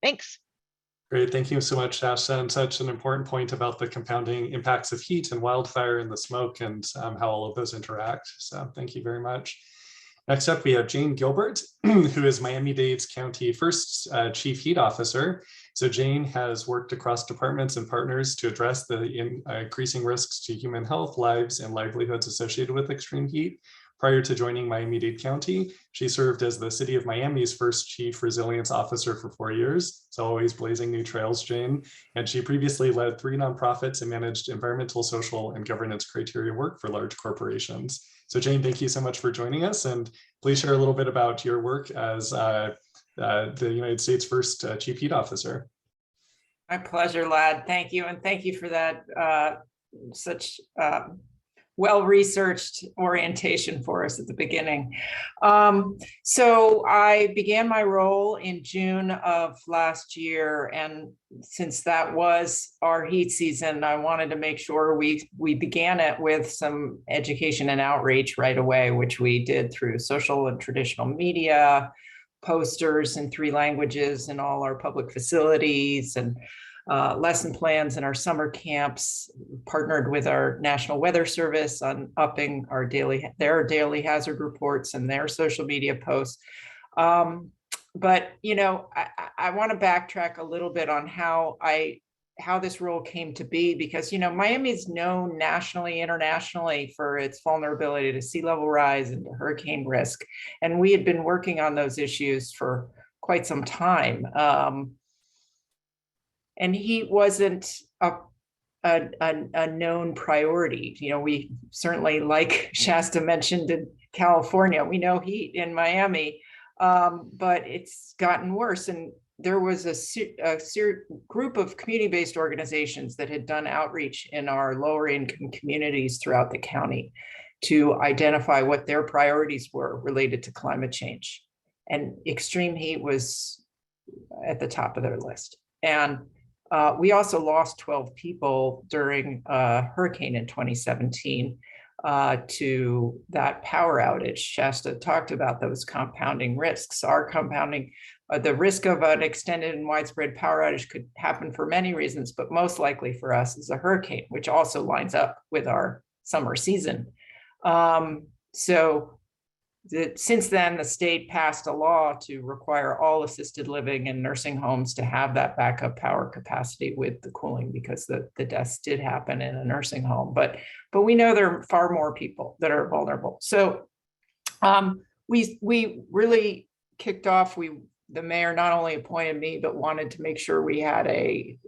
Thanks. Great, thank you so much, Shasta, and such an important point about the compounding impacts of heat and wildfire and the smoke, and how all of those interact. So thank you very much. Next up, we have Jane Gilbert, who is Miami-Dade's County First Chief Heat Officer. So Jane has worked across departments and partners to address the increasing risks to human health, lives, and livelihoods associated with extreme heat. Prior to joining Miami-Dade County, she served as the City of Miami's first Chief Resilience Officer for 4 years. So always blazing new trails, Jane. And she previously led 3 nonprofits and managed environmental, social, and governance criteria work for large corporations. So Jane, thank you so much for joining us. And please share a little bit about your work as the United States' first Chief Heat Officer. My pleasure, Lad. Thank you. And thank you for that such well-researched orientation for us at the beginning. So I began my role in June of last year, and since that was our heat season, I wanted to make sure we began it with some education and outreach right away, which we did through social and traditional media, posters in 3 languages in all our public facilities, and lesson plans in our summer camps, partnered with our National Weather Service on upping their daily hazard reports and their social media posts. But, you know, I want to backtrack a little bit on how this role came to be, because, you know, Miami is known nationally, internationally for its vulnerability to sea level rise and to hurricane risk. And we had been working on those issues for quite some time. And heat wasn't a known priority. You know, we certainly, like Shasta mentioned, in California, we know heat in Miami, but it's gotten worse. And there was a group of community-based organizations that had done outreach in our lower income communities throughout the county to identify what their priorities were related to climate change. And extreme heat was at the top of their list. And we also lost 12 people during a hurricane in 2017 to that power outage. Shasta talked about those compounding risks. The risk of an extended and widespread power outage could happen for many reasons, but most likely for us is a hurricane, which also lines up with our summer season. Since then, the state passed a law to require all assisted living and nursing homes to have that backup power capacity with the cooling, because the deaths did happen in a nursing home. But we know there are far more people that are vulnerable. So we really kicked off. The mayor not only appointed me, but wanted to make sure we had a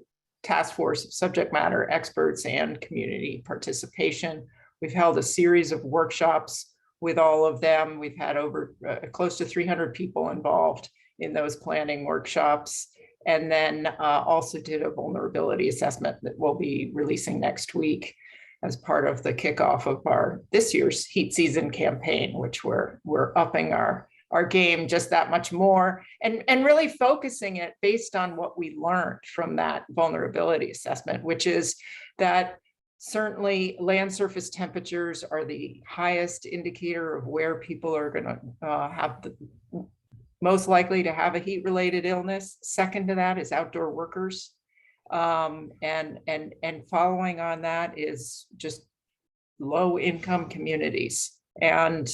task force of subject matter experts and community participation. We've held a series of workshops with all of them. We've had over close to 300 people involved in those planning workshops, and then also did a vulnerability assessment that we'll be releasing next week as part of the kickoff of this year's heat season campaign, which we're upping our game just that much more, and really focusing it based on what we learned from that vulnerability assessment, which is that certainly land surface temperatures are the highest indicator of where people are going to have the most likely to have a heat related illness. Second to that is outdoor workers. And following on that is just low income communities, and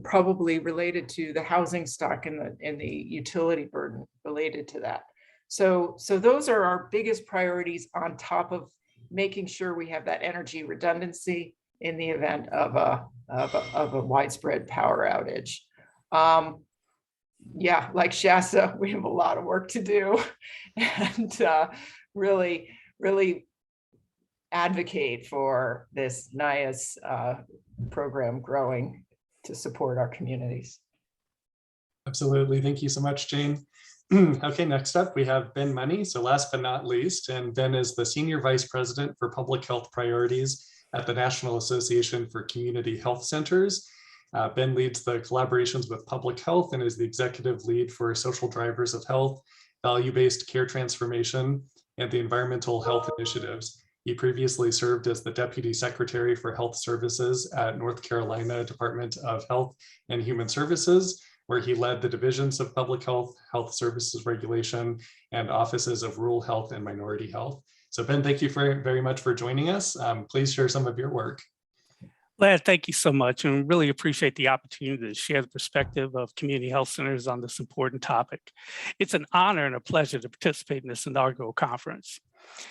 probably related to the housing stock and the utility burden related to that. So those are our biggest priorities, on top of making sure we have that energy redundancy in the event of a widespread power outage. Yeah, like Shasta, we have a lot of work to do, and really advocate for this NIHHIS program growing to support our communities. Absolutely. Thank you so much, Jane. Okay, next up we have Ben Money. So last but not least, and Ben is the Senior Vice President for Public Health Priorities at the National Association for Community Health Centers. Ben leads the collaborations with public health and is the executive lead for social drivers of health, value-based care transformation, and the environmental health initiatives. He previously served as the Deputy Secretary for Health Services at North Carolina Department of Health and Human Services, where he led the divisions of public health, health services regulation, and offices of rural health and minority health. So Ben, thank you very much for joining us. Please share some of your work. Lad, thank you so much, and really appreciate the opportunity to share the perspective of community health centers on this important topic. It's an honor and a pleasure to participate in this inaugural conference.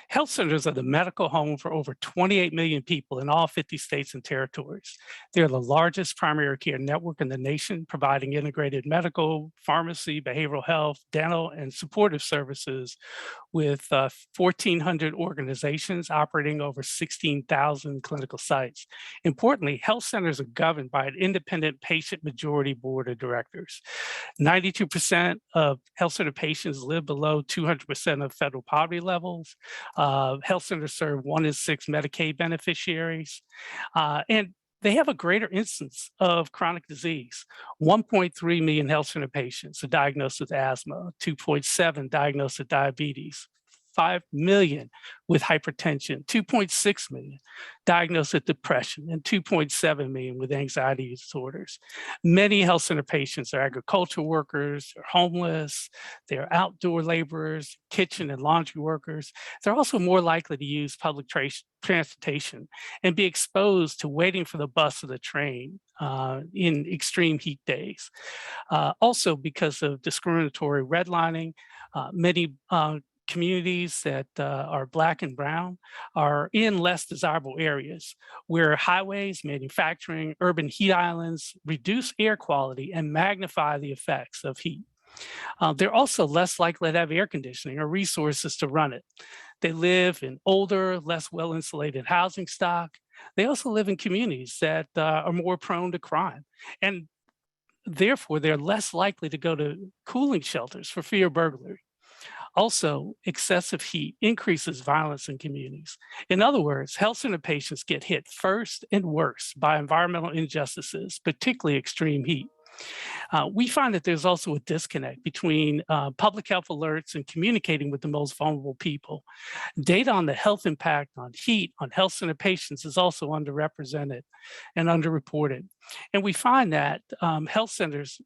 Health centers are the medical home for over 28 million people in all 50 states and territories. They're the largest primary care network in the nation, providing integrated medical, pharmacy, behavioral health, dental, and supportive services with 1,400 organizations operating over 16,000 clinical sites. Importantly, health centers are governed by an independent patient majority board of directors. 92% of health center patients live below 200% of federal poverty levels. Health centers serve 1 in 6 Medicaid beneficiaries, and they have a greater instance of chronic disease. 1.3 million health center patients are diagnosed with asthma, 2.7 diagnosed with diabetes, 2.5 million with hypertension, 2.6 million diagnosed with depression, and 2.7 million with anxiety disorders. Many health center patients are agricultural workers, they're homeless, they're outdoor laborers, kitchen and laundry workers. They're also more likely to use public transportation and be exposed to waiting for the bus or the train in extreme heat days. Also, because of discriminatory redlining, many communities that are Black and brown are in less desirable areas where highways, manufacturing, urban heat islands reduce air quality and magnify the effects of heat. They're also less likely to have air conditioning or resources to run it. They live in older, less well-insulated housing stock. They also live in communities that are more prone to crime. And therefore, they're less likely to go to cooling shelters for fear of burglary. Also, excessive heat increases violence in communities. In other words, health center patients get hit first and worst by environmental injustices, particularly extreme heat. We find that there's also a disconnect between public health alerts and communicating with the most vulnerable people. Data on the health impact on heat on health center patients is also underrepresented and underreported. And we find that health centers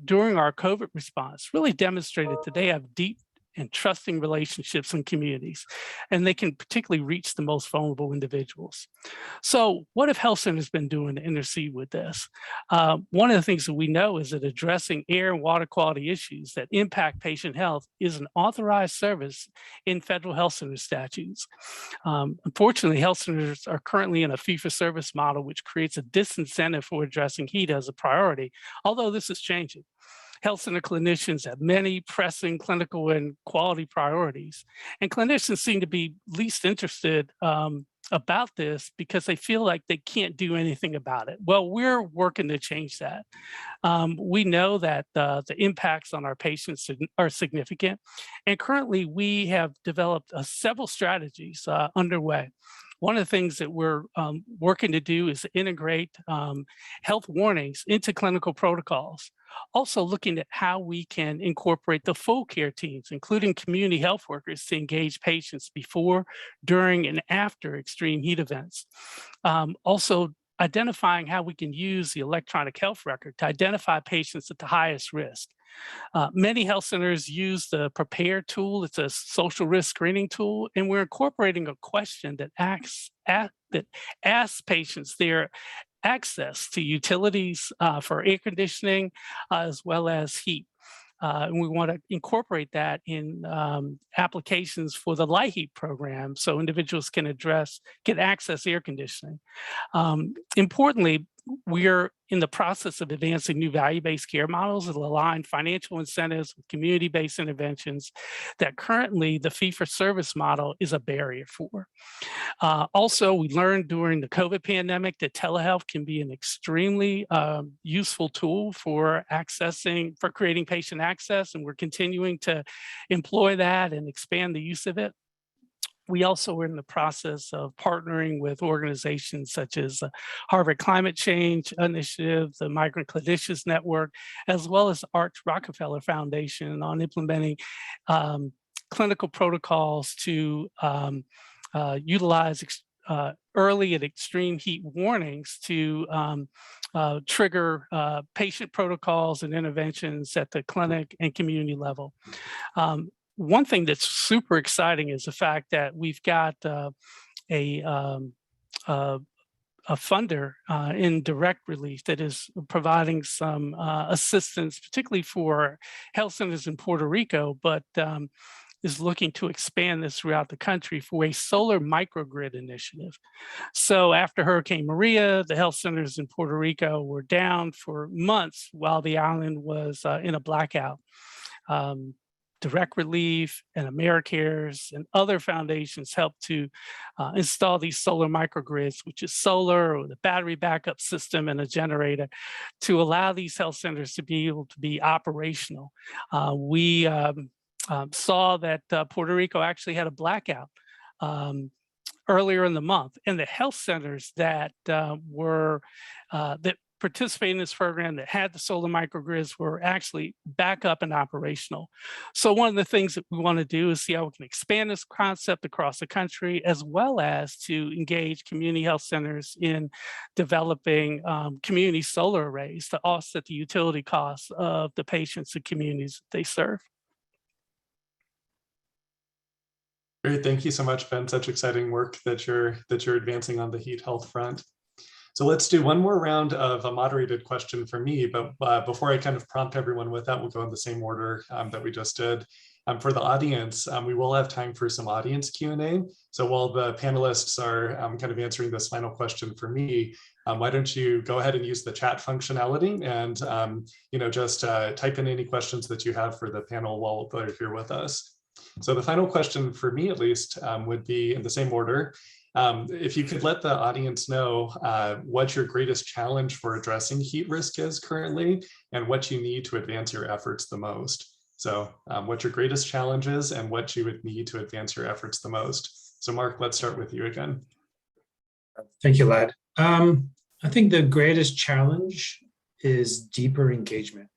during our COVID response really demonstrated that they have deep and trusting relationships in communities, and they can particularly reach the most vulnerable individuals. So what have health centers been doing to intercede with this? One of the things that we know is that addressing air and water quality issues that impact patient health is an authorized service in federal health center statutes. Unfortunately, health centers are currently in a fee-for-service model, which creates a disincentive for addressing heat as a priority, although this is changing. Health center clinicians have many pressing clinical and quality priorities, and clinicians seem to be least interested about this because they feel like they can't do anything about it. Well, we're working to change that. We know that the impacts on our patients are significant, and currently we have developed several strategies underway. One of the things that we're working to do is integrate health warnings into clinical protocols. Also looking at how we can incorporate the full care teams, including community health workers, to engage patients before, during, and after extreme heat events. Also identifying how we can use the electronic health record to identify patients at the highest risk. Many health centers use the Prepare tool. It's a social risk screening tool, and we're incorporating a question that asks patients their access to utilities for air conditioning as well as heat. And we want to incorporate that in applications for the light heat program so individuals can access air conditioning. Importantly, we're in the process of advancing new value-based care models that will align financial incentives with community-based interventions that currently the fee-for-service model is a barrier for. Also, we learned during the COVID pandemic that telehealth can be an extremely useful tool for creating patient access, and we're continuing to employ that and expand the use of it. We also are in the process of partnering with organizations such as Harvard Climate Change Initiative, the Migrant Clinicians Network, as well as Arch Rockefeller Foundation on implementing clinical protocols to utilize early and extreme heat warnings to trigger patient protocols and interventions at the clinic and community level. One thing that's super exciting is the fact that we've got a funder in direct relief that is providing some assistance, particularly for health centers in Puerto Rico, but is looking to expand this throughout the country for a solar microgrid initiative. So after Hurricane Maria, the health centers in Puerto Rico were down for months while the island was in a blackout. Direct Relief and AmeriCares and other foundations help to install these solar microgrids, which is solar or the battery backup system and a generator to allow these health centers to be able to be operational. We saw that Puerto Rico actually had a blackout earlier in the month, and the health centers that participated in this program, that had the solar microgrids, were actually back up and operational. So one of the things that we want to do is see how we can expand this concept across the country, as well as to engage community health centers in developing community solar arrays to offset the utility costs of the patients and communities that they serve. Great, thank you so much, Ben. Such exciting work that you're advancing on the heat health front. So let's do one more round of a moderated question for me, but before I kind of prompt everyone with that, we'll go in the same order that we just did. For the audience, we will have time for some audience Q&A. So while the panelists are kind of answering this final question for me, why don't you go ahead and use the chat functionality and just type in any questions that you have for the panel while they're here with us. So the final question for me, at least, would be in the same order. If you could let the audience know what your greatest challenge for addressing heat risk is currently, and what you need to advance your efforts the most. So what your greatest challenge is and what you would need to advance your efforts the most. So Mark, let's start with you again. Thank you, Lad. I think the greatest challenge is deeper engagement.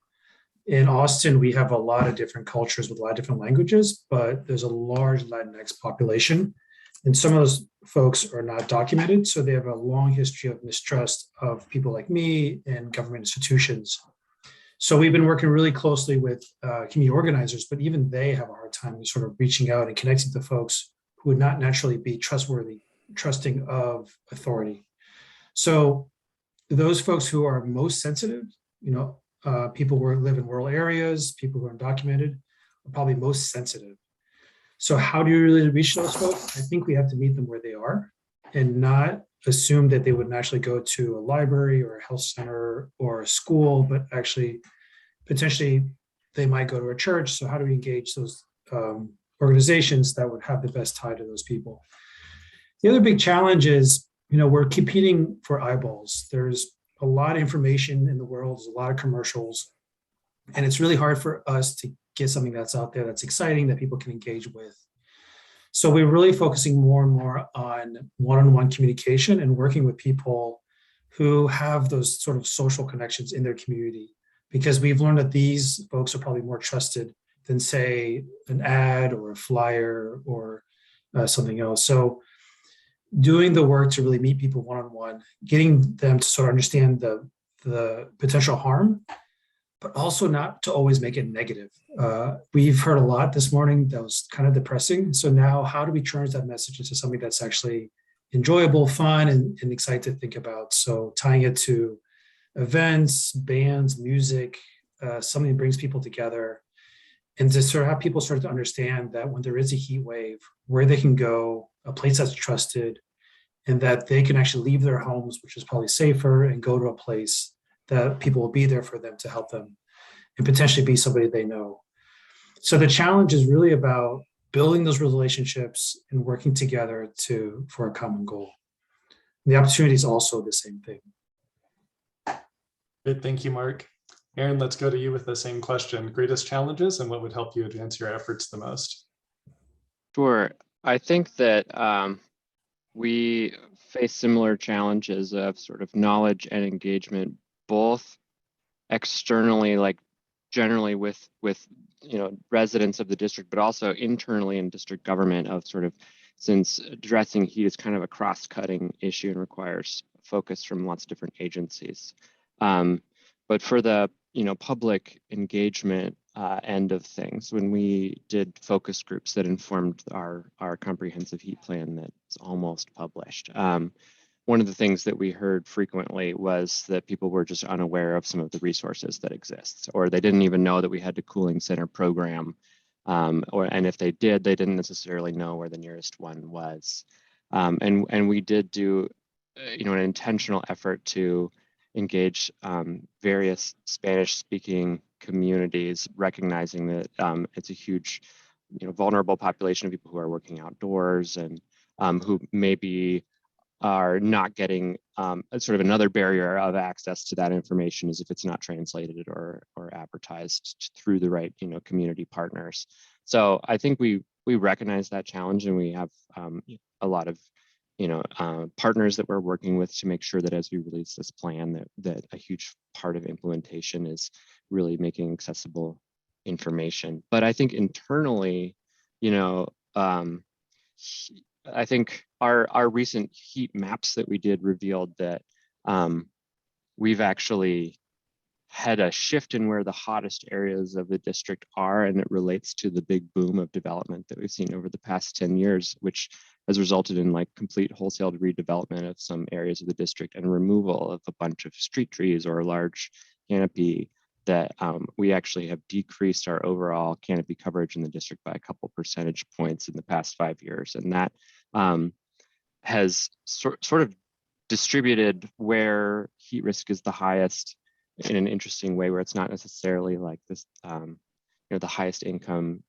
In Austin, we have a lot of different cultures with a lot of different languages, but there's a large Latinx population. And some of those folks are not documented, so they have a long history of mistrust of people like me and government institutions. So we've been working really closely with community organizers, but even they have a hard time sort of reaching out and connecting to folks who would not naturally be trusting of authority. So those folks who are most sensitive, people who live in rural areas, people who are undocumented, are probably most sensitive. So how do you really reach those folks? I think we have to meet them where they are and not assume that they would naturally go to a library or a health center or a school, but actually potentially they might go to a church. So how do we engage those organizations that would have the best tie to those people? The other big challenge is, we're competing for eyeballs. There's a lot of information in the world, there's a lot of commercials, and it's really hard for us to get something that's out there that's exciting that people can engage with. So we're really focusing more and more on one-on-one communication and working with people who have those sort of social connections in their community, because we've learned that these folks are probably more trusted than, say, an ad or a flyer or something else. So doing the work to really meet people one-on-one, getting them to sort of understand the potential harm, but also not to always make it negative. We've heard a lot this morning that was kind of depressing. So now how do we change that message into something that's actually enjoyable, fun, and exciting to think about? So tying it to events, bands, music, something that brings people together, and to sort of have people start to understand that when there is a heat wave, where they can go, a place that's trusted, and that they can actually leave their homes, which is probably safer, and go to a place that people will be there for them to help them and potentially be somebody they know. So the challenge is really about building those relationships and working together for a common goal. And the opportunity is also the same thing. Good, thank you, Mark. Aaron, let's go to you with the same question. Greatest challenges and what would help you advance your efforts the most? Sure. I think that we face similar challenges of sort of knowledge and engagement, both externally, like generally with residents of the district, but also internally in district government, of sort of, since addressing heat is kind of a cross-cutting issue and requires focus from lots of different agencies. But for the public engagement end of things, when we did focus groups that informed our comprehensive heat plan that's almost published, one of the things that we heard frequently was that people were just unaware of some of the resources that exist, or they didn't even know that we had a cooling center program, and if they did, they didn't necessarily know where the nearest one was. And we did do an intentional effort to engage various Spanish-speaking communities, recognizing that it's a huge, vulnerable population of people who are working outdoors and who maybe are not getting sort of another barrier of access to that information is if it's not translated or advertised through the right community partners. So I think we recognize that challenge, and we have a lot of partners that we're working with to make sure that as we release this plan, that a huge part of implementation is really making accessible information. But I think internally, I think our recent heat maps that we did revealed that we've actually had a shift in where the hottest areas of the district are, and it relates to the big boom of development that we've seen over the past 10 years, which has resulted in like complete wholesale redevelopment of some areas of the district and removal of a bunch of street trees or a large canopy, that we actually have decreased our overall canopy coverage in the district by a couple percentage points in the past 5 years. And that has sort of distributed where heat risk is the highest in an interesting way, where it's not necessarily like this, the highest income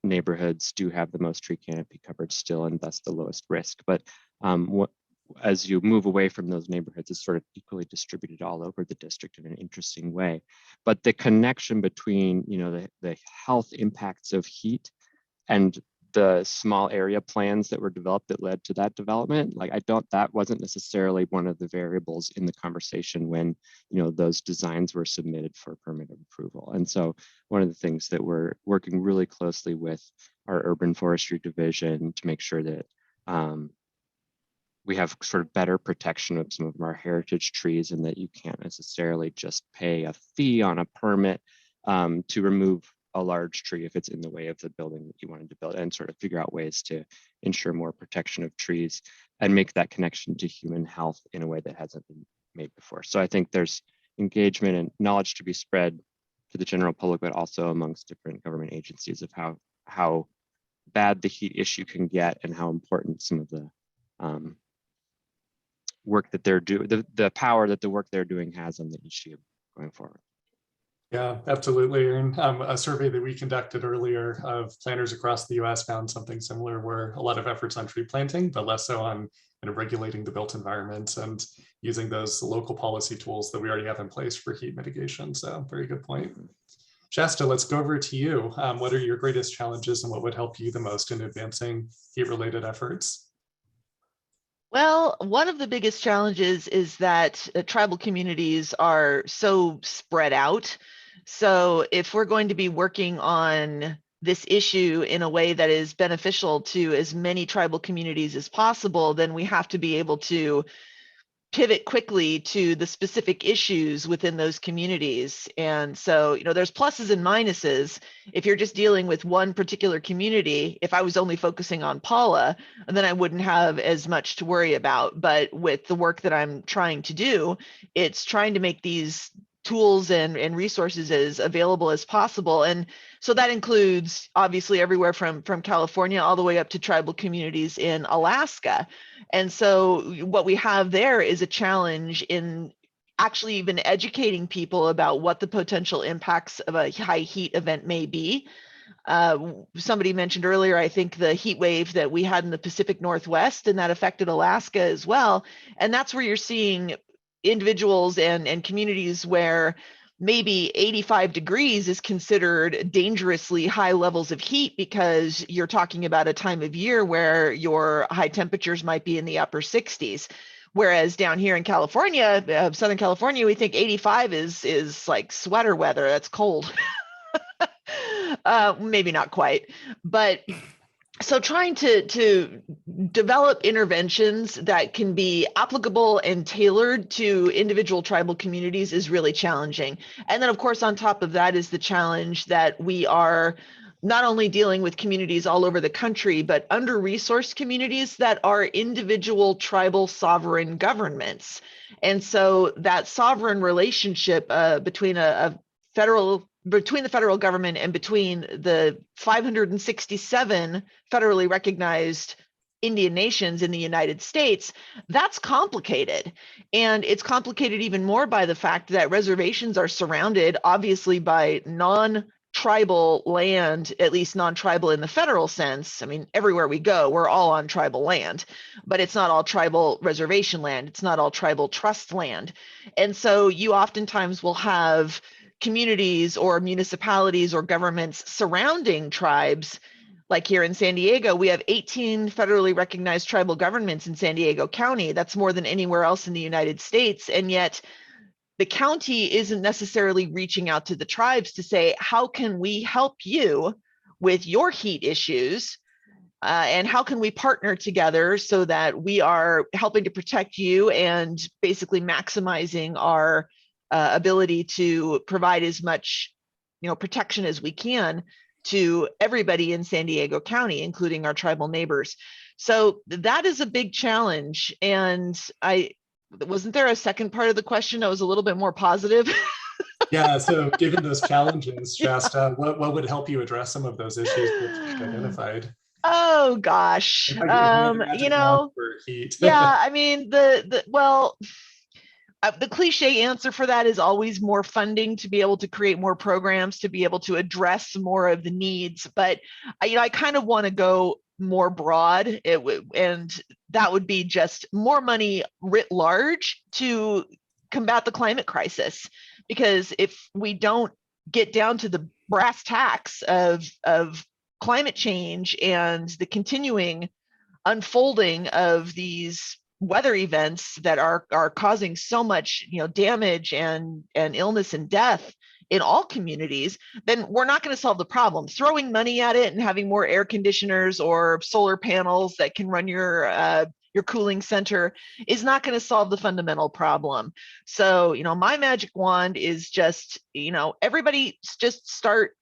neighborhoods do have the most tree canopy coverage still, and thus the lowest risk. But as you move away from those neighborhoods, it's sort of equally distributed all over the district in an interesting way. But the connection between, the health impacts of heat and the small area plans that were developed that led to that development, that wasn't necessarily one of the variables in the conversation when, those designs were submitted for permit approval. And so one of the things that we're working really closely with our urban forestry division to make sure that we have sort of better protection of some of our heritage trees, and that you can't necessarily just pay a fee on a permit to remove a large tree if it's in the way of the building that you wanted to build, and sort of figure out ways to ensure more protection of trees and make that connection to human health in a way that hasn't been made before. So I think there's engagement and knowledge to be spread to the general public, but also amongst different government agencies of how bad the heat issue can get and how important some of the work that they're doing, the power that the work they're doing has on the issue going forward. Yeah, absolutely. And a survey that we conducted earlier of planners across the US found something similar, where a lot of efforts on tree planting, but less so on kind of regulating the built environment and using those local policy tools that we already have in place for heat mitigation. So very good point. Shasta, let's go over to you. What are your greatest challenges and what would help you the most in advancing heat-related efforts? Well, one of the biggest challenges is that tribal communities are so spread out. So if we're going to be working on this issue in a way that is beneficial to as many tribal communities as possible, then we have to be able to pivot quickly to the specific issues within those communities. And so, there's pluses and minuses. If you're just dealing with one particular community, if I was only focusing on Paula, then I wouldn't have as much to worry about. But with the work that I'm trying to do, it's trying to make these tools and resources as available as possible. And so that includes obviously everywhere from California all the way up to tribal communities in Alaska. And so what we have there is a challenge in actually even educating people about what the potential impacts of a high heat event may be. Somebody mentioned earlier, I think, the heat wave that we had in the Pacific Northwest, and that affected Alaska as well. And that's where you're seeing individuals and communities where maybe 85 degrees is considered dangerously high levels of heat, because you're talking about a time of year where your high temperatures might be in the upper 60s. Whereas down here in California, Southern California, we think 85 is like sweater weather. That's cold. Maybe not quite, but so trying to develop interventions that can be applicable and tailored to individual tribal communities is really challenging. And then, of course, on top of that is the challenge that we are not only dealing with communities all over the country, but under-resourced communities that are individual tribal sovereign governments. And so that sovereign relationship between the federal government and between the 567 federally recognized Indian nations in the United States, that's complicated. And it's complicated even more by the fact that reservations are surrounded, obviously, by non-tribal land, at least non-tribal in the federal sense. I mean, everywhere we go, we're all on tribal land, but it's not all tribal reservation land. It's not all tribal trust land. And so you oftentimes will have communities or municipalities or governments surrounding tribes, like here in San Diego, we have 18 federally recognized tribal governments in San Diego County. That's more than anywhere else in the United States. And yet the county isn't necessarily reaching out to the tribes to say, how can we help you with your heat issues? And how can we partner together so that we are helping to protect you and basically maximizing our ability to provide as much, protection as we can to everybody in San Diego County, including our tribal neighbors. So that is a big challenge. And wasn't there a second part of the question that was a little bit more positive? Yeah, so given those challenges, Shasta, what would help you address some of those issues that you've identified? Oh gosh, Yeah, I mean, the cliche answer for that is always more funding to be able to create more programs, to be able to address more of the needs. But I kind of want to go more broad, and that would be just more money writ large to combat the climate crisis. Because if we don't get down to the brass tacks of climate change and the continuing unfolding of these weather events that are causing so much damage and illness and death in all communities, then we're not going to solve the problem. Throwing money at it and having more air conditioners or solar panels that can run your cooling center is not going to solve the fundamental problem. So my magic wand is just everybody just start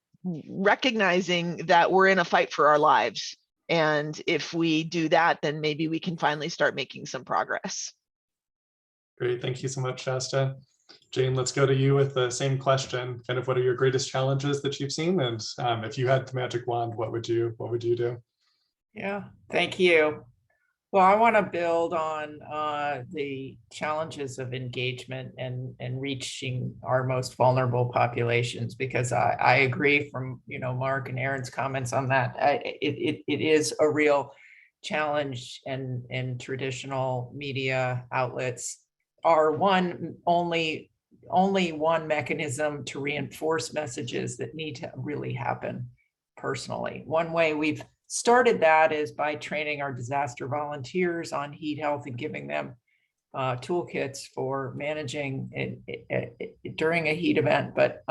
recognizing that we're in a fight for our lives. And if we do that, then maybe we can finally start making some progress. Great, thank you so much, Shasta. Jane, let's go to you with the same question. Kind of what are your greatest challenges that you've seen? And if you had the magic wand, what would you do? Yeah, thank you. Well, I want to build on the challenges of engagement and reaching our most vulnerable populations, because I agree from Mark and Aaron's comments on that. It is a real challenge, and traditional media outlets are only one mechanism to reinforce messages that need to really happen personally. One way we've started that is by training our disaster volunteers on heat health and giving them toolkits for managing it during a heat event. But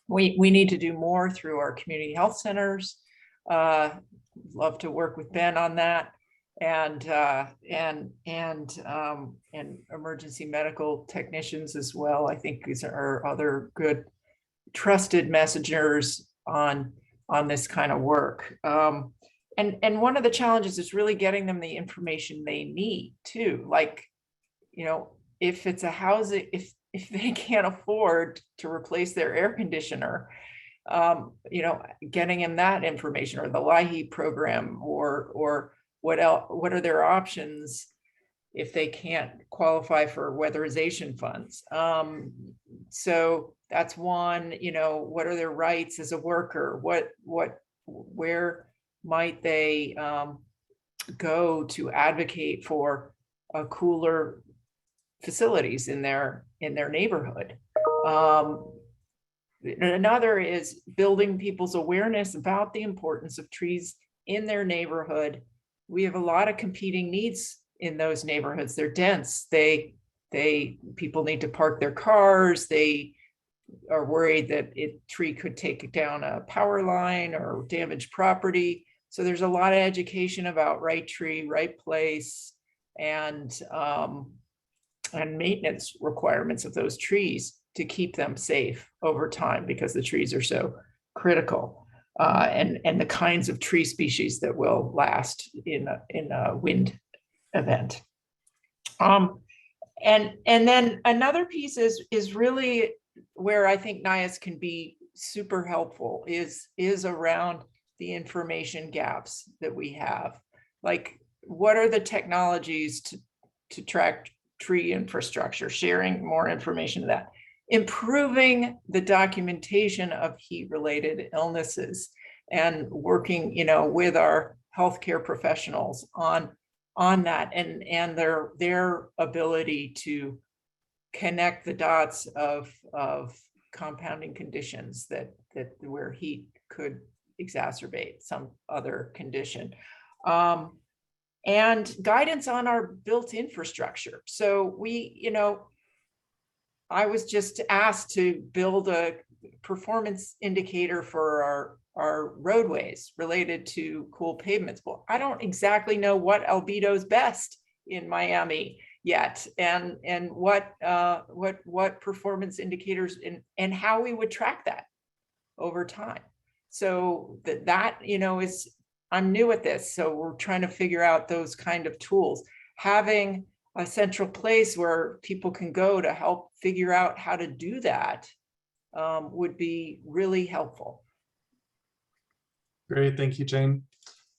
we need to do more through our community health centers. Love to work with Ben on that, and emergency medical technicians as well. I think these are other good trusted messengers on this kind of work. And one of the challenges is really getting them the information they need too. Like, if it's a housing, if they can't afford to replace their air conditioner, getting them that information, or the LIHEAP program, or what else, what are their options if they can't qualify for weatherization funds. So that's one. What are their rights as a worker? Where might they go to advocate for cooler facilities in their neighborhood? Another is building people's awareness about the importance of trees in their neighborhood. We have a lot of competing needs in those neighborhoods. They're dense. People need to park their cars. They are worried that a tree could take down a power line or damage property. So there's a lot of education about right tree, right place, and maintenance requirements of those trees to keep them safe over time, because the trees are so critical, and the kinds of tree species that will last in a wind event. And then another piece is really where I think NIHHIS can be super helpful is around the information gaps that we have. Like, what are the technologies to track tree infrastructure, sharing more information to that, improving the documentation of heat-related illnesses, and working, with our healthcare professionals on that, and their ability to connect the dots of compounding conditions that where heat could exacerbate some other condition. And guidance on our built infrastructure. So I was just asked to build a performance indicator for our roadways related to cool pavements. Well, I don't exactly know what albedo is best in Miami yet, and what performance indicators and how we would track that over time. So that is, I'm new at this, so we're trying to figure out those kind of tools. Having a central place where people can go to help figure out how to do that would be really helpful. Great, thank you, Jane.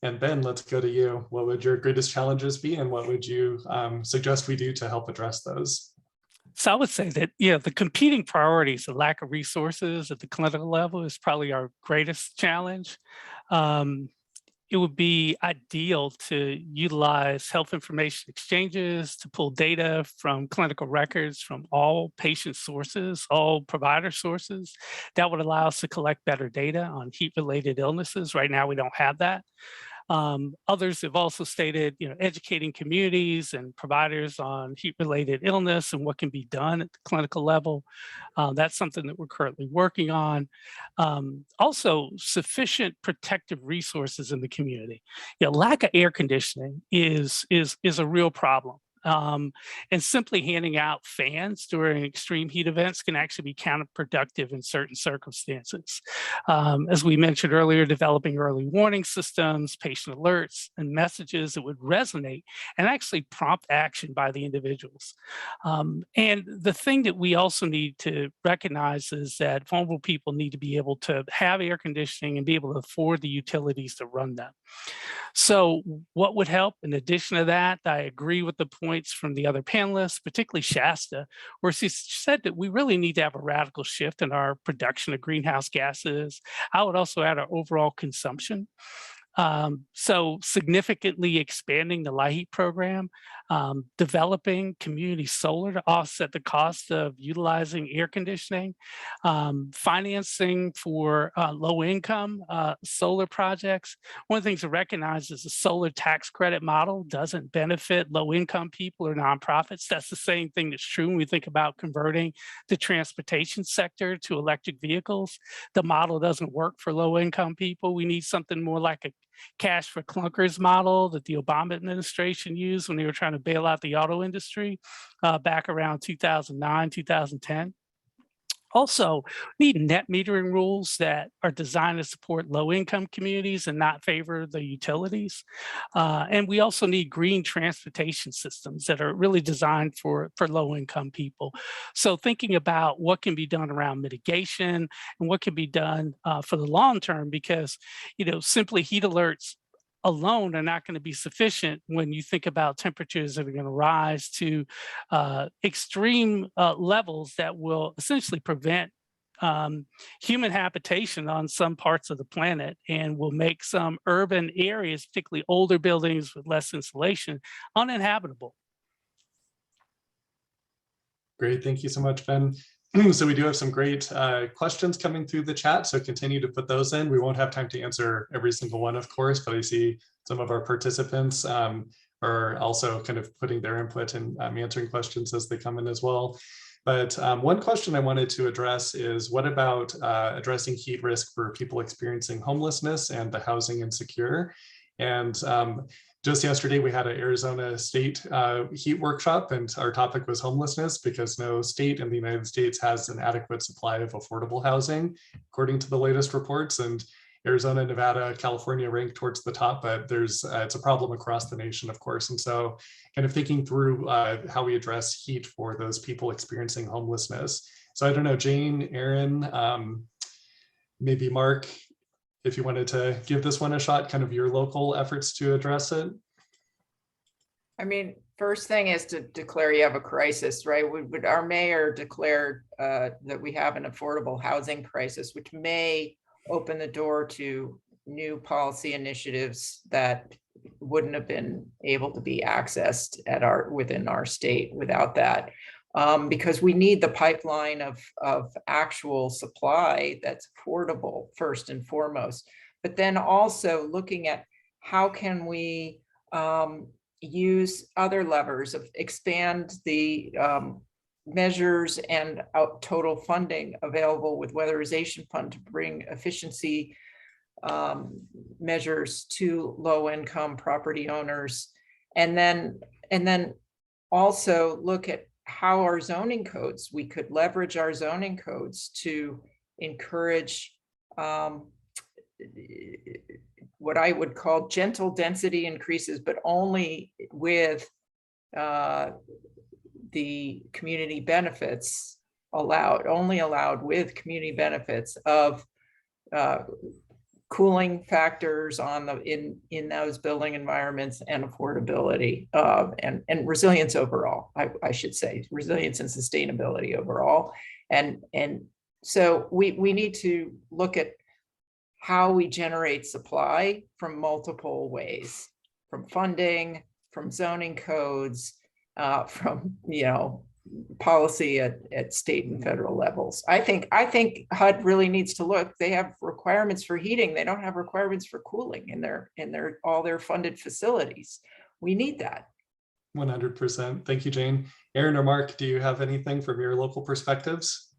And Ben, let's go to you. What would your greatest challenges be, and what would you suggest we do to help address those? So I would say that, the competing priorities, the lack of resources at the clinical level is probably our greatest challenge. It would be ideal to utilize health information exchanges to pull data from clinical records from all patient sources, all provider sources. That would allow us to collect better data on heat-related illnesses. Right now, we don't have that. Others have also stated, educating communities and providers on heat-related illness and what can be done at the clinical level. That's something that we're currently working on. Also, sufficient protective resources in the community. Lack of air conditioning is a real problem. And simply handing out fans during extreme heat events can actually be counterproductive in certain circumstances. As we mentioned earlier, developing early warning systems, patient alerts, and messages that would resonate and actually prompt action by the individuals. And the thing that we also need to recognize is that vulnerable people need to be able to have air conditioning and be able to afford the utilities to run them. So what would help? In addition to that, I agree with the points from the other panelists, particularly Shasta, where she said that we really need to have a radical shift in our production of greenhouse gases. I would also add our overall consumption. So significantly expanding the LIHEAP program, developing community solar to offset the cost of utilizing air conditioning, financing for low-income solar projects. One of the things to recognize is the solar tax credit model doesn't benefit low-income people or nonprofits. That's the same thing that's true when we think about converting the transportation sector to electric vehicles. The model doesn't work for low-income people. We need something more like a cash for clunkers model that the Obama administration used when they were trying to bail out the auto industry back around 2009, 2010. Also, we need net metering rules that are designed to support low-income communities and not favor the utilities. And we also need green transportation systems that are really designed for low-income people. So thinking about what can be done around mitigation and what can be done for the long term, because simply heat alerts alone are not going to be sufficient when you think about temperatures that are going to rise to extreme levels that will essentially prevent human habitation on some parts of the planet and will make some urban areas, particularly older buildings with less insulation, uninhabitable. Great, thank you so much, Ben. So we do have some great questions coming through the chat, so continue to put those in. We won't have time to answer every single one, of course, but I see some of our participants are also kind of putting their input and answering questions as they come in as well. But one question I wanted to address is, what about addressing heat risk for people experiencing homelessness and the housing insecure? And just yesterday, we had an Arizona State heat workshop, and our topic was homelessness, because no state in the United States has an adequate supply of affordable housing, according to the latest reports. And Arizona, Nevada, California rank towards the top, but it's a problem across the nation, of course. And so kind of thinking through how we address heat for those people experiencing homelessness. So I don't know, Jane, Aaron, maybe Mark, if you wanted to give this one a shot, kind of your local efforts to address it. I mean, first thing is to declare you have a crisis, right? Our mayor declared that we have an affordable housing crisis, which may open the door to new policy initiatives that wouldn't have been able to be accessed within our state without that. Because we need the pipeline of actual supply that's affordable first and foremost. but then also looking at how can we use other levers of expand the measures and total funding available with weatherization fund to bring efficiency measures to low-income property owners, and then also look at how our zoning codes, we could leverage our zoning codes to encourage what I would call gentle density increases, but only with the community benefits only allowed with community benefits of cooling factors on in those building environments and affordability and resilience overall. I should say resilience and sustainability overall. And so we need to look at how we generate supply from multiple ways, from funding, from zoning codes, from policy at state and federal levels. I think HUD really needs to look. They have requirements for heating. They don't have requirements for cooling in all their funded facilities. We need that. 100%. Thank you, Jane. Aaron or Mark, do you have anything from your local perspectives?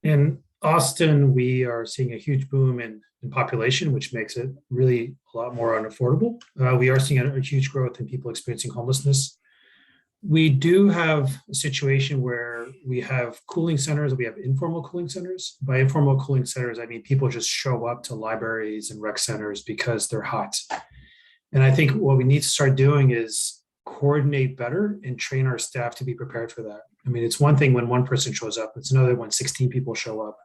In Austin, we are seeing a huge boom in population, which makes it really a lot more unaffordable. We are seeing a huge growth in people experiencing homelessness. We do have a situation where we have cooling centers, we have informal cooling centers. By informal cooling centers, I mean people just show up to libraries and rec centers because they're hot. And I think what we need to start doing is coordinate better and train our staff to be prepared for that. I mean, it's one thing when one person shows up, it's another when 16 people show up.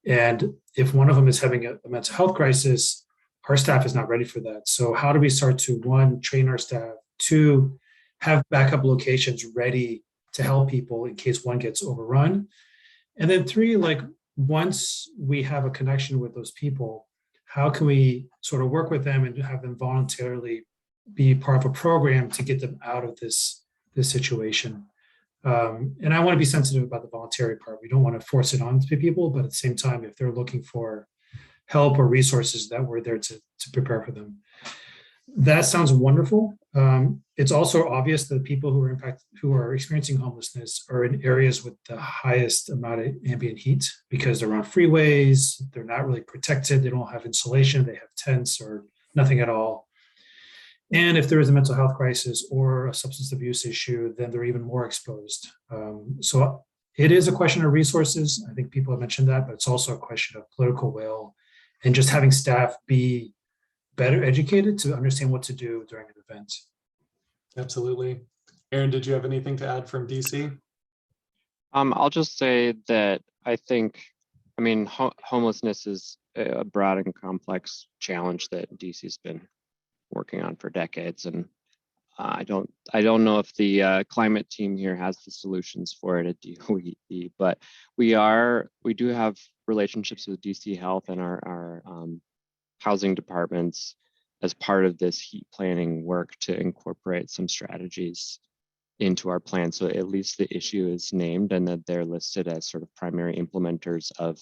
And if one of them is having a mental health crisis, our staff is not ready for that. So how do we start to, one, train our staff, two, have backup locations ready to help people in case one gets overrun. And then three, like once we have a connection with those people, how can we sort of work with them and have them voluntarily be part of a program to get them out of this situation? And I want to be sensitive about the voluntary part. We don't want to force it on to people, but at the same time, if they're looking for help or resources, that we're there to prepare for them. That sounds wonderful. It's also obvious that people who are experiencing homelessness are in areas with the highest amount of ambient heat because they're on freeways, they're not really protected, they don't have insulation, they have tents or nothing at all. And if there is a mental health crisis or a substance abuse issue, then they're even more exposed. So it is a question of resources. I think people have mentioned that, but it's also a question of political will and just having staff be better educated to understand what to do during an event. Absolutely. Aaron, did you have anything to add from DC? I'll just say that I mean, homelessness is a broad and complex challenge that DC's been working on for decades. And I don't know if the climate team here has the solutions for it at DOE, but we do have relationships with DC Health and our housing departments as part of this heat planning work to incorporate some strategies into our plan. So at least the issue is named and that they're listed as sort of primary implementers of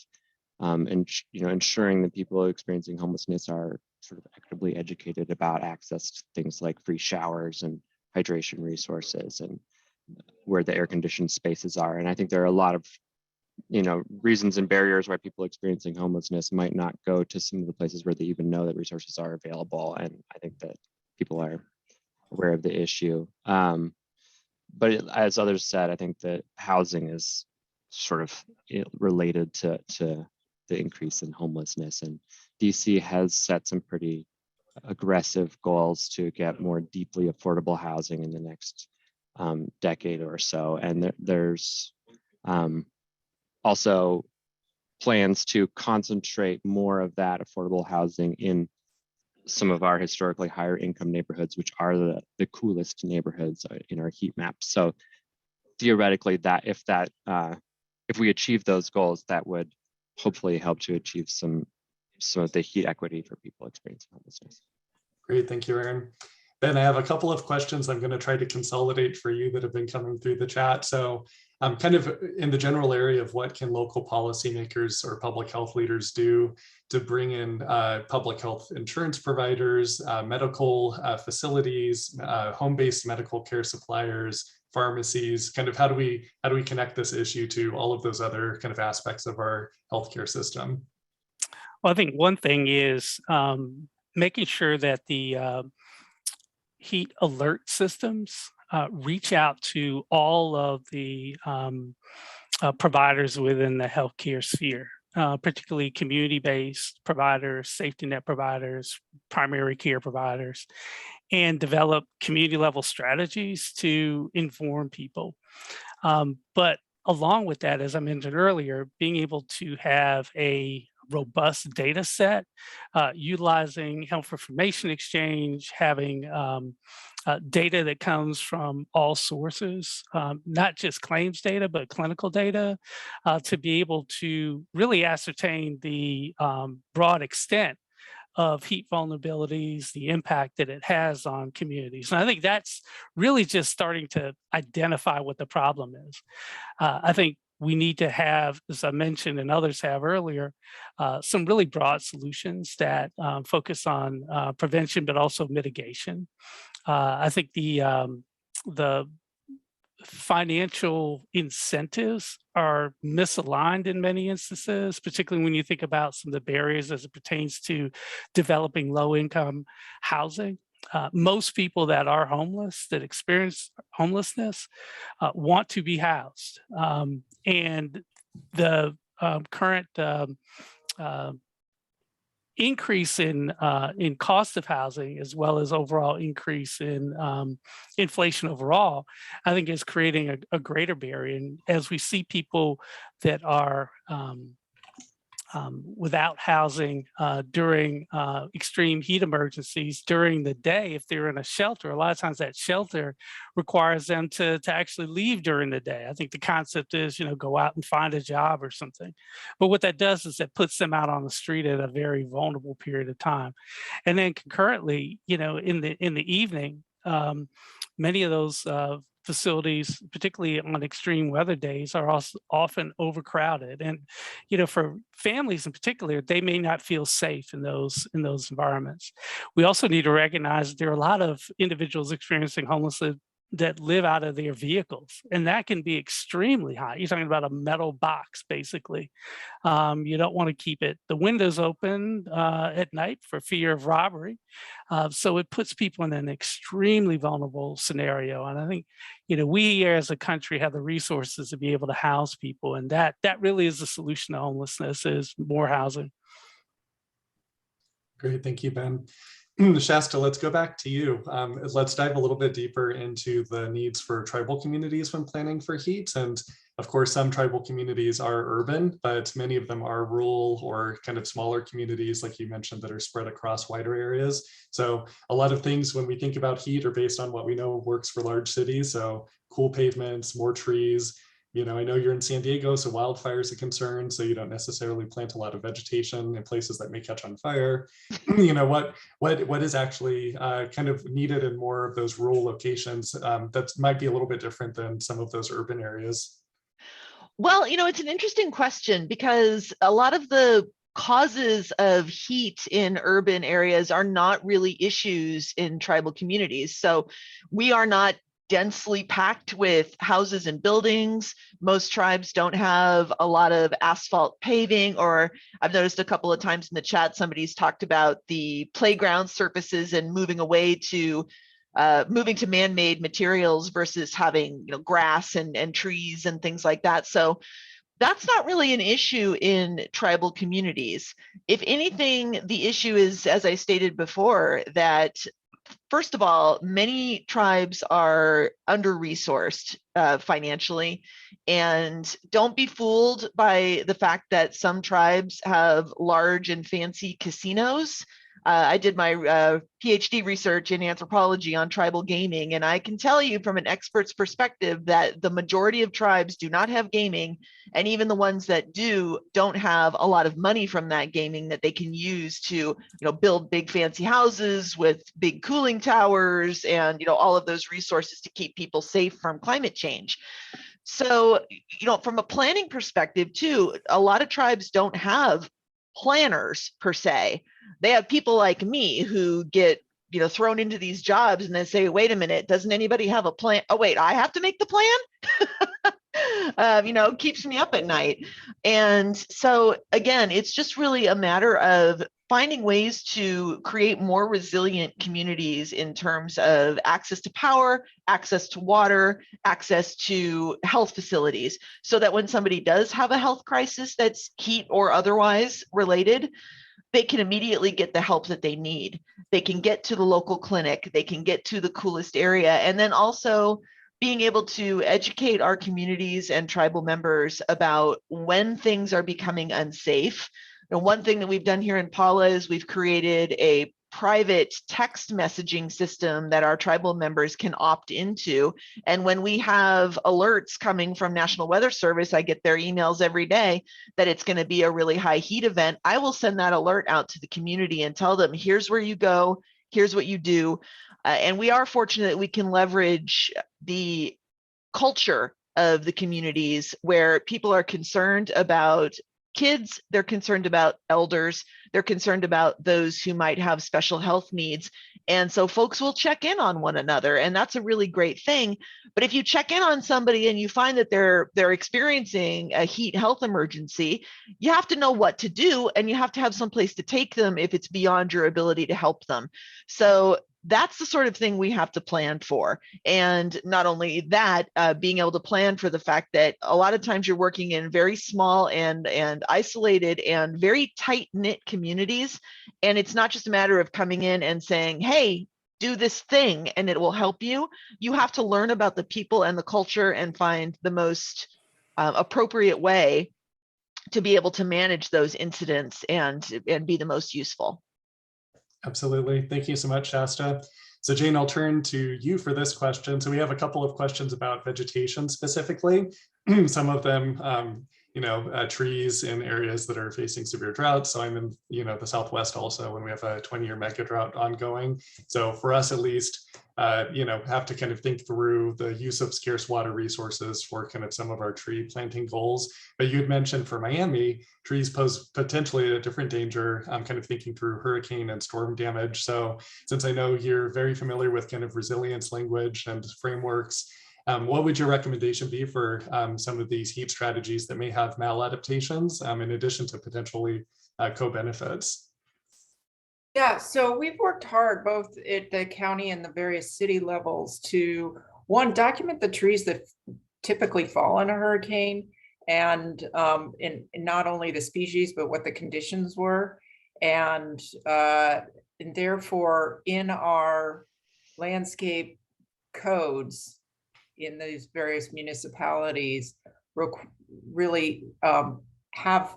ensuring that people experiencing homelessness are sort of equitably educated about access to things like free showers and hydration resources and where the air conditioned spaces are. And I think there are a lot of reasons and barriers why people experiencing homelessness might not go to some of the places where they even know that resources are available. And I think that people are aware of the issue. But as others said, I think that housing is sort of related to the increase in homelessness. And DC has set some pretty aggressive goals to get more deeply affordable housing in the next decade or so. And there's also plans to concentrate more of that affordable housing in some of our historically higher income neighborhoods, which are the coolest neighborhoods in our heat map. So theoretically, that if we achieve those goals, that would hopefully help to achieve some of the heat equity for people experiencing homelessness. Great, thank you, Aaron. Ben, I have a couple of questions I'm going to try to consolidate for you that have been coming through the chat. So kind of in the general area of what can local policymakers or public health leaders do to bring in public health insurance providers, medical facilities, home-based medical care suppliers, pharmacies, kind of how do we connect this issue to all of those other kind of aspects of our healthcare system? Well, I think one thing is making sure that the heat alert systems reach out to all of the providers within the healthcare sphere, particularly community-based providers, safety net providers, primary care providers, and develop community-level strategies to inform people. But along with that, as I mentioned earlier, being able to have a robust data set, utilizing health information exchange, having data that comes from all sources, not just claims data, but clinical data, to be able to really ascertain the broad extent of heat vulnerabilities, the impact that it has on communities. And I think that's really just starting to identify what the problem is. I think we need to have, as I mentioned and others have earlier, some really broad solutions that focus on prevention, but also mitigation. I think the financial incentives are misaligned in many instances, particularly when you think about some of the barriers as it pertains to developing low-income housing. Most people that are homeless, that experience homelessness, want to be housed. And the current increase in cost of housing, as well as overall increase in inflation overall, I think is creating a greater barrier. And as we see people that are without housing during extreme heat emergencies during the day, if they're in a shelter, a lot of times that shelter requires them to actually leave during the day. I think the concept is, go out and find a job or something. But what that does is it puts them out on the street at a very vulnerable period of time. And then concurrently, in the evening, many of those facilities, particularly on extreme weather days, are also often overcrowded. And, for families in particular, they may not feel safe in those environments. We also need to recognize that there are a lot of individuals experiencing homelessness that live out of their vehicles, and that can be extremely hot. You're talking about a metal box, basically. You don't want to keep the windows open at night for fear of robbery. So it puts people in an extremely vulnerable scenario. And I think, we as a country have the resources to be able to house people, and that really is the solution to homelessness, is more housing. Great, thank you, Ben. Shasta, let's go back to you. Let's dive a little bit deeper into the needs for tribal communities when planning for heat. And of course, some tribal communities are urban, but many of them are rural or kind of smaller communities, like you mentioned, that are spread across wider areas. So a lot of things when we think about heat are based on what we know works for large cities. So cool pavements, more trees. I know you're in San Diego, so wildfire is a concern. So you don't necessarily plant a lot of vegetation in places that may catch on fire. What is actually kind of needed in more of those rural locations that might be a little bit different than some of those urban areas? Well, it's an interesting question, because a lot of the causes of heat in urban areas are not really issues in tribal communities. So we are not densely packed with houses and buildings. Most tribes don't have a lot of asphalt paving, or I've noticed a couple of times in the chat, somebody's talked about the playground surfaces and moving to man-made materials versus having grass and trees and things like that. So that's not really an issue in tribal communities. If anything, the issue is, as I stated before, that first of all, many tribes are under-resourced financially, and don't be fooled by the fact that some tribes have large and fancy casinos. I did my PhD research in anthropology on tribal gaming, and I can tell you from an expert's perspective that the majority of tribes do not have gaming, and even the ones that do don't have a lot of money from that gaming that they can use to build big fancy houses with big cooling towers and all of those resources to keep people safe from climate change. So, from a planning perspective too, a lot of tribes don't have planners per se. They have people like me who get, thrown into these jobs and then say, wait a minute, doesn't anybody have a plan? Oh, wait, I have to make the plan? Keeps me up at night. And so again, it's just really a matter of finding ways to create more resilient communities in terms of access to power, access to water, access to health facilities, so that when somebody does have a health crisis that's heat or otherwise related, they can immediately get the help that they need. They can get to the local clinic, they can get to the coolest area, and then also being able to educate our communities and tribal members about when things are becoming unsafe. One thing that we've done here in Paula is we've created a private text messaging system that our tribal members can opt into. And when we have alerts coming from National Weather Service, I get their emails every day that it's going to be a really high heat event. I will send that alert out to the community and tell them, here's where you go, here's what you do. And we are fortunate that we can leverage the culture of the communities where people are concerned about kids, they're concerned about elders, they're concerned about those who might have special health needs. And so folks will check in on one another, and that's a really great thing. But if you check in on somebody and you find that they're experiencing a heat health emergency, you have to know what to do, and you have to have some place to take them if it's beyond your ability to help them. So that's the sort of thing we have to plan for. And not only that, being able to plan for the fact that a lot of times you're working in very small and isolated and very tight-knit communities. And it's not just a matter of coming in and saying, hey, do this thing and it will help you. You have to learn about the people and the culture and find the most appropriate way to be able to manage those incidents and be the most useful. Absolutely. Thank you so much, Shasta. So Jane, I'll turn to you for this question. So we have a couple of questions about vegetation specifically. Some of them, trees in areas that are facing severe drought. So I'm in, the Southwest also when we have a 20-year mega drought ongoing. So for us, at least, have to kind of think through the use of scarce water resources for kind of some of our tree planting goals. But you had mentioned for Miami, trees pose potentially a different danger. I'm kind of thinking through hurricane and storm damage. So since I know you're very familiar with kind of resilience language and frameworks, what would your recommendation be for some of these heat strategies that may have maladaptations in addition to potentially co-benefits? Yeah, so we've worked hard both at the county and the various city levels to, one, document the trees that typically fall in a hurricane, and not only the species, but what the conditions were. And therefore, in our landscape codes in these various municipalities, really have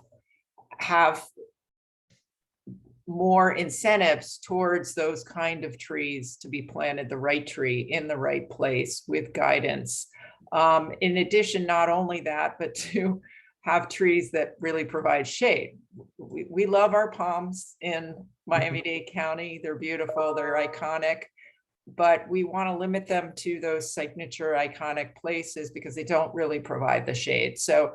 more incentives towards those kind of trees to be planted, the right tree in the right place with guidance. In addition, not only that, but to have trees that really provide shade. We love our palms in Miami-Dade County. They're beautiful, they're iconic, but we want to limit them to those signature iconic places because they don't really provide the shade. So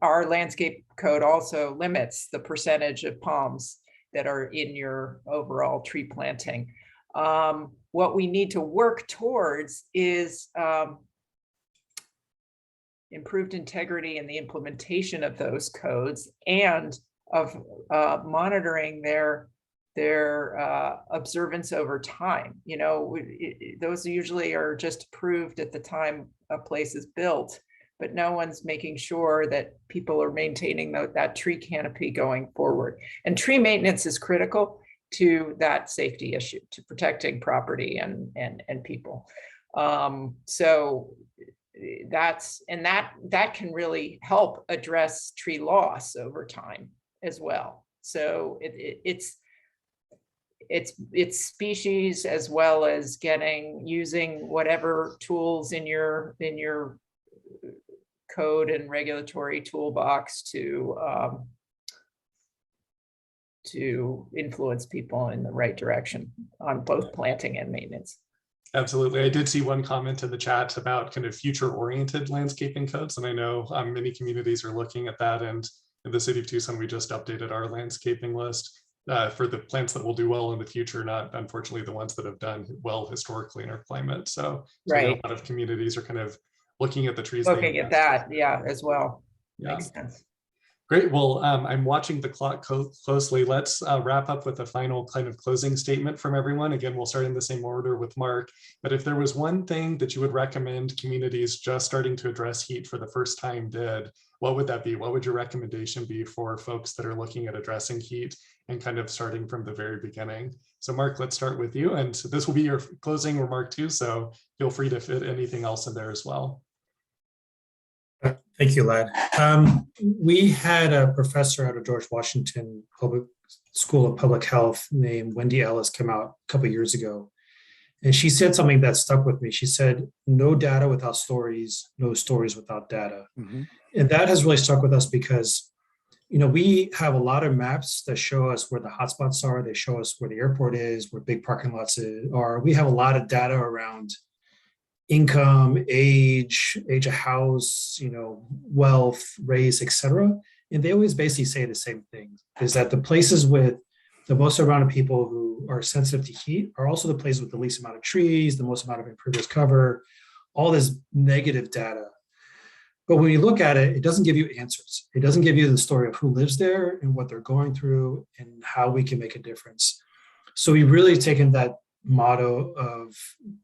our landscape code also limits the percentage of palms that are in your overall tree planting. What we need to work towards is improved integrity in the implementation of those codes and of monitoring their observance over time. Those usually are just approved at the time a place is built, but no one's making sure that people are maintaining that tree canopy going forward. And tree maintenance is critical to that safety issue, to protecting property and people. So that can really help address tree loss over time as well. So it's species as well as using whatever tools in your code and regulatory toolbox to influence people in the right direction on both planting and maintenance. Absolutely. I did see one comment in the chat about kind of future-oriented landscaping codes, and I know many communities are looking at that. And in the city of Tucson, we just updated our landscaping list for the plants that will do well in the future, not unfortunately the ones that have done well historically in our climate. So I know a lot of communities are kind of looking at the trees. Looking at that, yeah, as well. Yeah. Makes sense. Great. Well, I'm watching the clock closely. Let's wrap up with a final kind of closing statement from everyone. Again, we'll start in the same order with Mark. But if there was one thing that you would recommend communities just starting to address heat for the first time did, what would that be? What would your recommendation be for folks that are looking at addressing heat and kind of starting from the very beginning? So Mark, let's start with you. And this will be your closing remark too. So feel free to fit anything else in there as well. Thank you, Lad. We had a professor out of George Washington Public School of Public Health named Wendy Ellis come out a couple of years ago. And she said something that stuck with me. She said, no data without stories, no stories without data. Mm-hmm. And that has really stuck with us because, you know, we have a lot of maps that show us where the hotspots are. They show us where the airport is, where big parking lots are. We have a lot of data around income, age of house, you know, wealth, race, etc. And they always basically say the same thing, is that the places with the most amount of people who are sensitive to heat are also the places with the least amount of trees, the most amount of impervious cover, all this negative data. But when you look at it, it doesn't give you answers. It doesn't give you the story of who lives there and what they're going through and how we can make a difference. So we've really taken that motto of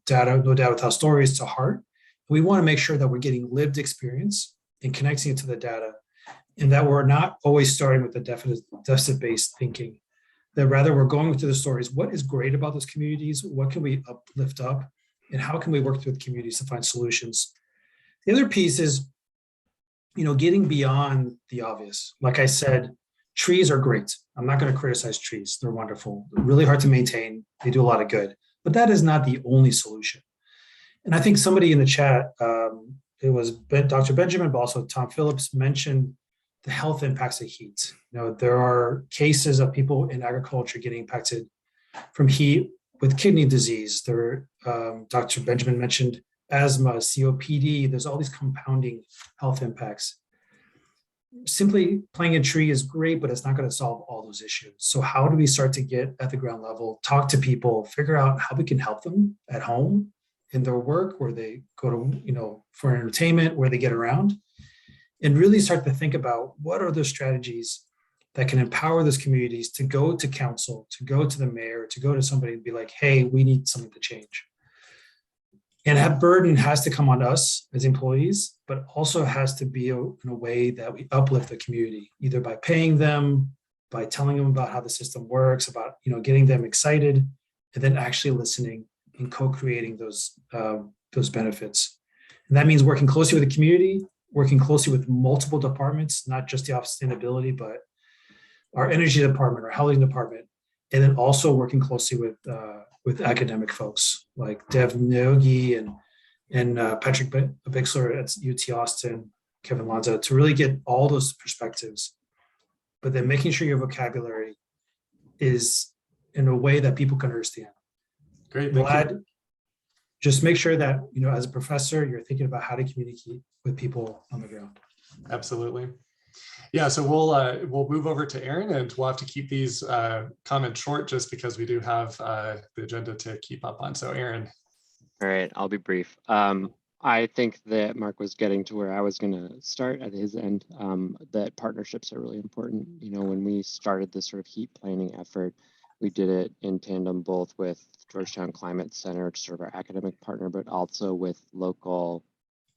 data, no data without stories to heart. We want to make sure that we're getting lived experience and connecting it to the data, and that we're not always starting with the deficit-based thinking, that rather we're going through the stories. What is great about those communities? What can we uplift up? And how can we work through the communities to find solutions? The other piece is, you know, getting beyond the obvious. Like I said, trees are great. I'm not going to criticize trees. They're wonderful. They're really hard to maintain. They do a lot of good. But that is not the only solution. And I think somebody in the chat, it was Dr. Benjamin, but also Tom Phillips, mentioned the health impacts of heat. You know, there are cases of people in agriculture getting impacted from heat with kidney disease. Dr. Benjamin mentioned asthma, COPD. There's all these compounding health impacts. Simply planting a tree is great, but it's not going to solve all those issues. So how do we start to get at the ground level, talk to people, figure out how we can help them at home, in their work, where they go to, you know, for entertainment, where they get around, and really start to think about what are those strategies that can empower those communities to go to council, to go to the mayor, to go to somebody and be like, hey, we need something to change. And that burden has to come on us as employees, but also has to be in a way that we uplift the community, either by paying them, by telling them about how the system works, about, you know, getting them excited, and then actually listening and co-creating those benefits. And that means working closely with the community, working closely with multiple departments, not just the Office of Sustainability, but our energy department, our housing department, and then also working closely with academic folks like Dev Nogi and Patrick Bixler at UT Austin, Kevin Lanza, to really get all those perspectives, but then making sure your vocabulary is in a way that people can understand. Great, Glad. Just make sure that, you know, as a professor, you're thinking about how to communicate with people on the ground. Absolutely. Yeah, so we'll move over to Aaron, and we'll have to keep these comments short just because we do have the agenda to keep up on. So Aaron. All right, I'll be brief. I think that Mark was getting to where I was going to start at his end, that partnerships are really important. You know, when we started this sort of heat planning effort, we did it in tandem both with Georgetown Climate Center, sort of our academic partner, but also with local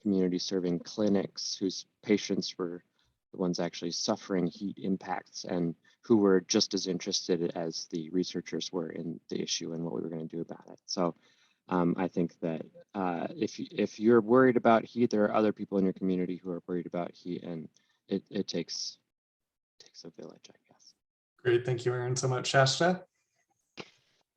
community serving clinics whose patients were the ones actually suffering heat impacts and who were just as interested as the researchers were in the issue and what we were going to do about it. So I think that if you're worried about heat, there are other people in your community who are worried about heat, and it takes a village, I guess. Great, thank you, Aaron, so much. Shasta?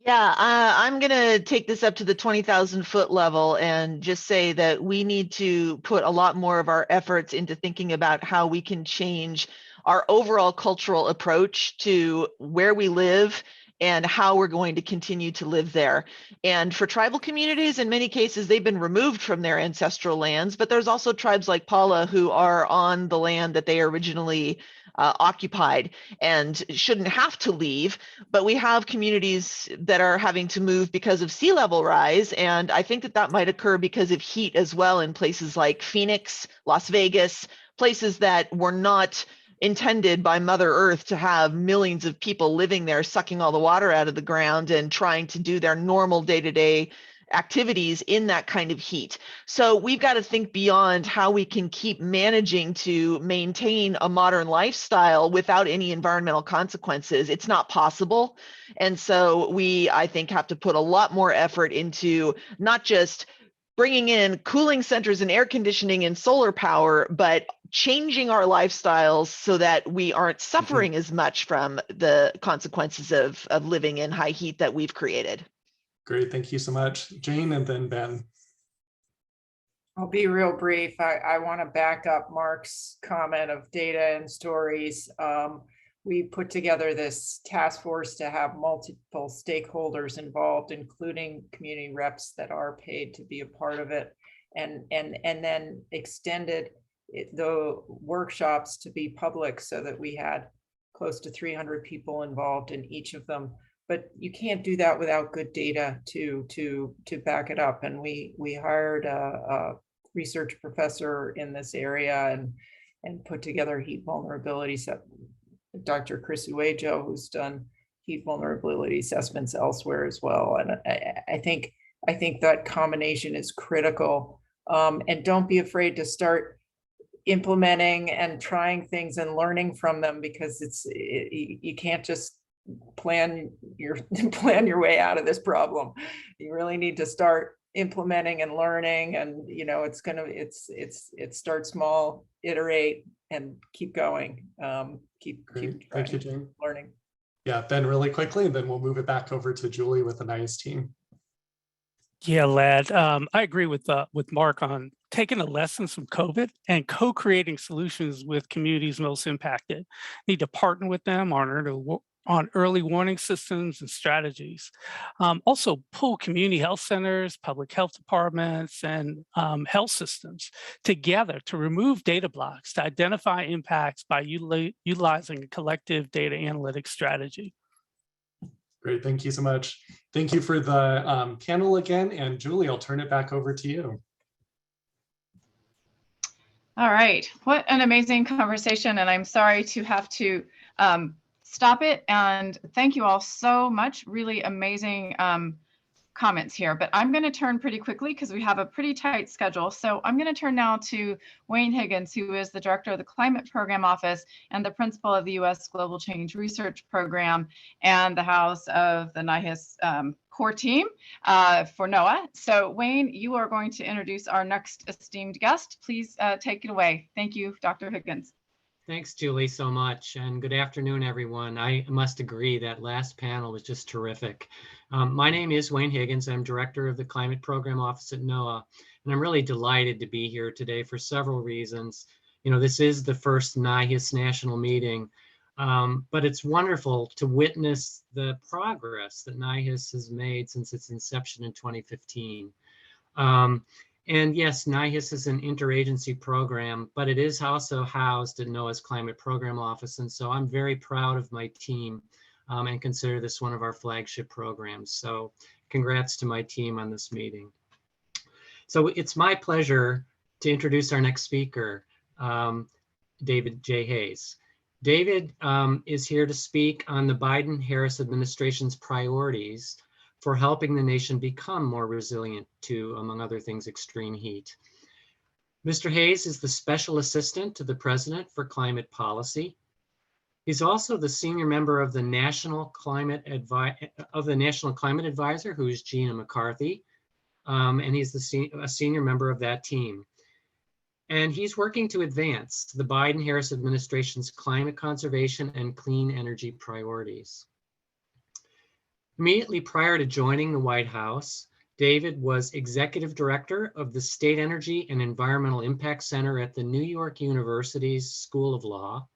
Yeah, I'm going to take this up to the 20,000 foot level and just say that we need to put a lot more of our efforts into thinking about how we can change our overall cultural approach to where we live and how we're going to continue to live there. And for tribal communities, in many cases, they've been removed from their ancestral lands, but there's also tribes like Paula who are on the land that they originally occupied and shouldn't have to leave. But we have communities that are having to move because of sea level rise. And I think that that might occur because of heat as well in places like Phoenix, Las Vegas, places that were not intended by Mother Earth to have millions of people living there, sucking all the water out of the ground and trying to do their normal day-to-day activities in that kind of heat. So we've got to think beyond how we can keep managing to maintain a modern lifestyle without any environmental consequences. It's not possible. And so we, I think, have to put a lot more effort into not just bringing in cooling centers and air conditioning and solar power, but changing our lifestyles so that we aren't suffering as much from the consequences of living in high heat that we've created. Great, thank you so much. Jane and then Ben. I'll be real brief. I want to back up Mark's comment of data and stories. We put together this task force to have multiple stakeholders involved, including community reps that are paid to be a part of it, and then extended the workshops to be public so that we had close to 300 people involved in each of them. But you can't do that without good data to back it up. And we hired a research professor in this area and put together heat vulnerability set. Dr. Chris Uejo, who's done heat vulnerability assessments elsewhere as well. And I think that combination is critical. And don't be afraid to start implementing and trying things and learning from them, because you can't just plan your way out of this problem. You really need to start implementing and learning, and it starts small, iterate, and keep going. Keep Thank you, Jane. Learning. Yeah, Ben, really quickly, and then we'll move it back over to Julie with the NIHIS team. Yeah, Lad, I agree with Mark on taking the lessons from COVID and co-creating solutions with communities most impacted. Need to partner with them on early warning systems and strategies. Also pull community health centers, public health departments, and health systems together to remove data blocks to identify impacts by utilizing a collective data analytics strategy. Great, thank you so much. Thank you for the panel again. And Julie, I'll turn it back over to you. All right, what an amazing conversation. And I'm sorry to have to stop it. And thank you all so much. Really amazing comments here, but I'm going to turn pretty quickly because we have a pretty tight schedule. So I'm going to turn now to Wayne Higgins, who is the director of the Climate Program Office and the principal of the U.S. Global Change Research Program and the House of the NIHHIS core team for NOAA. So Wayne, you are going to introduce our next esteemed guest. Please take it away. Thank you, Dr. Higgins. Thanks, Julie, so much. And good afternoon, everyone. I must agree that last panel was just terrific. My name is Wayne Higgins. I'm director of the Climate Program Office at NOAA, and I'm really delighted to be here today for several reasons. You know, this is the first NIHHIS National meeting, but it's wonderful to witness the progress that NIHHIS has made since its inception in 2015. And yes, NIHHIS is an interagency program, but it is also housed at NOAA's Climate Program Office. And so I'm very proud of my team and consider this one of our flagship programs. So congrats to my team on this meeting. So it's my pleasure to introduce our next speaker, David J. Hayes. David is here to speak on the Biden-Harris administration's priorities for helping the nation become more resilient to, among other things, extreme heat. Mr. Hayes is the Special Assistant to the President for Climate Policy. He's also the senior member of the National Climate Advisor, who is Gina McCarthy, and he's a senior member of that team. And he's working to advance the Biden-Harris administration's climate conservation and clean energy priorities. Immediately prior to joining the White House, David was executive director of the State Energy and Environmental Impact Center at the New York University's School of Law.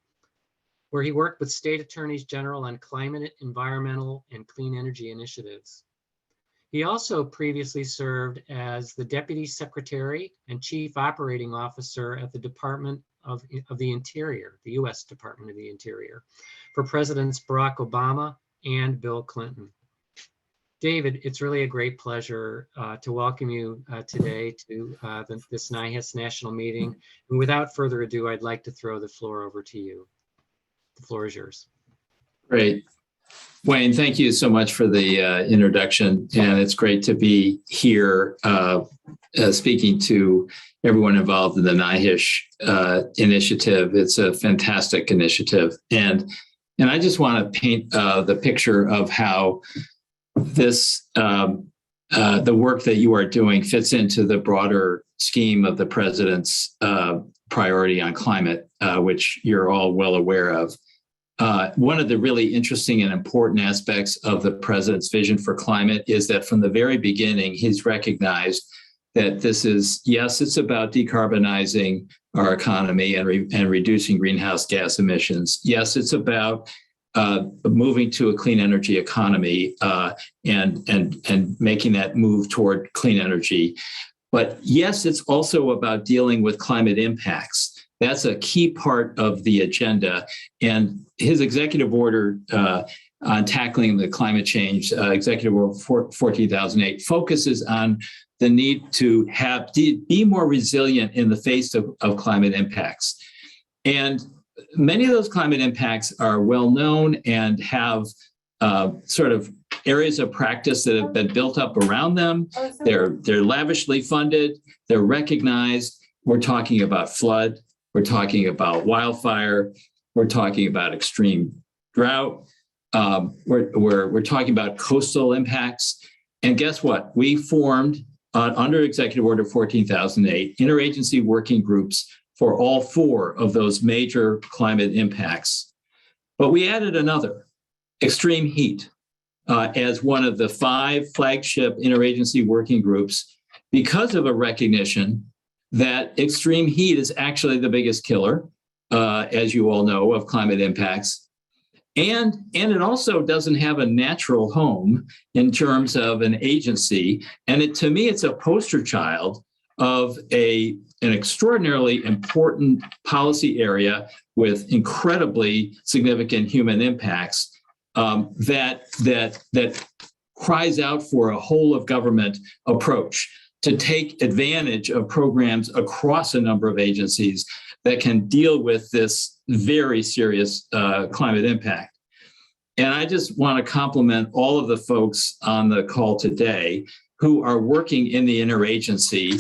where he worked with state attorneys general on climate, environmental, and clean energy initiatives. He also previously served as the Deputy Secretary and Chief Operating Officer at the Department of the Interior, the U.S. Department of the Interior, for Presidents Barack Obama and Bill Clinton. David, it's really a great pleasure to welcome you today to this NIHHIS National Meeting. And without further ado, I'd like to throw the floor over to you. The floor is yours. Great. Wayne, thank you so much for the introduction. And it's great to be here speaking to everyone involved in the NIHHIS initiative. It's a fantastic initiative. And I just want to paint the picture of how this, the work that you are doing fits into the broader scheme of the president's priority on climate, which you're all well aware of. One of the really interesting and important aspects of the president's vision for climate is that from the very beginning, he's recognized that this is, yes, it's about decarbonizing our economy and reducing greenhouse gas emissions. Yes, it's about moving to a clean energy economy and making that move toward clean energy. But yes, it's also about dealing with climate impacts. That's a key part of the agenda. And his executive order on tackling the climate change, Executive Order 14,008, focuses on the need to be more resilient in the face of climate impacts. And many of those climate impacts are well known and have sort of areas of practice that have been built up around them. They're lavishly funded, they're recognized. We're talking about flood, we're talking about wildfire, we're talking about extreme drought, we're talking about coastal impacts. And guess what? We formed under Executive Order 14,008 interagency working groups for all four of those major climate impacts. But we added another, extreme heat, as one of the 5 flagship interagency working groups because of a recognition that extreme heat is actually the biggest killer, as you all know, of climate impacts. And it also doesn't have a natural home in terms of an agency. And to me, it's a poster child of an extraordinarily important policy area with incredibly significant human impacts that cries out for a whole of government approach to take advantage of programs across a number of agencies that can deal with this very serious climate impact. And I just want to compliment all of the folks on the call today who are working in the interagency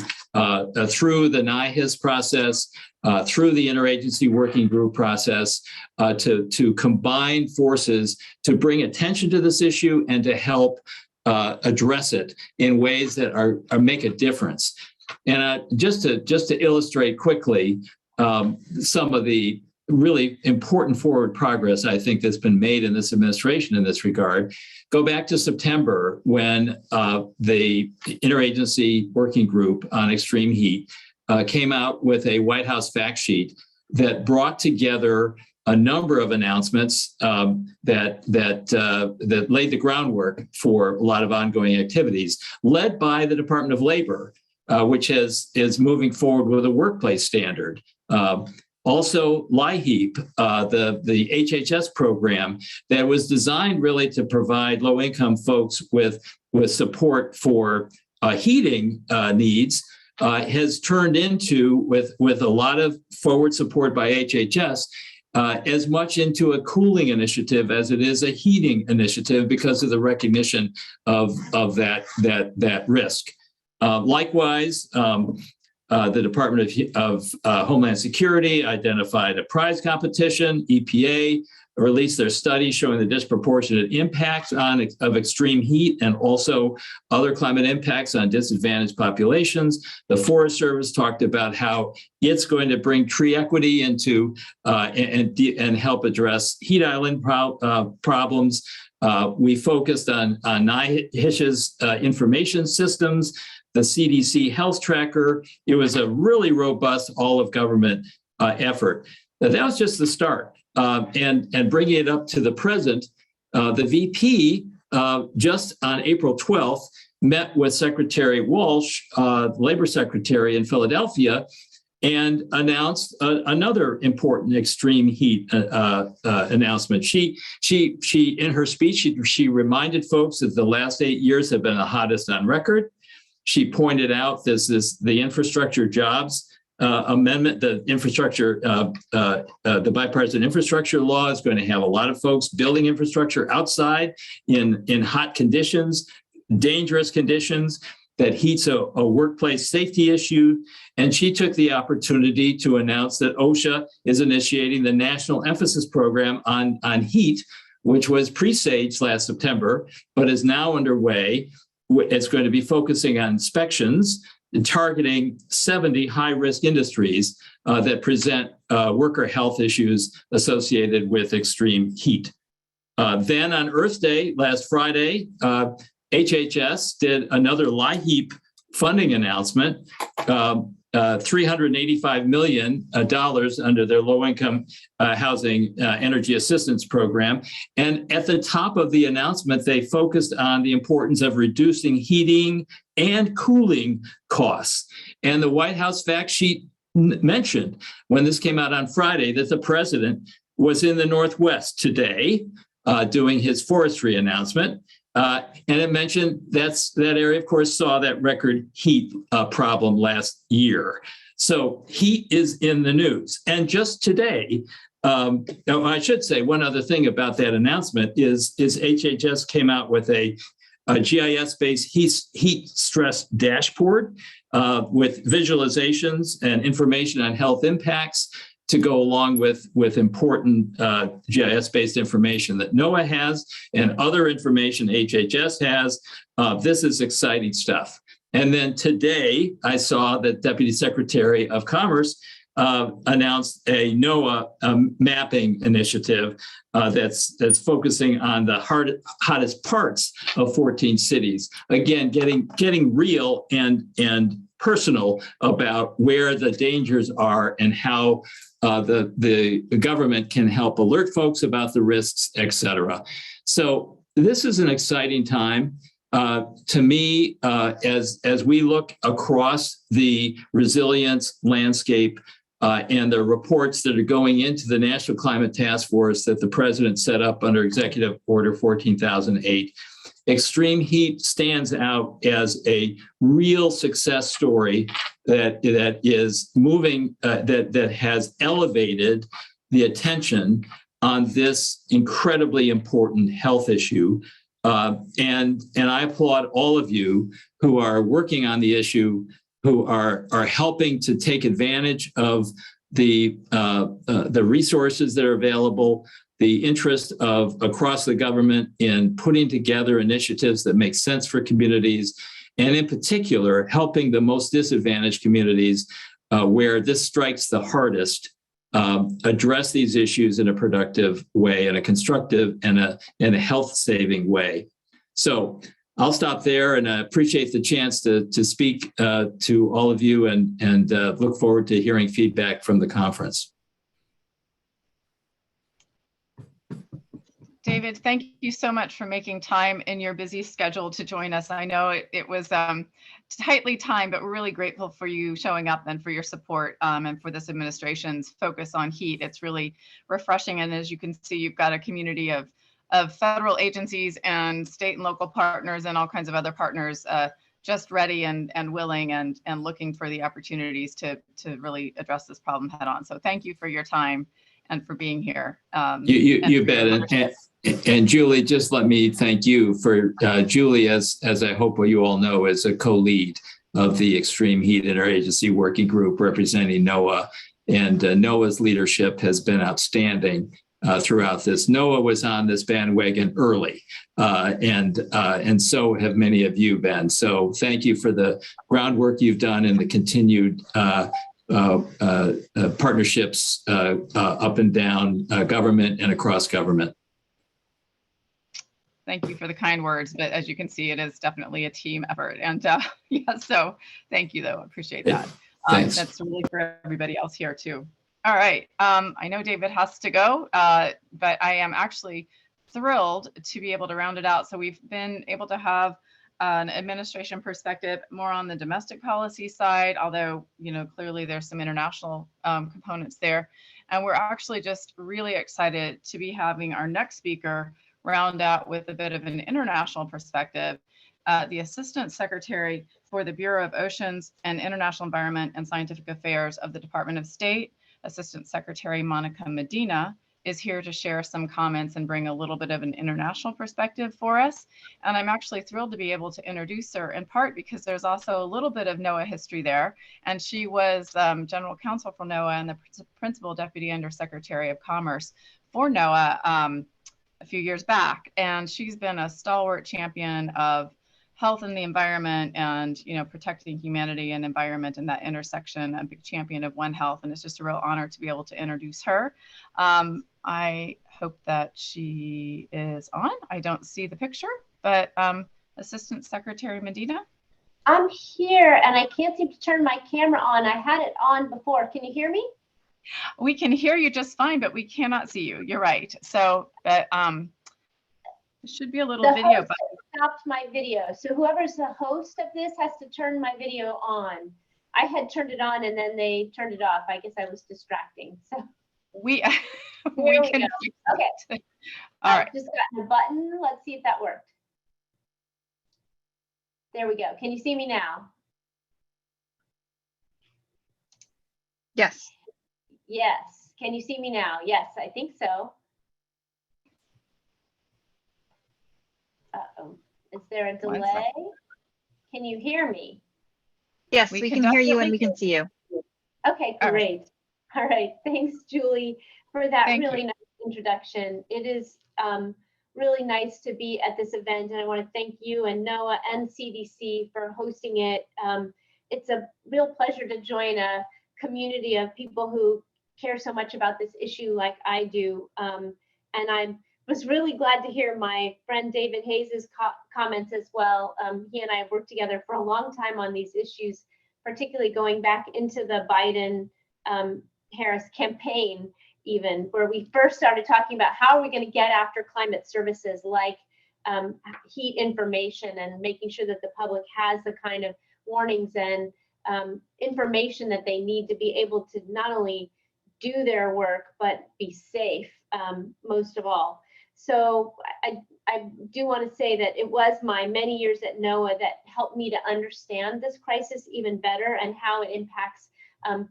through the NIHHIS process, through the interagency working group process, to combine forces to bring attention to this issue and to help address it in ways that make a difference. And just to illustrate quickly some of the really important forward progress I think that's been made in this administration in this regard, go back to September when the interagency working group on extreme heat came out with a White House fact sheet that brought together a number of announcements that laid the groundwork for a lot of ongoing activities, led by the Department of Labor, which is moving forward with a workplace standard. Also, LIHEAP, the HHS program that was designed really to provide low-income folks with support for heating needs, has turned into, with a lot of forward support by HHS, as much into a cooling initiative as it is a heating initiative because of the recognition of that risk. Likewise, the Department of Homeland Security identified a prize competition. EPA released their study showing the disproportionate impact of extreme heat and also other climate impacts on disadvantaged populations. The Forest Service talked about how it's going to bring tree equity into and help address heat island problems. We focused on NIHHIS's information systems, the CDC health tracker. It was a really robust all of government effort. But that was just the start. and bringing it up to the present, the VP just on April 12th met with Secretary Walsh, Labor Secretary in Philadelphia, and announced another important extreme heat announcement. She in her speech, she reminded folks that the last 8 years have been the hottest on record. She pointed out the infrastructure jobs amendment, the infrastructure, the bipartisan infrastructure law is going to have a lot of folks building infrastructure outside in hot conditions, dangerous conditions. That heat's a workplace safety issue. And she took the opportunity to announce that OSHA is initiating the National Emphasis Program on heat, which was presaged last September, but is now underway. It's going to be focusing on inspections and targeting 70 high-risk industries that present worker health issues associated with extreme heat. Then on Earth Day, last Friday, HHS did another LIHEAP funding announcement, $385 million under their low-income housing energy assistance program. And at the top of the announcement, they focused on the importance of reducing heating and cooling costs. And the White House fact sheet mentioned when this came out on Friday that the president was in the Northwest today doing his forestry announcement. And it mentioned that area, of course, saw that record heat problem last year. So heat is in the news. And just today, I should say one other thing about that announcement is HHS came out with a GIS-based heat stress dashboard with visualizations and information on health impacts to go along with important GIS-based information that NOAA has and other information HHS has. This is exciting stuff. And then today, I saw that Deputy Secretary of Commerce announced a NOAA mapping initiative that's focusing on the hottest parts of 14 cities. Again, getting real and personal about where the dangers are and how the government can help alert folks about the risks, et cetera. So this is an exciting time. To me, as we look across the resilience landscape and the reports that are going into the National Climate Task Force that the president set up under Executive Order 14,008, extreme heat stands out as a real success story that is moving, that has elevated the attention on this incredibly important health issue. And I applaud all of you who are working on the issue, who are helping to take advantage of the resources that are available, the interest of across the government in putting together initiatives that make sense for communities, and in particular, helping the most disadvantaged communities where this strikes the hardest, address these issues in a productive way, in a constructive and a health-saving way. So I'll stop there, and I appreciate the chance to speak to all of you, and look forward to hearing feedback from the conference. David, thank you so much for making time in your busy schedule to join us. I know it was tightly timed, but we're really grateful for you showing up and for your support and for this administration's focus on heat. It's really refreshing. And as you can see, you've got a community of federal agencies and state and local partners and all kinds of other partners just ready and willing and looking for the opportunities to really address this problem head on. So thank you for your time and for being here. You bet. And Julie, just let me thank you for Julie, as I hope you all know, is a co-lead of the Extreme Heat Interagency Working Group representing NOAA. And NOAA's leadership has been outstanding throughout this. NOAA was on this bandwagon early, and so have many of you been. So thank you for the groundwork you've done and the continued partnerships up and down government and across government. Thank you for the kind words, but as you can see, it is definitely a team effort. And yeah, so thank you though, I appreciate that. Thanks. That's really for everybody else here too. All right. I know David has to go, but I am actually thrilled to be able to round it out. So we've been able to have an administration perspective more on the domestic policy side, although, clearly there's some international components there. And we're actually just really excited to be having our next speaker round out with a bit of an international perspective. The Assistant Secretary for the Bureau of Oceans and International Environment and Scientific Affairs of the Department of State, Assistant Secretary Monica Medina, is here to share some comments and bring a little bit of an international perspective for us. And I'm actually thrilled to be able to introduce her, in part because there's also a little bit of NOAA history there. And she was General Counsel for NOAA and the Principal Deputy Undersecretary of Commerce for NOAA a few years back. And she's been a stalwart champion of health and the environment and, protecting humanity and environment in that intersection, a big champion of One Health. And it's just a real honor to be able to introduce her. I hope that she is on. I don't see the picture, but Assistant Secretary Medina. I'm here and I can't seem to turn my camera on. I had it on before. Can you hear me? We can hear you just fine, but we cannot see you. You're right. So, but it should be a little video button. Stopped my video. So whoever's the host of this has to turn my video on. I had turned it on and then they turned it off. I guess I was distracting. So we can. Okay. All right. Just got a button. Let's see if that worked. There we go. Can you see me now? Yes. Yes. Can you see me now? Yes, I think so. Uh-oh. Is there a delay? Can you hear me? Yes, we can hear you and we can see you. Okay, great. All right. Thanks, Julie, for that really nice introduction. It is really nice to be at this event, and I want to thank you and NOAA and CDC for hosting it. It's a real pleasure to join a community of people who care so much about this issue like I do. And I was really glad to hear my friend David Hayes's comments as well. He and I have worked together for a long time on these issues, particularly going back into the Biden Harris campaign, even where we first started talking about how are we going to get after climate services like heat information and making sure that the public has the kind of warnings and information that they need to be able to not only do their work, but be safe, most of all. So I do want to say that it was my many years at NOAA that helped me to understand this crisis even better and how it impacts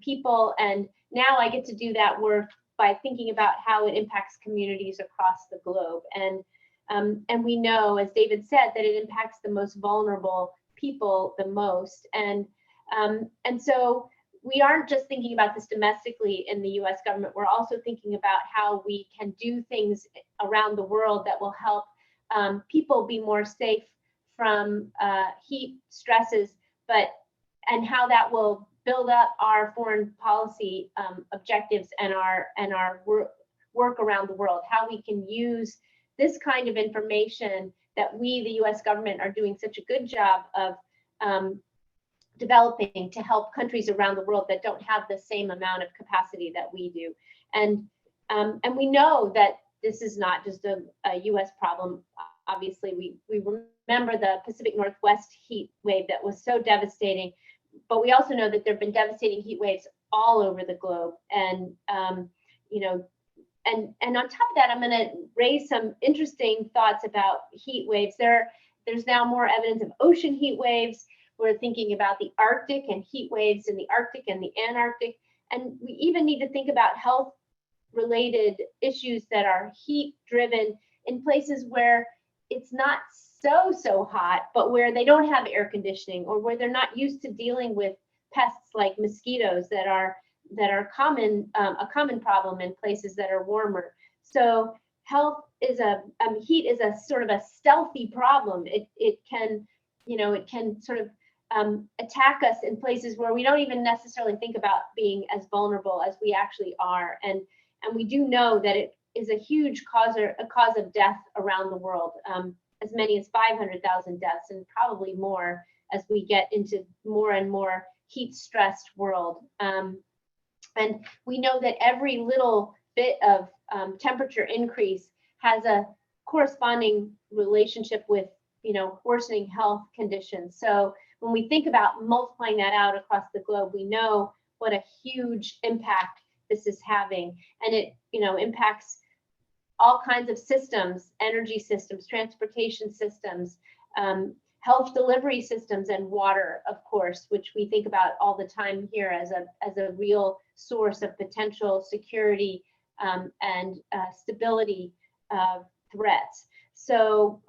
people. And now I get to do that work by thinking about how it impacts communities across the globe. And we know, as David said, that it impacts the most vulnerable people the most. And so we aren't just thinking about this domestically in the US government, we're also thinking about how we can do things around the world that will help people be more safe from heat stresses, and how that will build up our foreign policy objectives and our work around the world, how we can use this kind of information that we, the US government, are doing such a good job of developing to help countries around the world that don't have the same amount of capacity that we do. And we know that this is not just a US problem. Obviously, we remember the Pacific Northwest heat wave that was so devastating, but we also know that there have been devastating heat waves all over the globe. And and on top of that, I'm going to raise some interesting thoughts about heat waves. There's now more evidence of ocean heat waves. We're thinking about the Arctic and heat waves in the Arctic and the Antarctic. And we even need to think about health-related issues that are heat-driven in places where it's not so hot, but where they don't have air conditioning or where they're not used to dealing with pests like mosquitoes that are a common problem in places that are warmer. So heat is a sort of a stealthy problem. It can sort of attack us in places where we don't even necessarily think about being as vulnerable as we actually are. And we do know that it is a huge cause of death around the world, as many as 500,000 deaths, and probably more as we get into more and more heat-stressed world. And we know that every little bit of temperature increase has a corresponding relationship with, worsening health conditions. So when we think about multiplying that out across the globe, we know what a huge impact this is having. And it, impacts all kinds of systems, energy systems, transportation systems, health delivery systems, and water, of course, which we think about all the time here as a real source of potential security and stability threats. So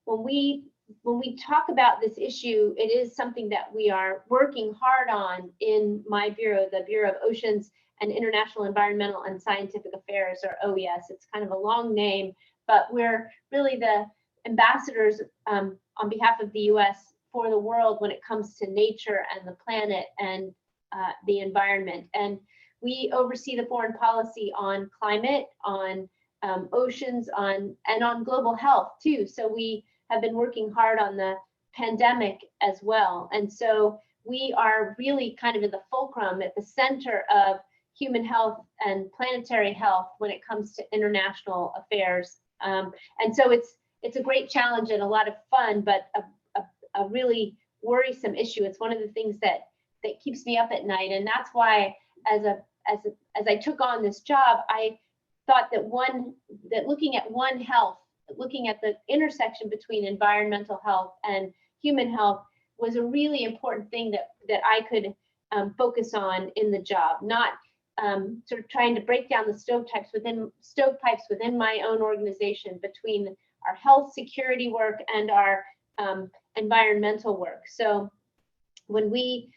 when we talk about this issue, it is something that we are working hard on in my bureau, the Bureau of Oceans and International Environmental and Scientific Affairs, or OES. It's kind of a long name, but we're really the ambassadors on behalf of the US for the world when it comes to nature and the planet and the environment. And we oversee the foreign policy on climate, on oceans, and on global health too. So we have been working hard on the pandemic as well. And so we are really kind of in the fulcrum, at the center of human health and planetary health when it comes to international affairs. And so it's a great challenge and a lot of fun, but a really worrisome issue. It's one of the things that keeps me up at night. And that's why as I took on this job, I thought that looking at One Health, looking at the intersection between environmental health and human health was a really important thing that I could focus on in the job, not sort of trying to break down the stovepipes within my own organization between our health security work and our environmental work. So when we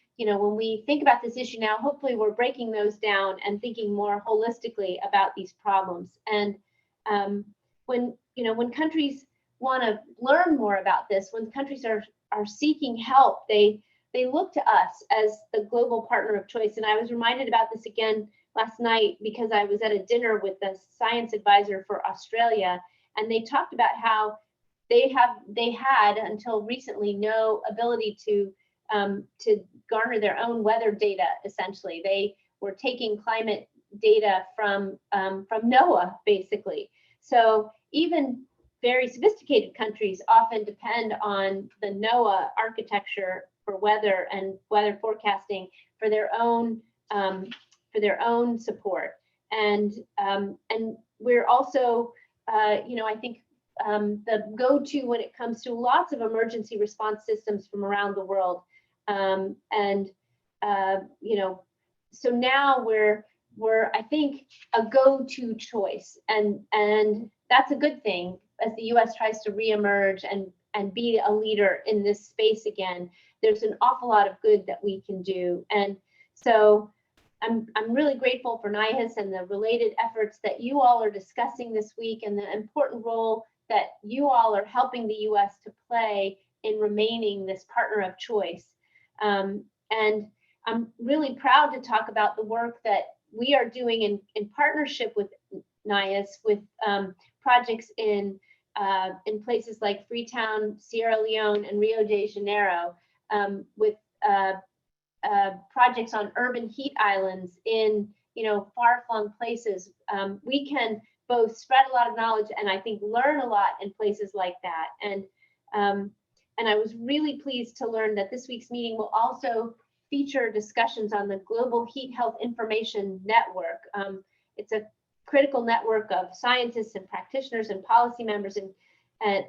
think about this issue now, hopefully we're breaking those down and thinking more holistically about these problems. And when countries want to learn more about this, when countries are seeking help, they look to us as the global partner of choice. And I was reminded about this again last night because I was at a dinner with the science advisor for Australia, and they talked about how they had until recently no ability to garner their own weather data. Essentially, they were taking climate data from NOAA, basically. So even very sophisticated countries often depend on the NOAA architecture for weather and weather forecasting for their own support. And we're also, I think the go-to when it comes to lots of emergency response systems from around the world. So now we're I think a go-to choice, and that's a good thing as the U.S. tries to reemerge and be a leader in this space again. There's an awful lot of good that we can do, and so I'm really grateful for NIHHIS and the related efforts that you all are discussing this week, and the important role that you all are helping the U.S. to play in remaining this partner of choice. And I'm really proud to talk about the work that we are doing in partnership with NIHHIS, with projects in places like Freetown, Sierra Leone, and Rio de Janeiro, with projects on urban heat islands in far-flung places. We can both spread a lot of knowledge and I think learn a lot in places like that. And I was really pleased to learn that this week's meeting will also feature discussions on the Global Heat Health Information Network. It's a critical network of scientists and practitioners and policy members and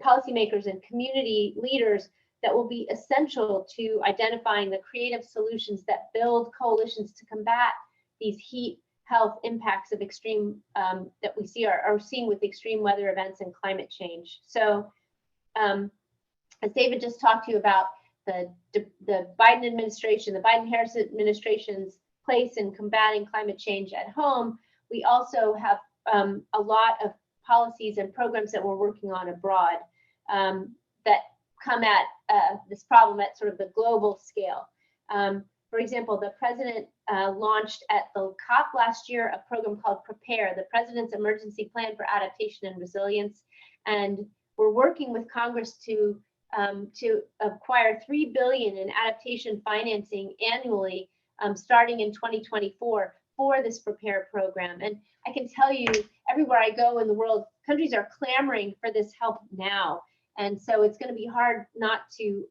policymakers and community leaders that will be essential to identifying the creative solutions that build coalitions to combat these heat health impacts of extreme that we are seeing with extreme weather events and climate change. So as David just talked to you about the Biden administration, the Biden-Harris administration's place in combating climate change at home, we also have a lot of policies and programs that we're working on abroad that come at this problem at sort of the global scale. For example, the president launched at the COP last year a program called PREPARE, the President's Emergency Plan for Adaptation and Resilience. And we're working with Congress to acquire $3 billion in adaptation financing annually starting in 2024 for this Prepare program. And I can tell you, everywhere I go in the world, countries are clamoring for this help now. And so it's going to be hard not to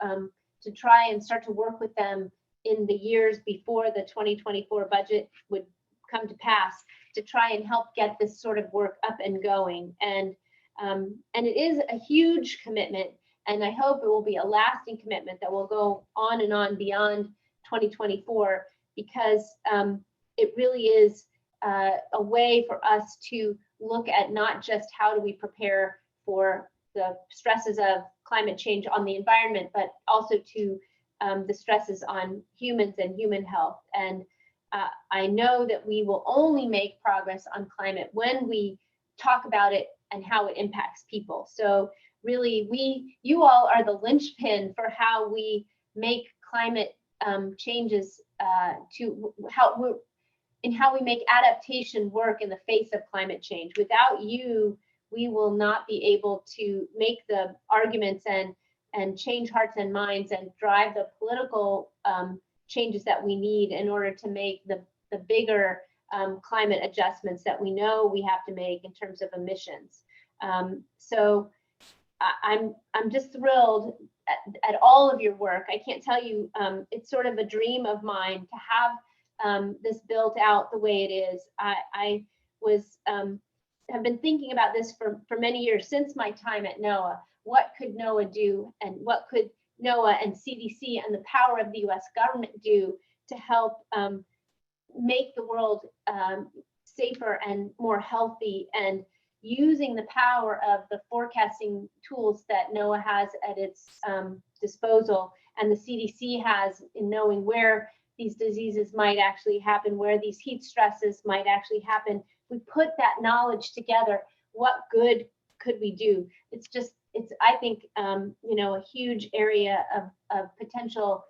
try and start to work with them in the years before the 2024 budget would come to pass, to try and help get this sort of work up and going. And it is a huge commitment, and I hope it will be a lasting commitment that will go on and on beyond 2024, because it really is a way for us to look at not just how do we prepare for the stresses of climate change on the environment, but also to the stresses on humans and human health. And I know that we will only make progress on climate when we talk about it and how it impacts people. So really, you all are the linchpin for how we make climate changes to how we make adaptation work in the face of climate change. Without you, we will not be able to make the arguments and change hearts and minds and drive the political changes that we need in order to make the bigger climate adjustments that we know we have to make in terms of emissions. So I'm just thrilled at all of your work. I can't tell you, it's sort of a dream of mine to have this built out the way it is. I have been thinking about this for many years, since my time at NOAA. What could NOAA do, and what could NOAA and CDC and the power of the US government do to help make the world safer and more healthy, and using the power of the forecasting tools that NOAA has at its disposal and the CDC has in knowing where these diseases might actually happen, where these heat stresses might actually happen. We put that knowledge together. What good could we do? It's I think, a huge area of potential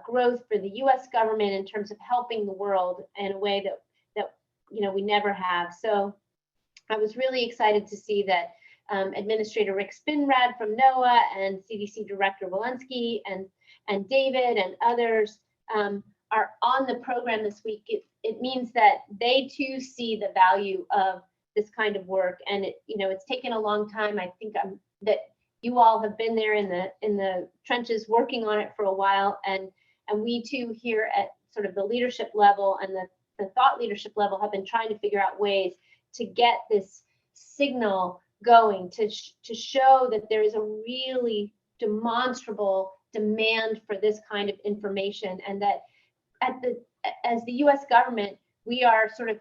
growth for the US government in terms of helping the world in a way that we never have. So I was really excited to see that Administrator Rick Spinrad from NOAA and CDC Director Walensky and David and others are on the program this week. It means that they too see the value of this kind of work, and it's taken a long time. I think that you all have been there in the trenches working on it for a while, and we too here at sort of the leadership level and the thought leadership level have been trying to figure out ways to get this signal going, to show that there is a really demonstrable demand for this kind of information, and that as the US government, we are sort of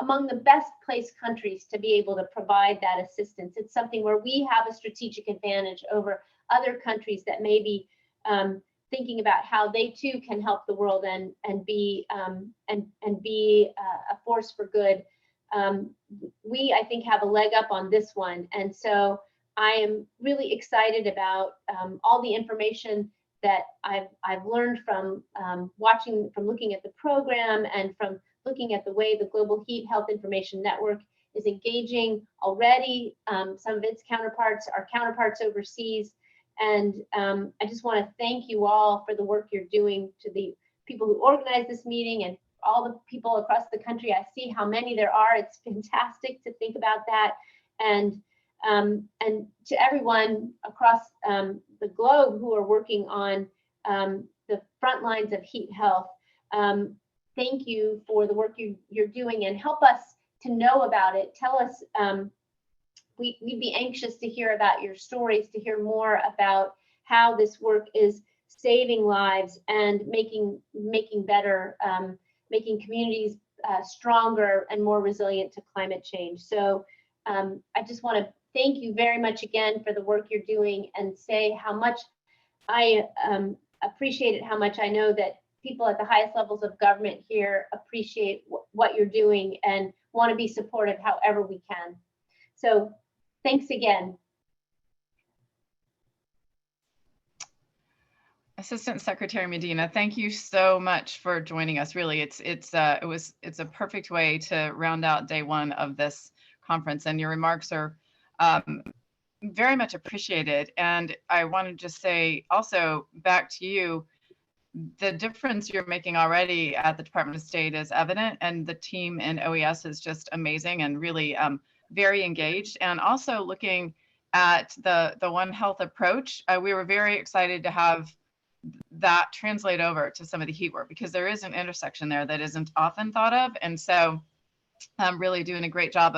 among the best placed countries to be able to provide that assistance. It's something where we have a strategic advantage over other countries that may be thinking about how they too can help the world and be a force for good. We, I think, have a leg up on this one, and so I am really excited about all the information that I've learned from looking at the program and from looking at the way the Global Heat Health Information Network is engaging already some of its counterparts, our counterparts overseas. And I just want to thank you all for the work you're doing, to the people who organized this meeting and all the people across the country. I see how many there are. It's fantastic to think about that. And to everyone across the globe who are working on the front lines of heat health, thank you for the work you're doing, and help us to know about it. Tell us, we'd be anxious to hear about your stories, to hear more about how this work is saving lives and making better, making communities stronger and more resilient to climate change. So I just want to thank you very much again for the work you're doing, and say how much I appreciate it, how much I know that people at the highest levels of government here appreciate what you're doing and want to be supportive however we can. So thanks again. Assistant Secretary Medina, thank you so much for joining us. Really, it's a perfect way to round out day one of this conference, and your remarks are very much appreciated. And I want to just say also back to you the difference you're making already at the Department of State is evident, and the team in OES is just amazing and really very engaged. And also looking at the One Health approach, we were very excited to have that translate over to some of the heat work, because there is an intersection there that isn't often thought of. And so I'm really doing a great job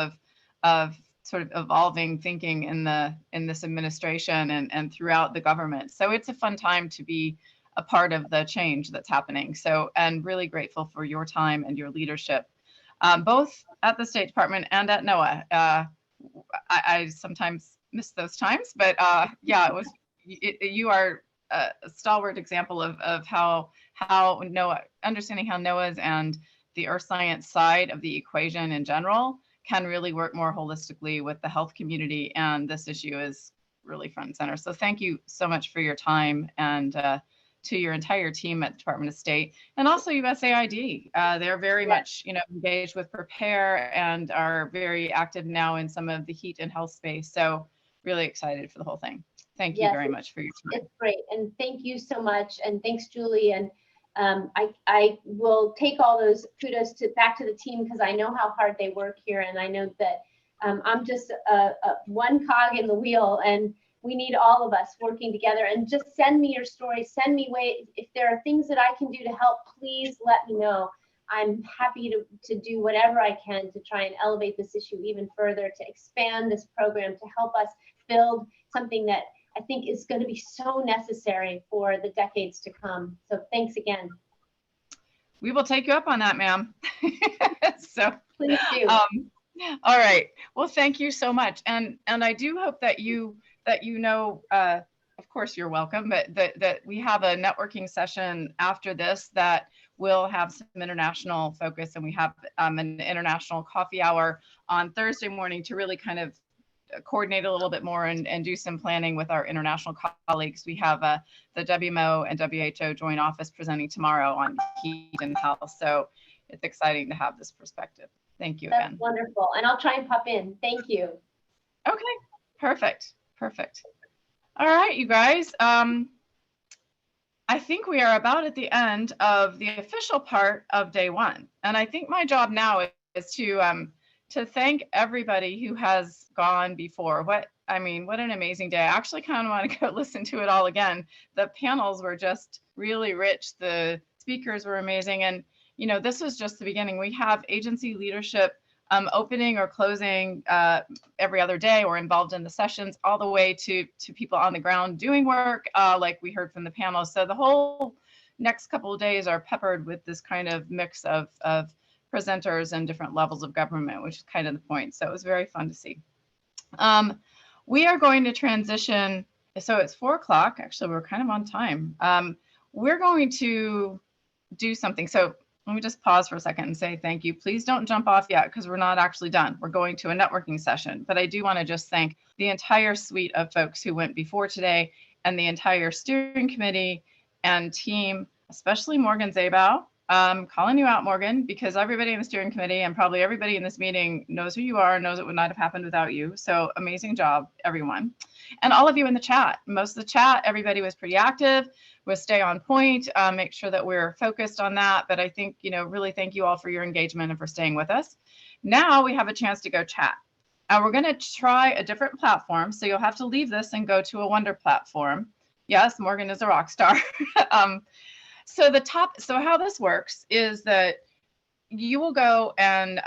of sort of evolving thinking in this administration and throughout the government. So it's a fun time to be a part of the change that's happening. So, and really grateful for your time and your leadership, both at the State Department and at NOAA. I sometimes miss those times, but yeah, you are a stalwart example of how NOAA, understanding how NOAA's and the earth science side of the equation in general can really work more holistically with the health community. And this issue is really front and center. So thank you so much for your time, and to your entire team at the Department of State, and also USAID. They're very much, engaged with Prepare and are very active now in some of the heat and health space. So really excited for the whole thing. Thank you very much for your time. It's great. And thank you so much. And thanks, Julie. And I will take all those kudos back to the team, because I know how hard they work here. And I know that I'm just one cog in the wheel, and we need all of us working together. And just send me your stories, send me ways. If there are things that I can do to help, please let me know. I'm happy to do whatever I can to try and elevate this issue even further, to expand this program, to help us build something that I think is going to be so necessary for the decades to come. So thanks again. We will take you up on that, ma'am. So please do. All right. Well, thank you so much. And I do hope that of course you're welcome, but that we have a networking session after this that will have some international focus, and we have an international coffee hour on Thursday morning to really kind of coordinate a little bit more and do some planning with our international colleagues. We have the WMO and WHO Joint Office presenting tomorrow on heat and health. So it's exciting to have this perspective. Thank you again. That's wonderful. And I'll try and pop in. Thank you. Okay, perfect. All right, you guys. I think we are about at the end of the official part of day one. And I think my job now is to thank everybody who has gone before. What an amazing day. I actually kind of want to go listen to it all again. The panels were just really rich. The speakers were amazing. And, this was just the beginning. We have agency leadership opening or closing every other day, or involved in the sessions, all the way to people on the ground doing work, like we heard from the panel. So the whole next couple of days are peppered with this kind of mix of presenters and different levels of government, which is kind of the point. So it was very fun to see. We are going to transition. So it's 4 o'clock. Actually, we're kind of on time. We're going to do something. So let me just pause for a second and say thank you. Please don't jump off yet, because we're not actually done. We're going to a networking session. But I do want to just thank the entire suite of folks who went before today, and the entire steering committee and team, especially Morgan Zabow. Calling you out, Morgan, because everybody in the steering committee and probably everybody in this meeting knows who you are, knows it would not have happened without you. So amazing job, everyone. And all of you in the chat. Most of the chat, everybody was pretty active, was stay on point, make sure that we're focused on that. But I think, really thank you all for your engagement and for staying with us. Now we have a chance to go chat. We're going to try a different platform. So you'll have to leave this and go to a Wonder platform. Yes, Morgan is a rock star. So how this works is that you will go and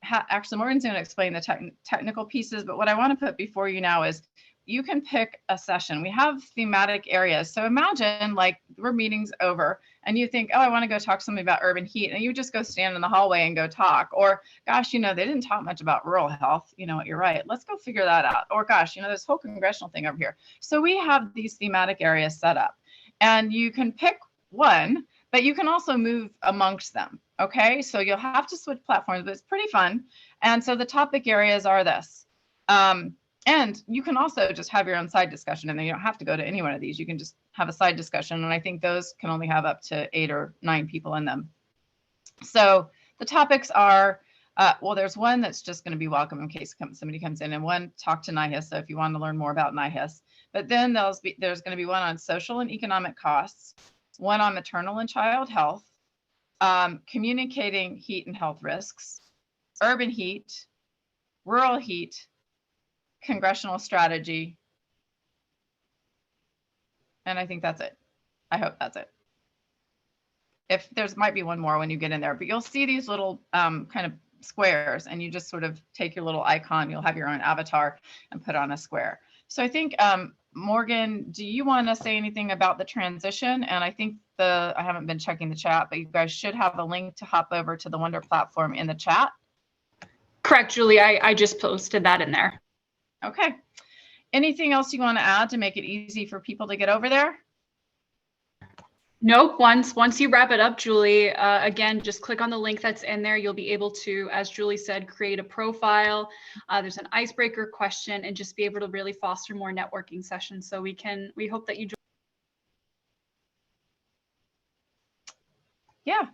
actually Morgan's going to explain the technical pieces, but what I want to put before you now is you can pick a session. We have thematic areas. So imagine like we're meetings over and you think, oh, I want to go talk to somebody about urban heat, and you just go stand in the hallway and go talk. Or gosh, they didn't talk much about rural health. You're right. Let's go figure that out. Or gosh, this whole congressional thing over here. So we have these thematic areas set up, and you can pick one, but you can also move amongst them. Okay, so you'll have to switch platforms, but it's pretty fun. And so the topic areas are this. And you can also just have your own side discussion, and then you don't have to go to any one of these. You can just have a side discussion. And I think those can only have up to 8 or 9 people in them. So the topics are, well, there's one that's just going to be welcome in case somebody comes in, and one talk to NIHHIS. So if you want to learn more about NIHHIS, but then there's going to be one on social and economic costs. one on maternal and child health, communicating heat and health risks, urban heat, rural heat, congressional strategy. And I think that's it. I hope that's it. If there's might be one more when you get in there, but you'll see these little kind of squares, and you just sort of take your little icon, you'll have your own avatar and put on a square. So I think, Morgan, do you want to say anything about the transition? And I think I haven't been checking the chat, but you guys should have a link to hop over to the Wonder platform in the chat. Correct, Julie, I just posted that in there. Okay. Anything else you want to add to make it easy for people to get over there? Nope. Once you wrap it up, Julie, again, just click on the link that's in there. You'll be able to, as Julie said, create a profile. There's an icebreaker question, and just be able to really foster more networking sessions. So we hope that you join. Yeah,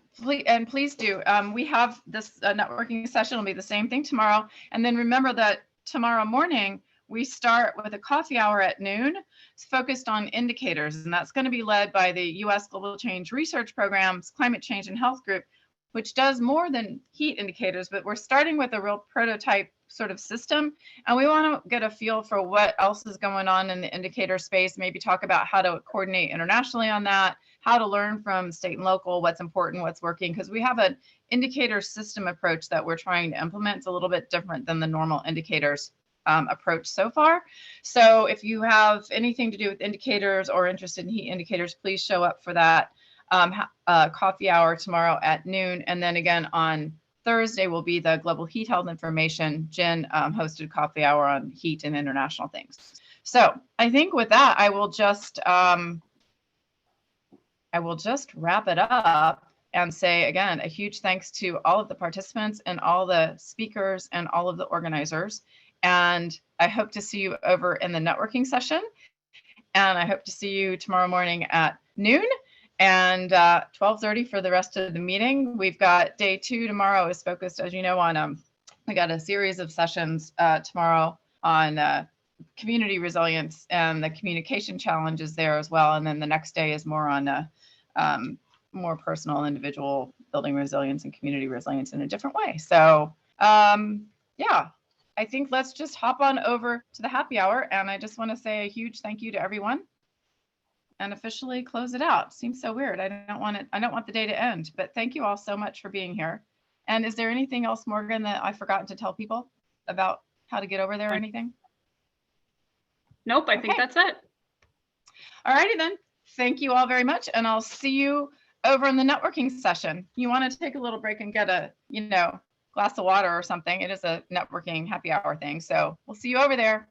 please do. We have this networking session will be the same thing tomorrow. And then remember that tomorrow morning, we start with a coffee hour at noon. It's focused on indicators, and that's going to be led by the U.S. Global Change Research Program's Climate Change and Health Group, which does more than heat indicators, but we're starting with a real prototype sort of system. And we want to get a feel for what else is going on in the indicator space, maybe talk about how to coordinate internationally on that, how to learn from state and local, what's important, what's working, because we have an indicator system approach that we're trying to implement. It's a little bit different than the normal indicators approach so far. So if you have anything to do with indicators or interested in heat indicators, please show up for that coffee hour tomorrow at noon. And then again on Thursday will be the Global Heat Health Information. Jen hosted coffee hour on heat and international things. So I think with that, I will just wrap it up and say, again, a huge thanks to all of the participants and all the speakers and all of the organizers. And I hope to see you over in the networking session. And I hope to see you tomorrow morning at noon and 12:30 for the rest of the meeting. We've got day 2 tomorrow is focused, as you know, on we got a series of sessions tomorrow on community resilience and the communication challenges there as well. And then the next day is more on more personal, individual building resilience and community resilience in a different way. So yeah. I think let's just hop on over to the happy hour. And I just want to say a huge thank you to everyone and officially close it out. Seems so weird. I don't want the day to end, but thank you all so much for being here. And is there anything else, Morgan, that I've forgotten to tell people about how to get over there or anything? Nope, I think that's it. All righty then. Thank you all very much. And I'll see you over in the networking session. You want to take a little break and get a, glass of water or something. It is a networking happy hour thing. So we'll see you over there.